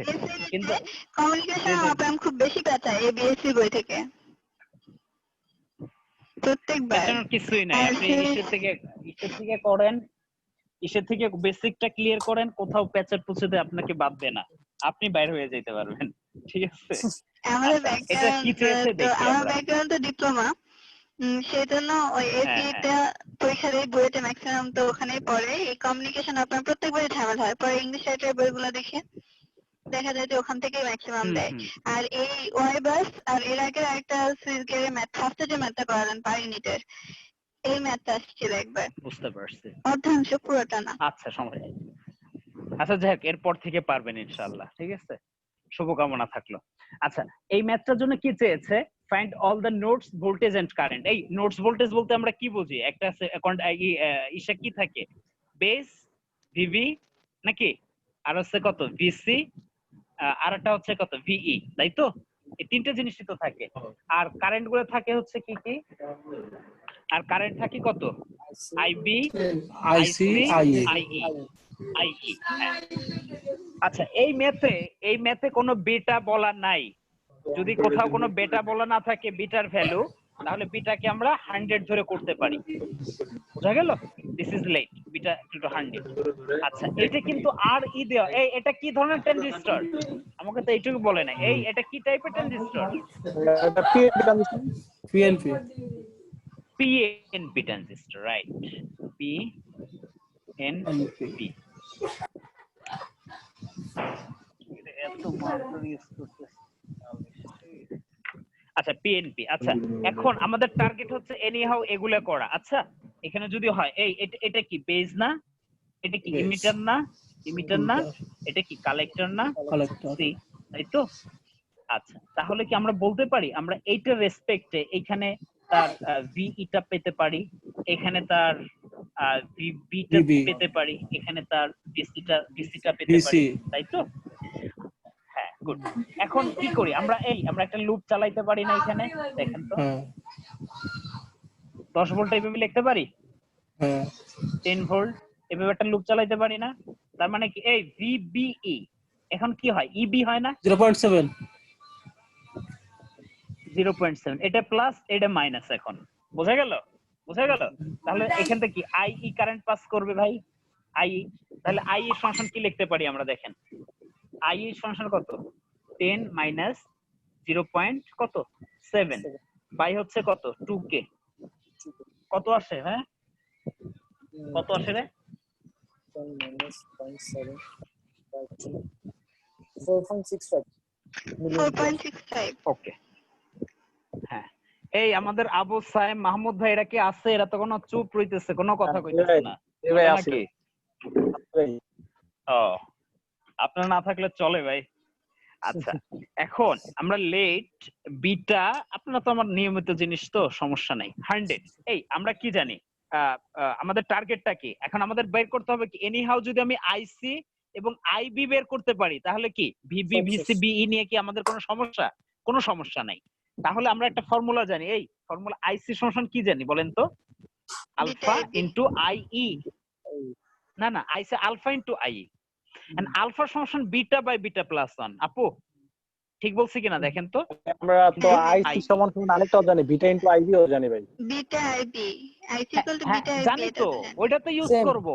কিন্তু কমিউনিকেশন আপনার খুব বেশি পেঁচায় এই বিএসসি বই থেকে প্রত্যেকবার। পেছনের কিছুই নাই। আর আপনি সেই ইসের থেকে করেন, ইসের থেকে বেসিকটা ক্লিয়ার করেন, কোথাও প্যাচের পুছুতে আপনাকে বাঁধবে না, আপনি বাইরে হয়ে যেতে পারবেন। ঠিক আছে? আমাদের আচ্ছা, এটা কি চেয়েছে তো দেখি আমার আমরা। ব্যাকগ্রাউন্ড তো ডিপ্লোমা, সেই জন্য ওই হ্যাঁ, এসিটা পরীক্ষা দিয়ে বইতে ম্যাক্সিমাম তো ওখানেই পড়ে। এই কমিউনিকেশন আপনার প্রত্যেকবারই ঝামেলা হয়। পরে ইংলিশ রাইটার বইগুলো দেখে দেখা যায় যে ওখান থেকেই ম্যাক্সিমাম হুম দেয়। হুম, আর এই ওয়াইবাস আর এর আগে একটা সিলকের ম্যাথ, ফার্স্টে যে ম্যাথটা করালেন পার ইউনিটের, এই ম্যাথটা আসছিল একবার, বুঝতে পারছি। অর্ধাংশ পুরোটা না। আচ্ছা, সমস্যা নেই। আচ্ছা, যাই হোক, এরপর থেকে পারবেন ইনশাআল্লাহ। ঠিক আছে? শুভকামনা থাকলো। আচ্ছা, এই ম্যাথটার জন্য কি চেয়েছে? Find all the nodes voltage and current. এই নোডস ভোল্টেজ বলতে আমরা কি বুঝি? একটা ইসা কি থাকে? বেস, ভিভি, নাকি? আর হচ্ছে কত? ভিসি, আর একটা হচ্ছে কত? ভিই, তাই তো? এই তিনটা জিনিসই তো থাকে। আর কারেন্ট গুলো থাকে হচ্ছে কি কি? আর কারেন্ট থাকে কত? আইবি, আইসি, আইই, আইই। আচ্ছা, এই ম্যাথে কোনো বেটা বলা নাই। যদি কোথাও কোনো বেটা বলা না থাকে, বিটার ভ্যালু, তাহলে বিটাকে আমরা 100 ধরে করতে পারি। বুঝা গেল? This is let beta to 100। আচ্ছা, এটা কিন্তু আর ই দেওয়া। এটা কি ধরনের ট্রানজিস্টর? আমাকে তো এইটুকু বলে না। এটা কি টাইপের ট্রানজিস্টর? এটা PNP transistor. PNP PNP transistor, right? PNP. এত মাত্রা ইউজ করতেছে। আচ্ছা, পিএনপি। আচ্ছা, এখন আমাদের টার্গেট হচ্ছে এনিহাউ এগুলা করা। আচ্ছা, এখানে যদি হয় এটা কি বেজ না? এটা কি ইমিটার না? ইমিটার না? এটা কি কালেক্টর না? কালেক্টর। সি, তাই তো? আচ্ছা, তাহলে কি আমরা বলতে পারি আমরা এইটার রেসপেক্টে এখানে তার ভিইটা পেতে পারি, এখানে তার ভিবিটা পেতে পারি, এখানে তার ভিসিটা পেতে পারি, তাই তো? হ্যাঁ, গুড। এখন কি করি আমরা? আমরা একটা লুপ চালাইতে পারি না এখানে? দেখেন তো, 10 ভোল্ট এইভাবে লিখতে পারি, 10 ভোল্ট এভাবে একটা লুপ চালাইতে পারি না? তার মানে কি এই ভিবিই এখন কি হয়? ইবি হয় না? 0.7 0.7। এটা প্লাস, এটা মাইনাস। এখন বোঝা গেল? তাহলে এখান থেকে কি আইই কারেন্ট পাস করবে ভাই? আইই, তাহলে আই এর ফাংশন কি লিখতে পারি আমরা? দেখেন, আই এর ফাংশন কত? 10 মাইনাস 0.7 বাই হচ্ছে কত? 2k। কত আসে? হ্যাঁ, কত আসে রে? 4.65। ওকে, হ্যাঁ। এই আমাদের আবু সাইম, মাহমুদ ভাই, এরা কি আছে? এরা তো কোনো চুপ রইতেছে, কোনো কথা কইতেছে না। ভাই বলে আছে নাকি? ও, আপনারা না থাকলে চলে ভাই। আচ্ছা, এখন আমরা লেট বিটা, আপনারা তো আমার নিয়মিত জিনিস তো, সমস্যা নাই। 100, আমরা কি জানি? আমাদের টার্গেটটা কি? এখন আমাদের বের করতে হবে কি, এনি হাউ যদি আমি আইসি এবং আইবি বের করতে পারি তাহলে কি ভিবি ভিসি বিই নিয়ে কি আমাদের কোনো সমস্যা? কোনো সমস্যা নাই। তাহলে আমরা একটা ফর্মুলা জানি, এই ফর্মুলা আইসি সমান কি জানি বলেন তো? Alpha into IE. না না, IC alpha into I, and alpha সমান বিটা বাই বিটা প্লাস 1। আপু ঠিক বলছি কিনা দেখেন তো। আমরা তো আইসি সমান সমান আরেকটাও জানি, বিটা ইনটু আইবি ও জানি ভাই। Beta IB, IC equal to হ্যাঁ বিটা আইবি, জানি তো, ওইটা তো ইউজ Same. করব।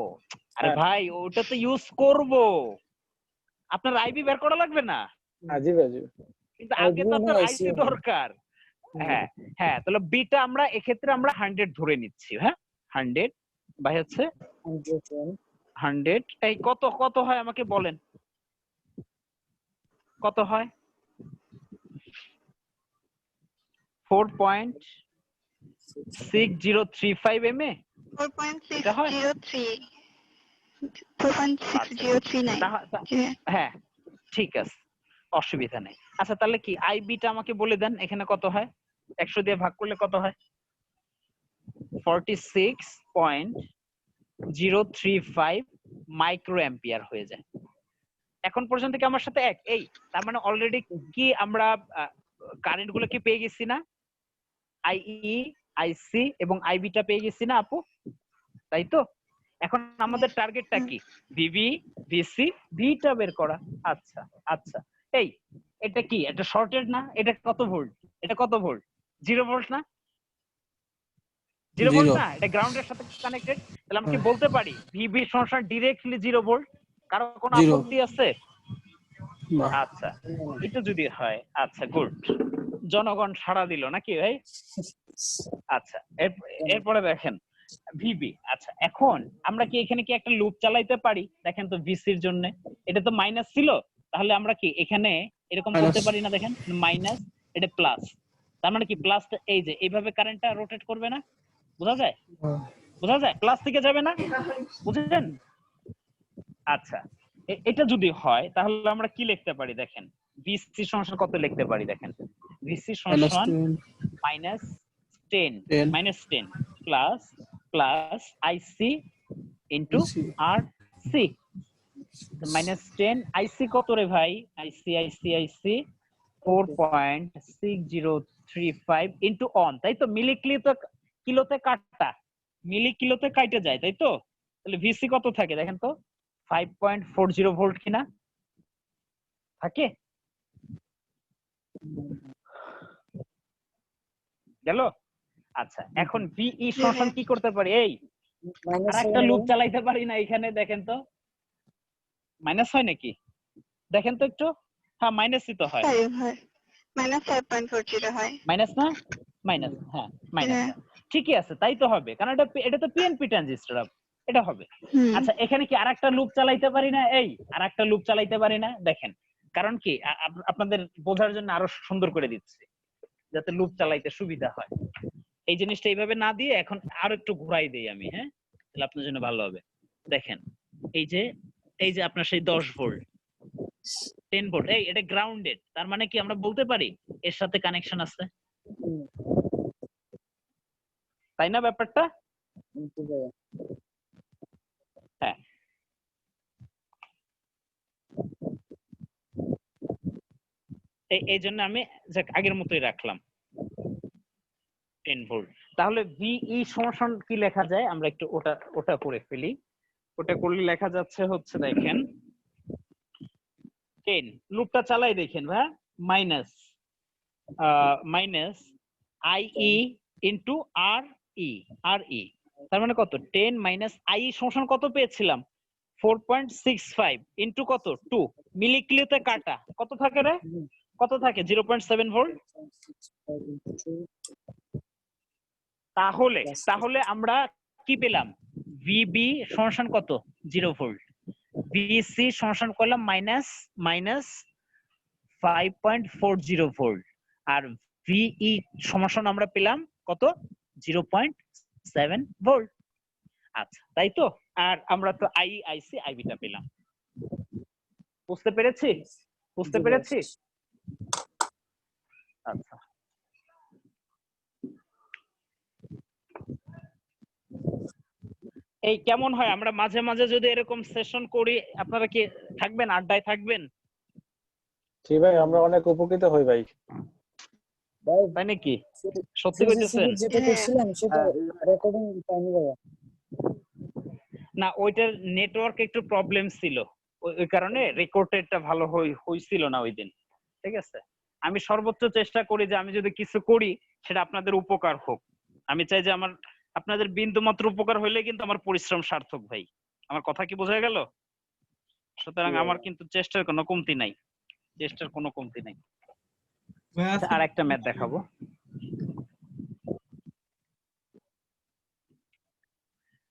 আরে হ্যাঁ। ভাই ওটা তো ইউজ করব, আপনার আইবি বের করা লাগবে না, জি ভাই জি। কিন্তু আগে তো IB আপনার না, আইসি IC দরকার। হ্যাঁ হ্যাঁ, তাহলে বিটা আমরা এক্ষেত্রে আমরা 100 ধরে নিচ্ছি। হ্যাঁ 100 ভাই হচ্ছে 100। এই কত কত হয় আমাকে বলেন, কত হয়? 4.6035 mA। 4.603 4.6039। হ্যাঁ ঠিক আছে, অসুবিধা নেই। আচ্ছা তাহলে কি আইবিটা আমাকে বলে দেন, এখানে কত হয়? 100 দিয়ে ভাগ করলে কত হয়? 46.035 মাইক্রো অ্যাম্পিয়ার হয়ে যায়। এখন পর্যন্ত কি আমার সাথে এক? এই তার মানে অলরেডি কি আমরা কারেন্ট গুলো কি পেয়ে গেছি না? আইই, আইসি এবং আইবিটা পেয়ে গেছি না আপু, তাই তো? এখন আমাদের টার্গেটটা কি? ভিবি ভিসি ভিটা বের করা। আচ্ছা আচ্ছা, এই এটা কি এটা শর্টেড না? এটা কত ভোল্ট? এটা কত ভোল্ট? 0 ভোল্ট না? 0 ভোল্ট Zero. না, এটা গ্রাউন্ডের সাথে কানেক্টেড। তাহলে আমি কি বলতে পারি ভিবি সমান ডিরেক্টলি 0 ভোল্ট? কারো কোনো Zero. আপত্তি আছে? না। আচ্ছা এটা যদি হয়, আচ্ছা গুড, জনগণ সাড়া দিল নাকি ভাই? আচ্ছা এরপরে দেখেন ভিবি। আচ্ছা এখন আমরা কি এখানে কি একটা লুপ চালাইতে পারি? দেখেন তো ভিসির জন্য এটা তো মাইনাস ছিল, তাহলে আমরা কি এখানে এরকম করতে Minus. পারি না? দেখেন মাইনাস, এটা প্লাস, তার মানে কি প্লাসটা এই যে এইভাবে কারেন্টটা রোটেট করবে না? বোঝা যায়? বোঝা যায়? প্লাস থেকে যাবে না, বুঝলেন? আচ্ছা এটা যদি হয় তাহলে আমরা কি লিখতে পারি? দেখেন ভিসি সমান কত লিখতে পারি? দেখেন ভিসি Minus সমান 10. -10 -10 প্লাস প্লাস আইসি ইনটু IC. আর সি। -10 আইসি কত রে ভাই? আইসি 4.6035 ইনটু অন, তাই তো? মিলি কিলোতে কাটা, মিলি কিলোতে কাটে যায়, তাই তো? তাহলে ভিসি কত থাকে দেখেন তো? 5.40 ভোল্ট কিনা থাকে? গেল? আচ্ছা এখন ভিই সমান কি করতে পারি? এই আর একটা লুপ চালাইতে পারি না এখানে, দেখেন তো মাইনাস হয় নাকি? দেখেন তো একটু। হ্যাঁ মাইনাসই তো হয়। হয় -5.40 হয়। মাইনাস না? মাইনাস, হ্যাঁ মাইনাস। ঠিকই আছে, তাই তো হবে, কারণ এটা তো পিএনপি ট্রানজিস্টর, এটা হবে। আচ্ছা এখানে কি আরেকটা লুপ চালাইতে পারি না? এই আরেকটা লুপ চালাইতে পারি না? দেখেন কারণ কি আপনাদের বোঝার জন্য আরো সুন্দর করে দিচ্ছি যাতে লুপ চালাইতে সুবিধা হয়। এই জিনিসটা এইভাবে না দিয়ে এখন আরো একটু ঘুরাই দেই আমি, হ্যাঁ তাহলে আপনার জন্য ভালো হবে। দেখেন এই যে আপনার সেই 10 ভোল্ট 10 ভোল্ট, এই এটা গ্রাউন্ডেড, তার মানে কি আমরা বলতে পারি এর সাথে কানেকশন আছে, তাই না ব্যাপারটা? হ্যাঁ এই জন্য আমি আগের মতোই রাখলাম 10 ভোল্ট। তাহলে ভিই সমান কি লেখা যায়? আমরা একটু ওটা করে ফেলি। ওটা করলে লেখা যাচ্ছে হচ্ছে দেখেন 10 লুপটা চালাই দেখেন ভাই, মাইনাস আইই ইনটু আর ই, তার মানে কত? 10 মাইনাস আই সমান কত পেয়েছিলাম? 4.65 ইনটু কত? 2 মিলি কিলোতে কাটা কত থাকে রে? কত থাকে? 0.7 ভোল্ট। তাহলে আমরা কি পেলাম? ভিবি সমান কত? 0 ভোল্ট। ভিসি সমান করলাম মাইনাস 5.40 ভোল্ট, আর ভিই সমান আমরা পেলাম কত? 0.7 ভোল্ট। আচ্ছা তাই তো? আর আমরা তো আইসি আইবিটা পেলাম। বুঝতে পেরেছি? বুঝতে পেরেছি? আচ্ছা এই কেমন হয় আমরা মাঝে মাঝে যদি এরকম সেশন করি, আপনারা কি থাকবেন, আড্ডায় থাকবেন? জি ভাই, আমরা অনেক উপকৃত হই ভাই। ভাই তাই নাকি? সত্যি থ্রিসি কইতেছেন? যেটা হ্যাঁ। করছিলাম সেটা রেকর্ডিং পাইনি ভাইয়া। না, ওইটার নেটওয়ার্ক একটু প্রবলেম ছিল, ওই কারণে রেকর্ডেডটা ভালো হইছিল না ওই দিন। ঠিক আছে, আমি সর্বোচ্চ চেষ্টা করি যে আমি যদি কিছু করি সেটা আপনাদের উপকার হোক। আমি চাই যে আপনাদের বিন্দু মাত্র উপকার হইলে কিন্তু আমার পরিশ্রম সার্থক ভাই। আমার কথা কি বোঝা গেল? সুতরাং আমার কিন্তু চেষ্টার কোনো কমতি নাই, চেষ্টার কোনো কমতি নাই। ভাই আচ্ছা, আজকে আর একটা ম্যাথ দেখাবো।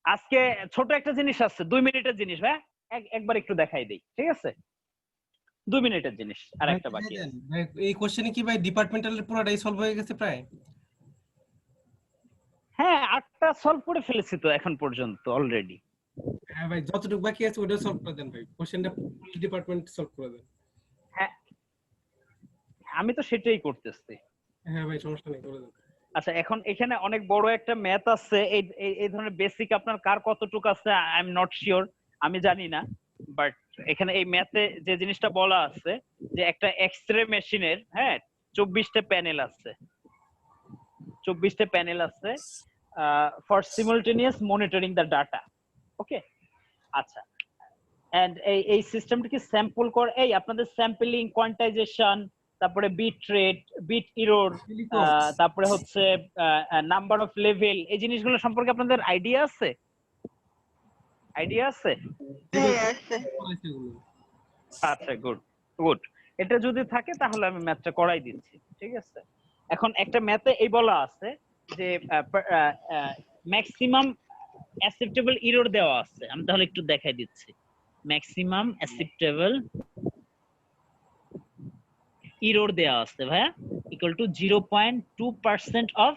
আজকে ছোট একটা জিনিস আছে, 2 মিনিটের জিনিস ভাই, একবার একটু দেখাই দেই, ঠিক আছে? 2 মিনিটের জিনিস, আর ভাই একটা বাকি দেন। আছে। ভাই এই কোশ্চেনে কি ভাই ডিপার্টমেন্টালের পুরোটাই সলভ হয়ে গেছে প্রায়? হ্যাঁ, 8টা সলভ করে ফেলেছি তো এখন পর্যন্ত অলরেডি। হ্যাঁ ভাই, যতটুকু বাকি আছে ওটা সলভ করে দেন ভাই, কোশ্চেনটা ফুল ডিপার্টমেন্ট সলভ করে দেন। হ্যাঁ, আমি তো সেটাই করতেছি। হ্যাঁ ভাই, সমস্যা নেই, করে দেন। আচ্ছা, এখন এখানে অনেক বড় একটা ম্যাথ আছে, এই ধরনের বেসিক আপনার কার কতটুকু আছে আই এম নট শিওর, আমি জানি না। বাট এখানে এই ম্যাথে যে জিনিসটা বলা আছে যে একটা এক্সরে মেশিনের, হ্যাঁ, 24টা প্যানেল আছে, 24টা প্যানেল আছে ফর সিমultaneous মনিটরিং দ্য ডাটা। ওকে, আচ্ছা, এন্ড এই সিস্টেমটা কি স্যাম্পল করে, এই আপনাদের স্যাম্পলিং, কোয়ান্টাইজেশন, তারপরে বিট রেট, বিট এরর, তারপরে হচ্ছে নাম্বার অফ লেভেল, এই জিনিসগুলো সম্পর্কে আপনাদের আইডিয়া আছে? আইডিয়া আছে? হ্যাঁ আছে। আচ্ছা, গুড গুড। এটা যদি থাকে তাহলে আমি ম্যাথটা করাই দিচ্ছি, ঠিক আছে? এখন একটা ম্যাথে এই বলা আছে যে ম্যাক্সিমাম অ্যাকসেপ্টেবল এরর দেওয়া আছে, আমি তাহলে একটু দেখাই দিচ্ছি। ম্যাক্সিমাম অ্যাকসেপ্টেবল এরর দেওয়া আছে ভাইয়া, equal to 0.2% of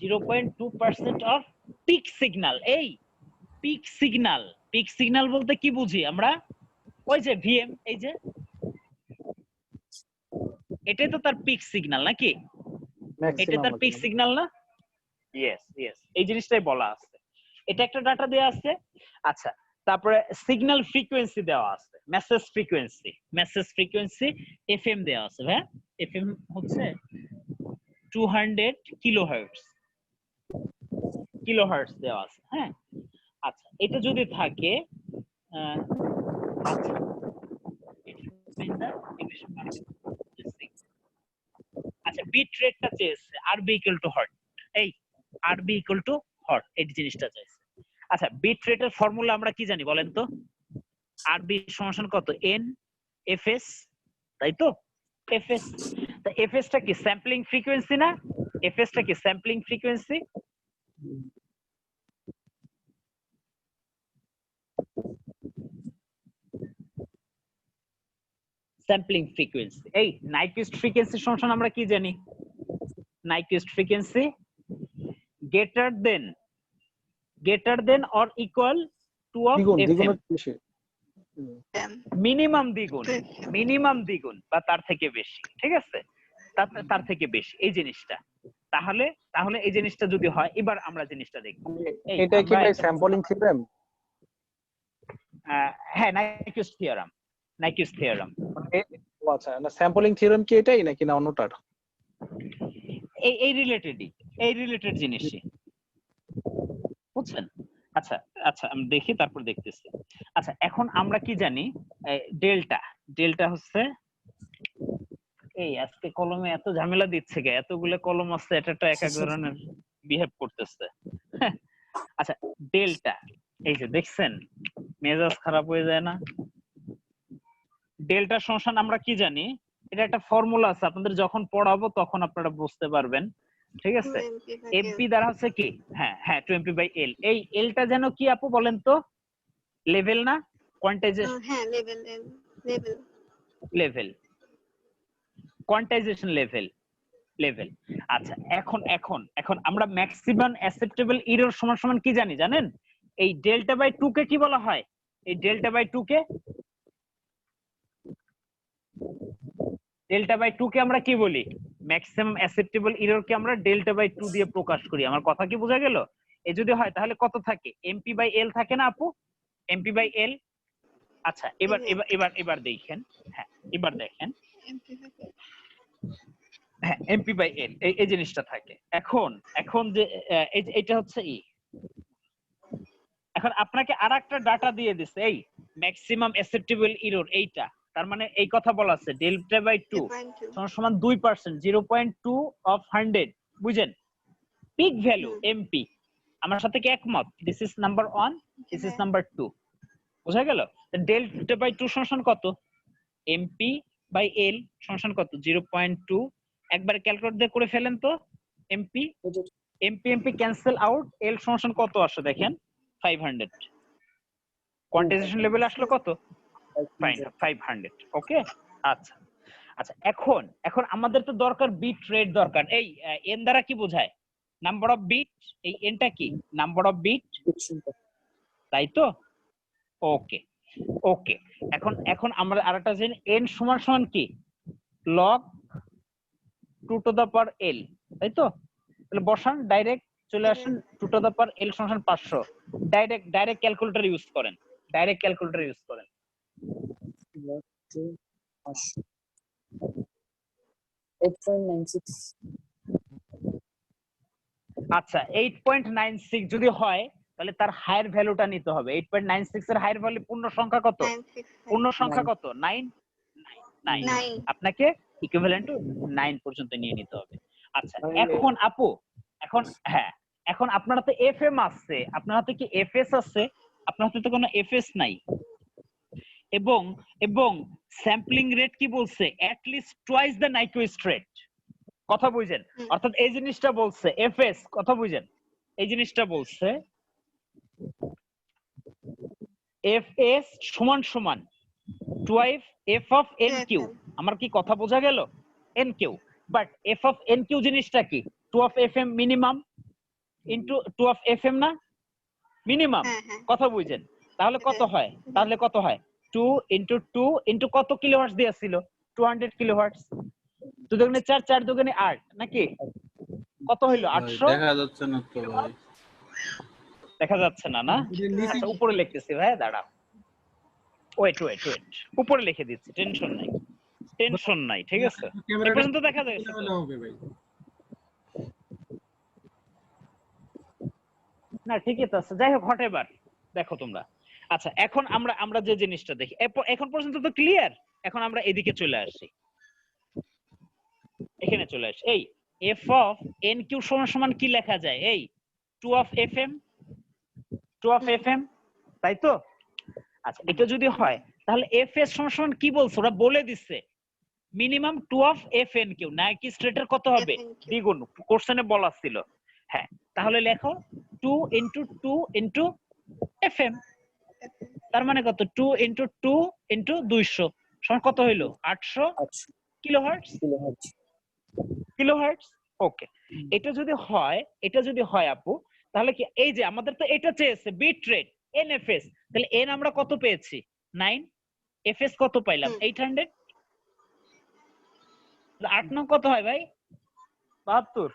0.2% of peak signal. এই পিক সিগন্যাল, পিক সিগন্যাল বলতে কি বুঝি আমরা? ওই যে ভিএম, এই যে এটাই তো তার পিক সিগন্যাল নাকি? এটা তার পিক সিগন্যাল না? ইয়েস ইয়েস, এই জিনিসটাই বলা আছে। এটা একটা ডাটা দেয়া আছে। আচ্ছা, তারপরে সিগন্যাল ফ্রিকোয়েন্সি দেওয়া আছে, মেসেজ ফ্রিকোয়েন্সি এফএম দেওয়া আছে ভাই। এফএম হচ্ছে 200 কিলোহার্টজ দেওয়া আছে, হ্যাঁ। আচ্ছা, এটা যদি থাকে আচ্ছা, আচ্ছা, বিট রেটটা চেয়েছে আরবি ইকুয়াল টু হট, এই আরবি ইকুয়াল টু হট, এই জিনিসটা চাইছে। আচ্ছা, বিট রেটের ফর্মুলা আমরা কি জানি বলেন তো? আরবি সমান কত? এন এফএস, তাই তো? এফএস, তা এফএস টা কি স্যাম্পলিং ফ্রিকোয়েন্সি না? এফএস টা কি স্যাম্পলিং ফ্রিকোয়েন্সি? Sampling frequency. এই নাইকুইস্ট ফ্রিকোয়েন্সি সমান আমরা কি জানি? নাইকুইস্ট frequency greater than or equal to of fm, minimum দ্বিগুণ বা তার থেকে বেশি, ঠিক আছে? তার থেকে বেশি এই জিনিসটা। তাহলে এই জিনিসটা যদি হয়, এবার আমরা জিনিসটা দেখব। এটা কি ভাই স্যাম্পলিং থিওরেম? হ্যাঁ, নাইকুইস্ট থিওরাম। আচ্ছা, না স্যাম্পলিং থিওরেম কি এটাই নাকি না অন্যটার? এই রিলেটেড জিনিসই, বুঝছেন? আচ্ছা আচ্ছা, আমি দেখি, তারপর দেখতেছি। আচ্ছা, এখন আমরা কি জানি? ডেল্টা হচ্ছে, এই আজকে কলমে এত ঝামেলা দিচ্ছে গে, এতগুলো কলম আছে, এটা এক এক ধরনের বিহেভ করতেছে। আচ্ছা, ডেল্টা, এই যে দেখছেন, মেজাজ খারাপ হয়ে যায় না? ডেল্টা সমান আমরা কি জানি? এটা একটা ফর্মুলা আছে, আপনাদের যখন পড়াবো তখন আপনারা বুঝতে পারবেন, ঠিক আছে? এমপি দ্বারা হচ্ছে কি, হ্যাঁ 2mp/l। এই এলটা যেন কি আপু বলেন তো? লেভেল না কোয়ান্টাইজেশন? হ্যাঁ, লেভেল, কোয়ান্টাইজেশন লেভেল। আচ্ছা, এখন আমরা ম্যাক্সিমাম অ্যাকসেপ্টেবল এরর সমান কি জানেন? এই ডেল্টা/2 কে কি বলা হয়? এই ডেল্টা/2 কে আমরা কি বলি? ম্যাক্সিমাম অ্যাকসেপ্টেবল এরর কে আমরা ডেল্টা/2 দিয়ে প্রকাশ করি। আমার কথা কি বোঝা গেল? এ যদি হয় তাহলে কত থাকে? এমপি বাই এল থাকে না আপু? MP by L. আচ্ছা এবার এবার এবার এবার দেখেন, হ্যাঁ এবার দেখেন, হ্যাঁ এমপি বাই এল এই জিনিসটা থাকে। এখন এখন যে এটা হচ্ছে ই, এখন আপনাকে আরেকটা ডাটা দিয়ে দিছে এই ম্যাক্সিমাম অ্যাকসেপ্টেবল এরর এইটা, তার মানে এই কথা বলা আছে ডেল্টা বাই 2 সমান 2%, 0.2 অফ 100, বুঝেন? পিক ভ্যালু এমপি, আমার সাথে কি একমত? This is number 1, this is number 2, বুঝা গেল? ডেল্টা বাই 2 সমান কত? এমপি বাই এল সমান কত? 0.2। একবার ক্যালকুলেট দিয়ে করে ফেলেন তো। MP MP MP cancel out, L সমান কত আসে দেখেন? 500। কোয়ান্টিজেশন লেভেল আসলো কত? 500। ওকে, আচ্ছা আচ্ছা, এখন এখন আমাদের তো দরকার বিট রেট দরকার। এই এন দ্বারা কি বোঝায়? Number of bit. এই এনটা কি? নাম্বার অফ বিট, তাই তো? ওকে ওকে, এখন এখন আমরা আরেকটা জানি এন সমান সমান কি? লগ 2 টু দা পাওয়ার এল, তাই তো? তাহলে বসান, ডাইরেক্ট চলে আসেন 2 টু দা পাওয়ার এল সমান 500। ডাইরেক্ট ক্যালকুলেটর ইউজ করেন, ডাইরেক্ট ক্যালকুলেটর ইউজ করেন। 8.96। আচ্ছা 8.96 যদি হয় তাহলে তার হায়ার ভ্যালুটা নিতে হবে। 8.96 এর হায়ার ভ্যালু পূর্ণ সংখ্যা কত? পূর্ণ সংখ্যা কত? 9। 9 আপনাকে ইকুইভ্যালেন্ট টু 9 পর্যন্ত নিয়ে নিতে হবে। আচ্ছা এখন আপু, এখন হ্যাঁ, এখন আপনার হাতে এফএম আছে, আপনার হাতে কি এফএস আছে? আপনার হাতে তো কোনো এফএস নাই। এবং এবং স্যাম্পলিং রেট কি বলছে? At least twice the নাইকুইস্ট rate. কথা বুঝেন? অর্থাৎ এই জিনিসটা বলছে এফএস, কথা বুঝেন? এই জিনিসটা বলছে এফএস সমান সমান twice F of N Q. আমার কি কথা বোঝা গেল? N Q, but F of N Q জিনিসটা কি? 2 of F M minimum into 2 of F M না মিনিমাম। কথা বুঝেন? তাহলে কত হয়? তাহলে কত হয়? 2 ইনটু 2 ইনটু কত কিলোহার্টজ দিয়েছিল? 200 কিলোহার্টজ। 2 দুগুণে 4, 4 দুগুণে 8, নাকি? কত হইলো? 800। দেখা যাচ্ছে না তো ভাই, দেখা যাচ্ছে না না? আচ্ছা উপরে লিখতেছি ভাই, দাঁড়াও, ওয়েট ওয়েট ওয়েট, উপরে লিখে দিচ্ছি, টেনশন নাই, টেনশন নাই, ঠিক আছে? এই পর্যন্ত দেখা যাচ্ছে তো? হবে ভাই। না ঠিকই তো আছে, যাই হোক হটেবার দেখো তোমরা। আচ্ছা এখন আমরা যে জিনিসটা দেখি, এখন পর্যন্ত তো ক্লিয়ার। এখন আমরা এদিকে চলে আসি, এখানে চলে আসি। এই এফ অফ এন কিউ সমান সমান কি লেখা যায়? এই 2 of F M, 2 of F M, তাই তো? আচ্ছা এটা যদি হয় তাহলে এফ এস সমান সমান কি বলছো? ওরা বলে দিচ্ছে minimum 2 of F N Q, Nyquist রেটের কত হবে? দ্বিগুণ, কোশ্চেনে বলা ছিল। হ্যাঁ তাহলে লেখো 2 ইনটু 2 ইনটু এফ এম, তার মানে কত? 2 ইনটু 2 ইনটু 200 সমান কত হইলো? 800 কিলোহার্টজ। কিলোহার্টজ, ওকে। এটা যদি হয় আপু, তাহলে কি এই যে আমাদের তো এটা চেয়েছে বিট রেট এনএফএস, তাহলে এন আমরা কত পেয়েছি? 9। এফএস কত পাইলাম? 800। 8 9 কত হয় ভাই? 72।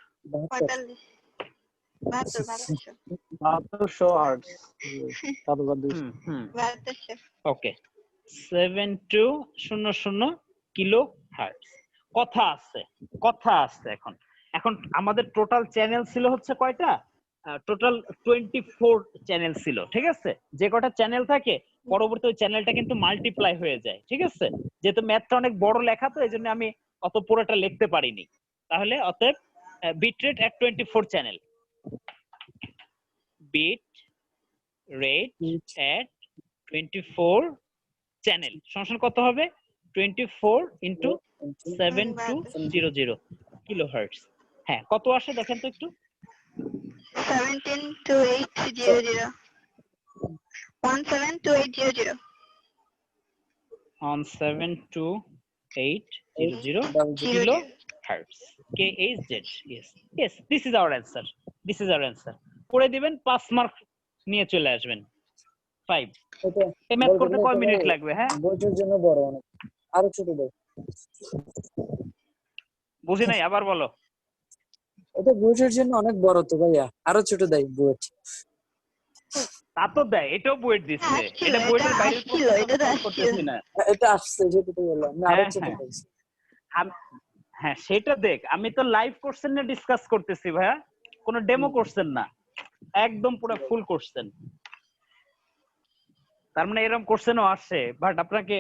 7200 হার্টজ। 7200। ওকে, 7200 কিলো হার্টজ। কথা আছে, কথা আছে। এখন এখন আমাদের টোটাল চ্যানেল ছিল হচ্ছে কয়টা? টোটাল 24 চ্যানেল ছিল, ঠিক আছে? যে কটা চ্যানেল থাকে পরবর্তী ওই চ্যানেলটা কিন্তু মাল্টিপ্লাই হয়ে যায়, ঠিক আছে? যেহেতু ম্যাথটা অনেক বড় লেখা তো এইজন্য আমি অত পুরোটা লিখতে পারিনি। তাহলে অতএব বিট রেট এট 24 চ্যানেল, বিট রেট এট 24 চ্যানেল সমান কত হবে? 24 ইনটু 7200 কিলোহার্টজ। হ্যাঁ কত আসে দেখেন তো একটু? 172800 172800 kilohertz. KHZ. Yes. Yes. This is our answer. This is our answer. করে দিবেন 5 মার্ক নিয়ে চলে আসবেন। 5 এই ম্যাথ করতে কয় মিনিট লাগবে? হ্যাঁ বইটার জন্য বড় অনেক, আরো ছোট দাও। বুঝি নাই, আবার বলো। এটা বুয়েটের জন্য অনেক বড় তো ভাইয়া, আরো ছোট দেয় বুয়েট। তা তো দেয়, এটাও বুয়েট দিচ্ছে, আসছিল, এটা বুয়েটের এটা বাইরের আসছিল, প্রশ্ন এটা তো solve আসছিল। করতেছি না। এটা আসছে যেটা তো বললাম, না আরো হ্যাঁ, ছোট হ্যাঁ। পাইছি। হ্যাঁ সেটা দেখ, আমি তো লাইভ কোশ্চেন নিয়ে ডিসকাস করতেছি ভাইয়া, কোনো ডেমো কোশ্চেন না, একদম পুরো ফুল কোশ্চেন। তার মানে এরকম কোশ্চেনও আসে, বাট আপনাকে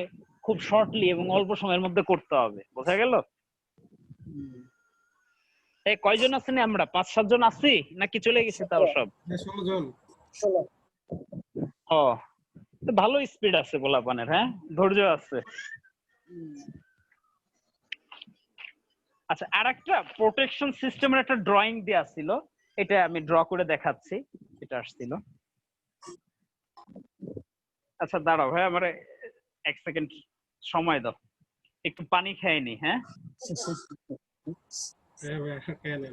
খুব শর্টলি এবং অল্প সময়ের মধ্যে করতে হবে, বোঝা গেল? এই কয়জন আছেন আমরা? 5-7 জন আছি নাকি চলে গেছে তাও সব? 16 জন। চলো। ও, তো ভালো স্পিড আছে গোলাপানের, হ্যাঁ ধৈর্য আছে। আচ্ছা, আরেকটা প্রোটেকশন সিস্টেমের একটা ড্রয়িং দেয়া ছিল, এটা আমি ড্র করে দেখাচ্ছি, এটা আসছিল। আচ্ছা দাঁড়াও ভাই, আমার 1 সেকেন্ড সময় দাও, একটু পানি খেয়ে নি। হ্যাঁ, হ্যাঁ ভাই, কেন?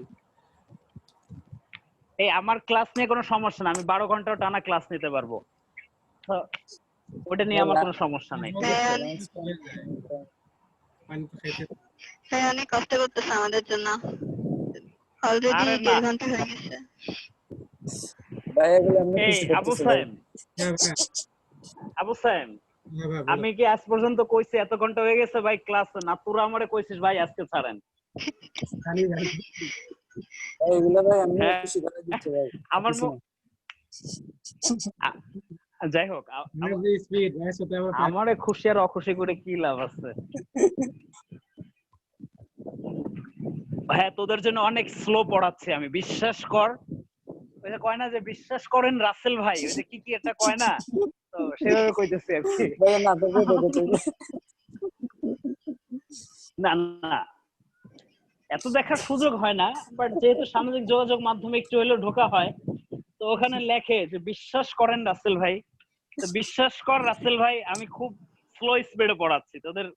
এই আমার ক্লাস নিয়ে কোনো সমস্যা না, আমি 12 ঘন্টা টানা ক্লাস নিতে পারবো, তো ওটা নিয়ে আমার কোনো সমস্যা নাই, ঠিক আছে? পানি তো খাইতে। হ্যাঁ, অনেক কষ্ট করতেছে আমাদের জন্য, অলরেডি আরে না, 1.5 ঘন্টা হয়ে গেছে। ভাইয়া গুলো এমনি এই কিছু আবু করতেছে ভাই। সাইম, হ্যাঁ ভাই, আবু সাইম, হ্যাঁ ভাই, আমি কি আজ পর্যন্ত কইছি এত ঘন্টা হয়ে গেছে ভাই ক্লাস না? তোরা আমারে কইছিস ভাই আজকে ছাড়েন। জানি জানি। ভাই এগুলো ভাই এমনি হ্যাঁ, খুশি করে দিচ্ছে ভাই। আমার কিছু না। যাই হোক, স্পিড ভাই, সাথে আমার আমারে খুশি আর অখুশি করে কি লাভ আছে? হ্যাঁ, তোদের জন্য অনেক স্লো পড়াচ্ছি আমি, বিশ্বাস কর। ওই যে কয় না যে বিশ্বাস করেন রাসেল ভাই, ওই যে কি কি একটা কয় না, তো সেভাবে কইতেছি আর কি। ভাইয়া না তো দেখো তো। না না, এত দেখার সুযোগ হয় না, বাট যেহেতু সামাজিক যোগাযোগ মাধ্যমে একটু হলেও ঢোকা হয়, তো ওখানে লেখে যে বিশ্বাস করেন রাসেল ভাই, তো বিশ্বাস কর রাসেল ভাই, আমি খুব স্লো স্পিডে পড়াচ্ছি তোদের,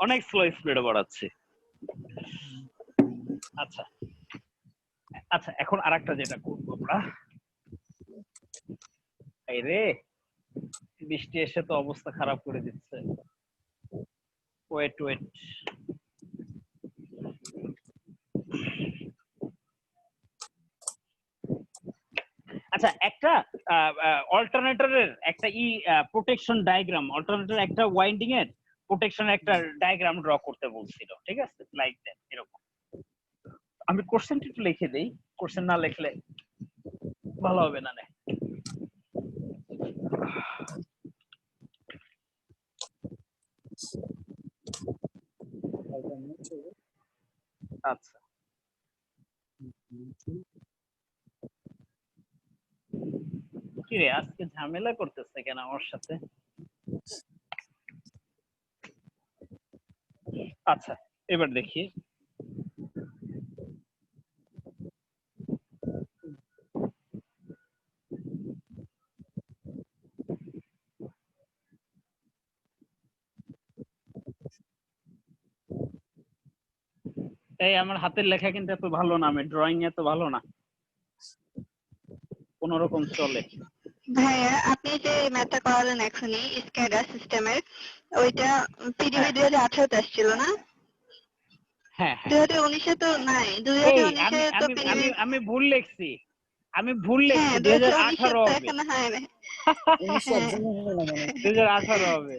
অনেক স্লো স্পিডে পড়াচ্ছি। আচ্ছা আচ্ছা, এখন আরেকটা যেটা করবো আমরা, এই রে বৃষ্টি এসে তো অবস্থা খারাপ করে দিচ্ছে। ওয়েট ওয়েট, আচ্ছা একটা অল্টারনেটরের একটা প্রোটেকশন ডায়াগ্রাম, অল্টারনেটর একটা ওয়াইন্ডিং এর প্রোটেকশন একটা ডায়াগ্রাম ড্র করতে বলছিল, ঠিক আছে? লাইক দ্যাট, এরকম। আমি কোশ্চেনটা একটু লিখে দেই, কোশ্চেন না লিখলে ভালো হবে না। আচ্ছা, কি রে আজকে ঝামেলা করতেছে কেন আমার সাথে? আচ্ছা, এবার দেখি। এই আমার হাতের লেখা কিন্তু এত ভালো না, আমি ড্রয়িং এত ভালো না, কোন রকম চলে। ভাইয়া, আপনি যে ম্যাথটা করালেন এখনই স্ক্যাডা সিস্টেমের, ওইটা পিডিবি 2018 আসছিল না? হ্যাঁ হ্যাঁ, 2019-এ তো নাই, এই 2019-এ আমি তো আমি পিডিবি। আমি আমি ভুল লিখছি, আমি ভুল লিখছি, হ্যাঁ, 2018 2019-এ তো হবে। এখনো হয় নাই। 19 হ্যাঁ। একদমই হলো না মনে হয়। 2018 হবে।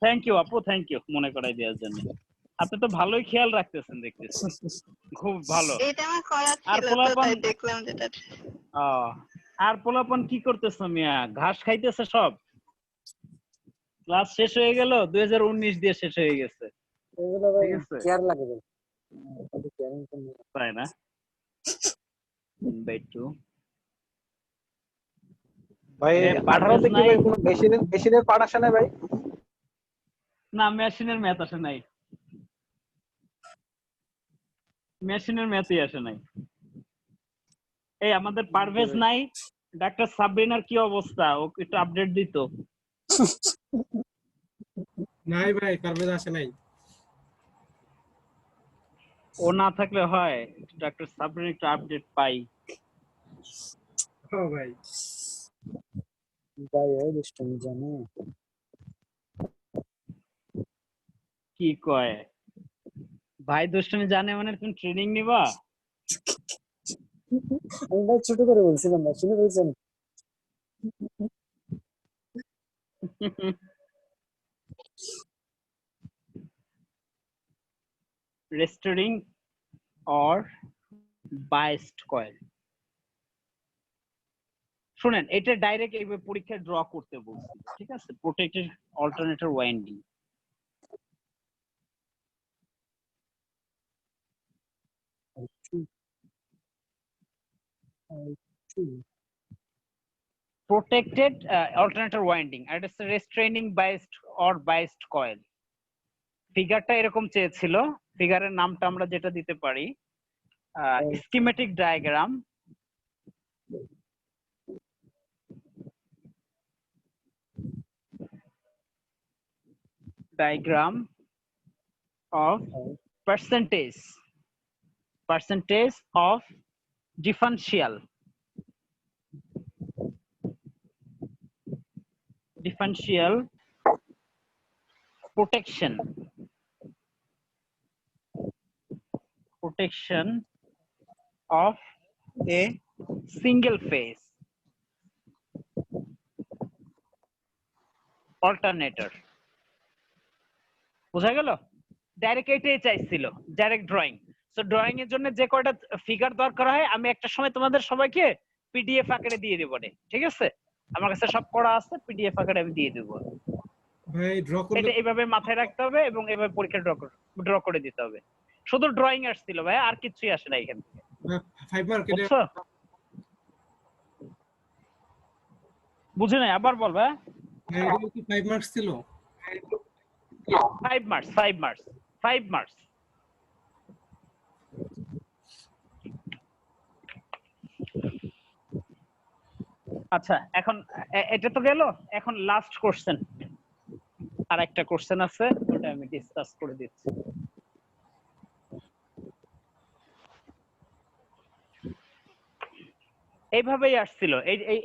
থ্যাংক ইউ আপু, থ্যাংক ইউ মনে করাই দেওয়ার জন্য। আপনি তো ভালোই খেয়াল রাখতেছেন দেখতেছি, খুব ভালো। এটা আমার করা আর ছিল তো, পোলাপান, তাই দেখলাম যেটা। আর পোলাপান কি করতেছে মিয়া? ঘাস খাইতেছে সব। ক্লাস শেষ হয়ে গেল, 2019 দিয়ে শেষ হয়ে গেছে, এগুলো ভাই ঠিক আছে? কেয়ার লাগে ভাই। কত কেয়ারিং করলে। তাই না? একটু ভাই এ 18 পারভেজ থেকে নাই? ভাই কোনো বেশি দিন পাঠ আসে না ভাই। না, মেশিনের ম্যাথ আসে নাই, মেশিনের ম্যাথই আসে নাই। এই আমাদের পারভেজ নাই, ডাক্তার সাবরিনার কি অবস্থা? ও একটু আপডেট দিত। নাই ভাই, পারভেজ আসে নাই। ও না থাকলে হয়, ডাক্তার সাবরিন একটু আপডেট পাই। ও ভাই, ভাই ওই দুষ্টমি জানে। কি কয় ভাই? দুষ্টুমি জানে মানে তুমি ট্রেনিং নিবা? আমি ভাই ছোট করে বলছিলাম ভাই, শুনে বলছেন। restoring or biased coil। শুনেন, এটা ডাইরেক্ট এইভাবে পরীক্ষায় ড্র করতে বলছি, ঠিক আছে? Protected alternator winding. protected alternator winding আর এটা হচ্ছে restraining biased or biased coil। ফিগারটা এরকম চেয়েছিল, ফিগারের নামটা আমরা যেটা দিতে পারি schematic diagram of percentage of differential protection of a single phase alternator। বোঝা গেল? ডাইরেক্ট এটাই চাইছিল, ডাইরেক্ট ড্রয়িং। সো ড্রয়িং এর জন্য যে কয়টা ফিগার দরকার হয় আমি একটা সময় তোমাদের সবাইকে পিডিএফ আকারে দিয়ে দেব, ঠিক আছে? আমার কাছে সব করা আছে, পিডিএফ আকারে আমি দিয়ে দেব। ভাই ড্র করলে এটা এইভাবে মাথায় রাখতে হবে এবং এভাবে পরীক্ষা ড্র করে দিতে হবে। শুধু ড্রয়িং আসছিল ভাই, আর কিছুই আসে না এখান থেকে। 5 মার্ক এটা বুঝছো? বুঝি নাই, আবার বল ভাই। এটা কি 5 মার্কস ছিল? 5 মার্কস। আচ্ছা, এখন এটা তো গেল, এখন লাস্ট কোশ্চেন। আর একটা কোশ্চেন আছে, ওটা আমি ডিসকাস করে দিচ্ছি। এইভাবেই আসছিল,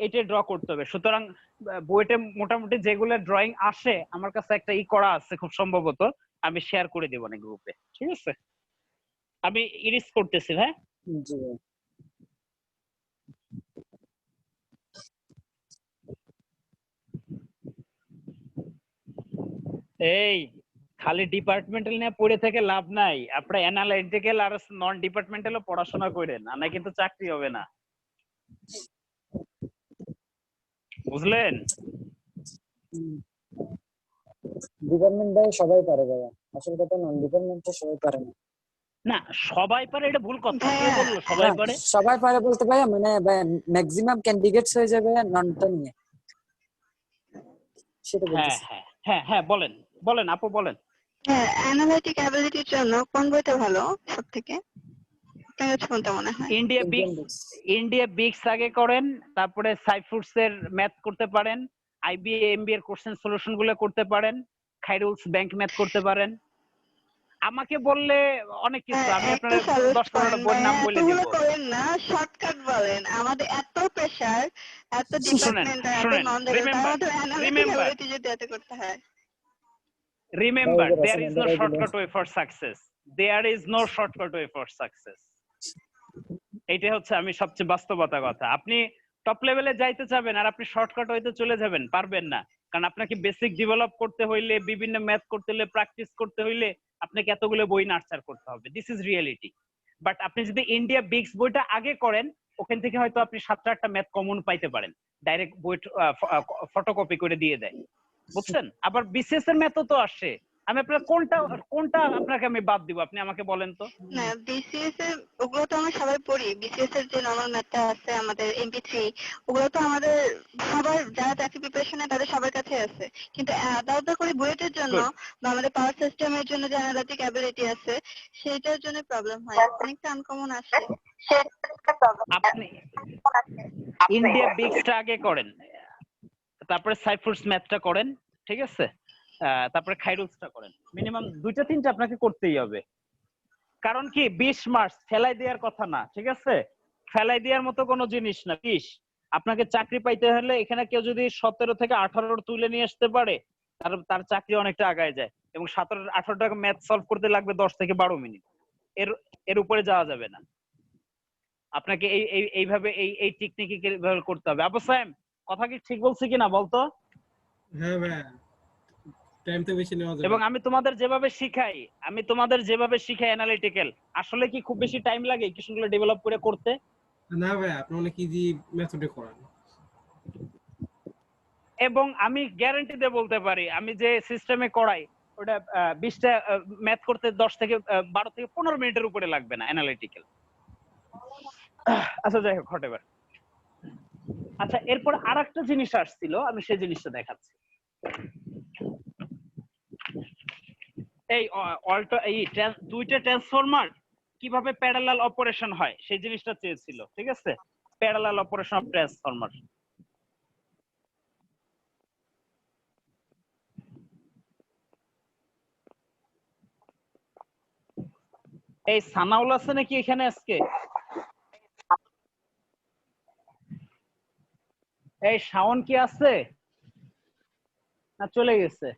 এইটা ড্র করতে হবে। সুতরাং বইতে মোটামুটি যেগুলো ড্রয়িং আসে আমার কাছে একটা করা আছে, খুব সম্ভবত আমি শেয়ার করে দেব না গ্রুপে, ঠিক আছে? আমি ইরিস করতেছি ভাই। জি ভাই। এই খালি ডিপার্টমেন্টাল নিয়ে পড়ে থেকে লাভ নাই, আপনারা অ্যানালিটিক্যাল আর নন ডিপার্টমেন্টালও পড়াশোনা করেন, না কিন্তু চাকরি হবে না, বুঝলেন? ডিপার্টমেন্ট ভাই সবাই পারে ভাই, আসল কথা নন ডিপার্টমেন্টে সবাই পারে না। না সবাই পারে এটা ভুল কথা, কে ভাইয়া, বললো সবাই পারে? সবাই পারে বলতে ভাই মানে ম্যাক্সিমাম ক্যান্ডিডেটস হয়ে যাবে ননটা নিয়ে, সেটা হ্যাঁ বলতেছি। হ্যাঁ হ্যাঁ হ্যাঁ, বলেন আপু বলেন। হ্যাঁ, অ্যানালাইটিক অ্যাবিলিটির জন্য কোন বইটা ভালো সবথেকে? আপনার কাছে কোনটা মনে হয়? ইন্ডিয়া বিক্স আগে করেন, তারপরে সাইফুডস এর ম্যাথ করতে পারেন, আইবিএমবি এর কোশ্চেন সলিউশন গুলো করতে পারেন, খাইরুলস ব্যাংক ম্যাথ করতে পারেন। আমাকে বললে অনেক কিছু, আমি একটু আপনার সাজেস্ট 10-15টা করেন বইয়ের ভাইয়া, নাম বলে এতগুলো দিব। করেন না, শর্টকাট বলেন। আমাদের এত প্রেসার, এত শুনেন ডিপার্টমেন্ট, এত নন তার রিমেম্বার মধ্যে অ্যানালাইটিক অ্যাবিলিটি যদি এত করতে হয়। রিমেম্বার ভাই, there is no ভাই, shortcut way for success, there is no shortcut way for success। এটা হচ্ছে আমি সবচেয়ে বাস্তবতা কথা। আপনি টপ লেভেলে যাইতে চাবেন আর আপনি শর্টকাট হইতে চলে যাবেন, পারবেন না। কারণ আপনাকে বেসিক ডেভেলপ করতে হইলে, বিভিন্ন ম্যাথ করতে হইলে, প্র্যাকটিস করতে হইলে আপনাকে এতগুলো বই নার্চার করতে হবে। This is reality. বাট আপনি যদি ইন্ডিয়া বিগস বইটা আগে করেন, ওখান থেকে হয়তো আপনি 7-8টা ম্যাথ কমন পাইতে পারেন, ডাইরেক্ট বই ফটোকপি করে দিয়ে দেয়, বুঝছেন? আবার বিসিএস এর ম্যাথও তো আসে। আমি আপনার কোনটা আপনাকে আমি বাদ দিব, আপনি আমাকে বলেন তো। না, বিসিএস এর ওগুলো তো আমরা সবাই পড়ি। বিসিএস এর যে নরমাল ম্যাথটা আছে আমাদের এমপি3, ওগুলো তো আমাদের সবার, যারা চাকরি প্রিপারেশনে তাদের সবার কাছে আছে। কিন্তু আলাদা করে বুয়েটের জন্য বা আমাদের পাওয়ার সিস্টেমের জন্য যে অ্যানালিটিক অ্যাবিলিটি আছে, সেটার জন্য প্রবলেম হয়, অনেকটা আনকমন আসে। আপনি ইন্ডিয়া বিগসটা আগে করেন, তারপরে সাইফুডস ম্যাথটা করেন, ঠিক আছে? তারপরে খাইরুলসটা করেন। মিনিমাম 2-3টা আপনাকে করতেই হবে। কারণ কি 20 মার্কস ফেলাই দেওয়ার কথা না, ঠিক আছে? ফেলাই দেওয়ার মতো কোনো জিনিস না 20। আপনাকে চাকরি পাইতে হলে এখানে কেউ যদি 17 থেকে 18 তুলে নিয়ে আসতে পারে, তার চাকরি অনেকটা আগায় যায়। এবং 17-18 টাকা ম্যাথ সলভ করতে লাগবে 10 থেকে 12 মিনিট, এর উপরে যাওয়া যাবে না। আপনাকে এইভাবে এই টেকনিকে ব্যবহার করতে হবে। আবু সাইম কথা কি ঠিক বলছি কিনা বলতো? হ্যাঁ ভাই, টাইম তো বেশি নেওয়া যাবে। এবং আমি তোমাদের যেভাবে শিখাই অ্যানালিটিক্যাল, আসলে কি খুব বেশি টাইম লাগে কোশ্চেনগুলো ডেভেলপ করে করতে? না ভাই, আপনি অনেক ইজি মেথডে করান। এবং আমি গ্যারান্টি দিয়ে বলতে পারি, আমি যে সিস্টেমে করাই ওটা 20টা ম্যাথ করতে 10 থেকে 12 থেকে 15 মিনিটের উপরে লাগবে না অ্যানালিটিক্যাল। আচ্ছা যাই হোক, হোয়াটএভার। আচ্ছা, এরপর আরেকটা জিনিস আসছিল, আমি সেই জিনিসটা দেখাচ্ছি। এই দুইটা ট্রান্সফরমার কিভাবে প্যারালাল অপারেশন হয় সেই জিনিসটা চেয়েছিল, ঠিক আছে? Parallel operation of transformer. এই সানাউল আছে নাকি এখানে আজকে? এই শাওন কি আছে না চলে গেছে?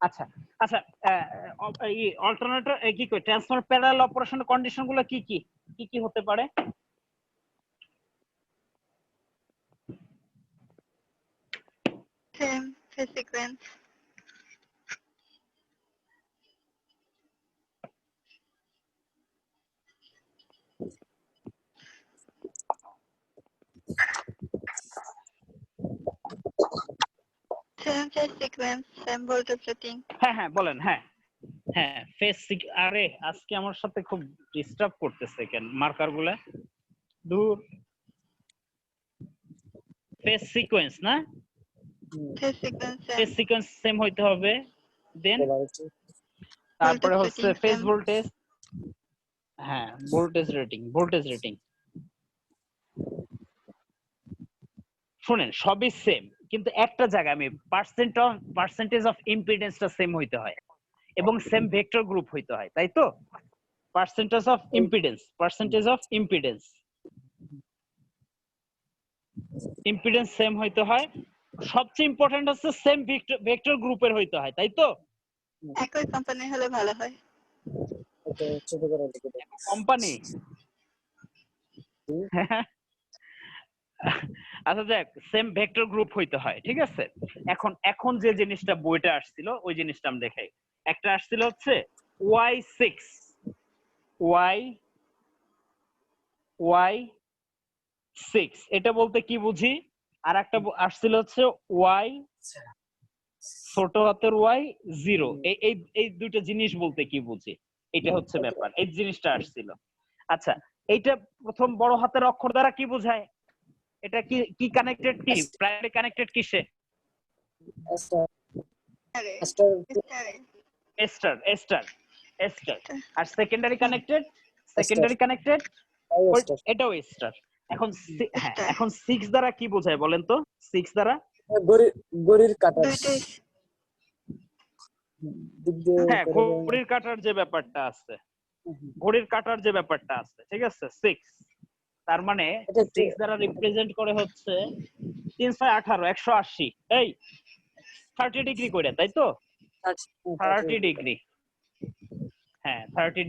আচ্ছা আচ্ছা, এই অল্টারনেটর কি কই ট্রান্সফরমার প্যারালাল অপারেশন কন্ডিশন গুলো কি কি হতে পারে? Same phase sequence. Same phase sequence, same voltage rating. হ্যাঁ বলেন। হ্যাঁ ফেস আরে আজকে আমার সাথে খুব ডিস্টার্ব করতেছে কেন মার্কার গুলা? দূর। ফেস সিকোয়েন্স না? Phase sequence face sequence same হইতে হবে। দেন polarity, তারপরে হচ্ছে rating ফেজ same। ভোল্টেজ। হ্যাঁ, ভোল্টেজ রেটিং। শুনেন, সবই সেম, কিন্তু একটা জায়গায় আমি পার্সেন্টেজ অফ ইম্পিডেন্সটা সেম হইতে হয় এবং সেম ভেক্টর গ্রুপ হইতে হয়, তাই তো? পার্সেন্টেজ অফ ইম্পিডেন্স সেম হইতে হয়। সবচেয়ে ইম্পর্টেন্ট হচ্ছে সেম ভেক্টর গ্রুপের হইতে হয়, তাই তো? একই কোম্পানি হলে ভালো হয়। এটা ছোট করে লিখে দেন। কোম্পানি আচ্ছা দেখ, সেম ভেক্টর গ্রুপ হইতে হয়, ঠিক আছে? এখন যে জিনিসটা বইটা আসছিল ওই জিনিসটা আমি দেখাই। একটা আসছিল হচ্ছে y6 এটা বলতে কি বুঝি? আর একটা আসছিল হচ্ছে y ছোট হাতের y0, এই দুইটা জিনিস বলতে কি বুঝি, এটা হচ্ছে ব্যাপার। এই জিনিসটা আসছিল। আচ্ছা, এইটা প্রথম বড় হাতের অক্ষর দ্বারা কি বোঝায়? এটা কি কানেক্টেড, কি প্রাইমারি কানেক্টেড কিসে? স্টার। আর সেকেন্ডারি কানেক্টেড এটাও স্টার। এখন 6 দ্বারা কি বোঝায় বলেন তো? 6 দ্বারা গড়ির কাটার দুইটাই দিক দিয়ে হ্যাঁ, ঘড়ির কাটার যে ব্যাপারটা আছে, ঠিক আছে? 6 তার মানে 6 দ্বারা রিপ্রেজেন্ট করে হচ্ছে 3 6 18 180। এই 30 ডিগ্রি করে, তাই তো? 30 ডিগ্রি। হ্যাঁ, 30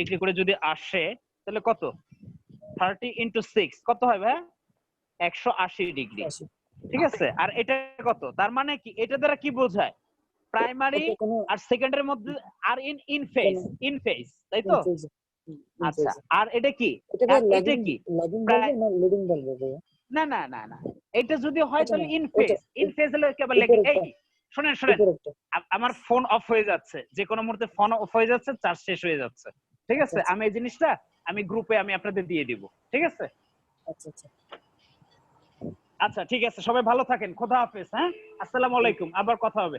ডিগ্রি করে যদি আসে তাহলে কত? 30 ইনটু 6 কত হয় ভাই? 180 ডিগ্রি, ঠিক আছে? আর এটা কত? তার মানে কি এটা দ্বারা কি বোঝায়? প্রাইমারি আর সেকেন্ডারির মধ্যে আর ইন ফেজ, তাই তো? আচ্ছা, আর এটা কি? এটা কি? না, এটা যদি হয় তাহলে ইন ফেজ হলে কেবল লেখে। এই শুনেন, আমার ফোন অফ হয়ে যাচ্ছে, যে কোনো মুহূর্তে ফোন অফ হয়ে যাচ্ছে, চার্জ শেষ হয়ে যাচ্ছে, ঠিক আছে? আমি এই জিনিসটা গ্রুপে আপনাদের দিয়ে দিব, ঠিক আছে? আচ্ছা ঠিক আছে, সবাই ভালো থাকেন, খোদা হাফেজ। হ্যাঁ, আসসালামু আলাইকুম, আবার কথা হবে।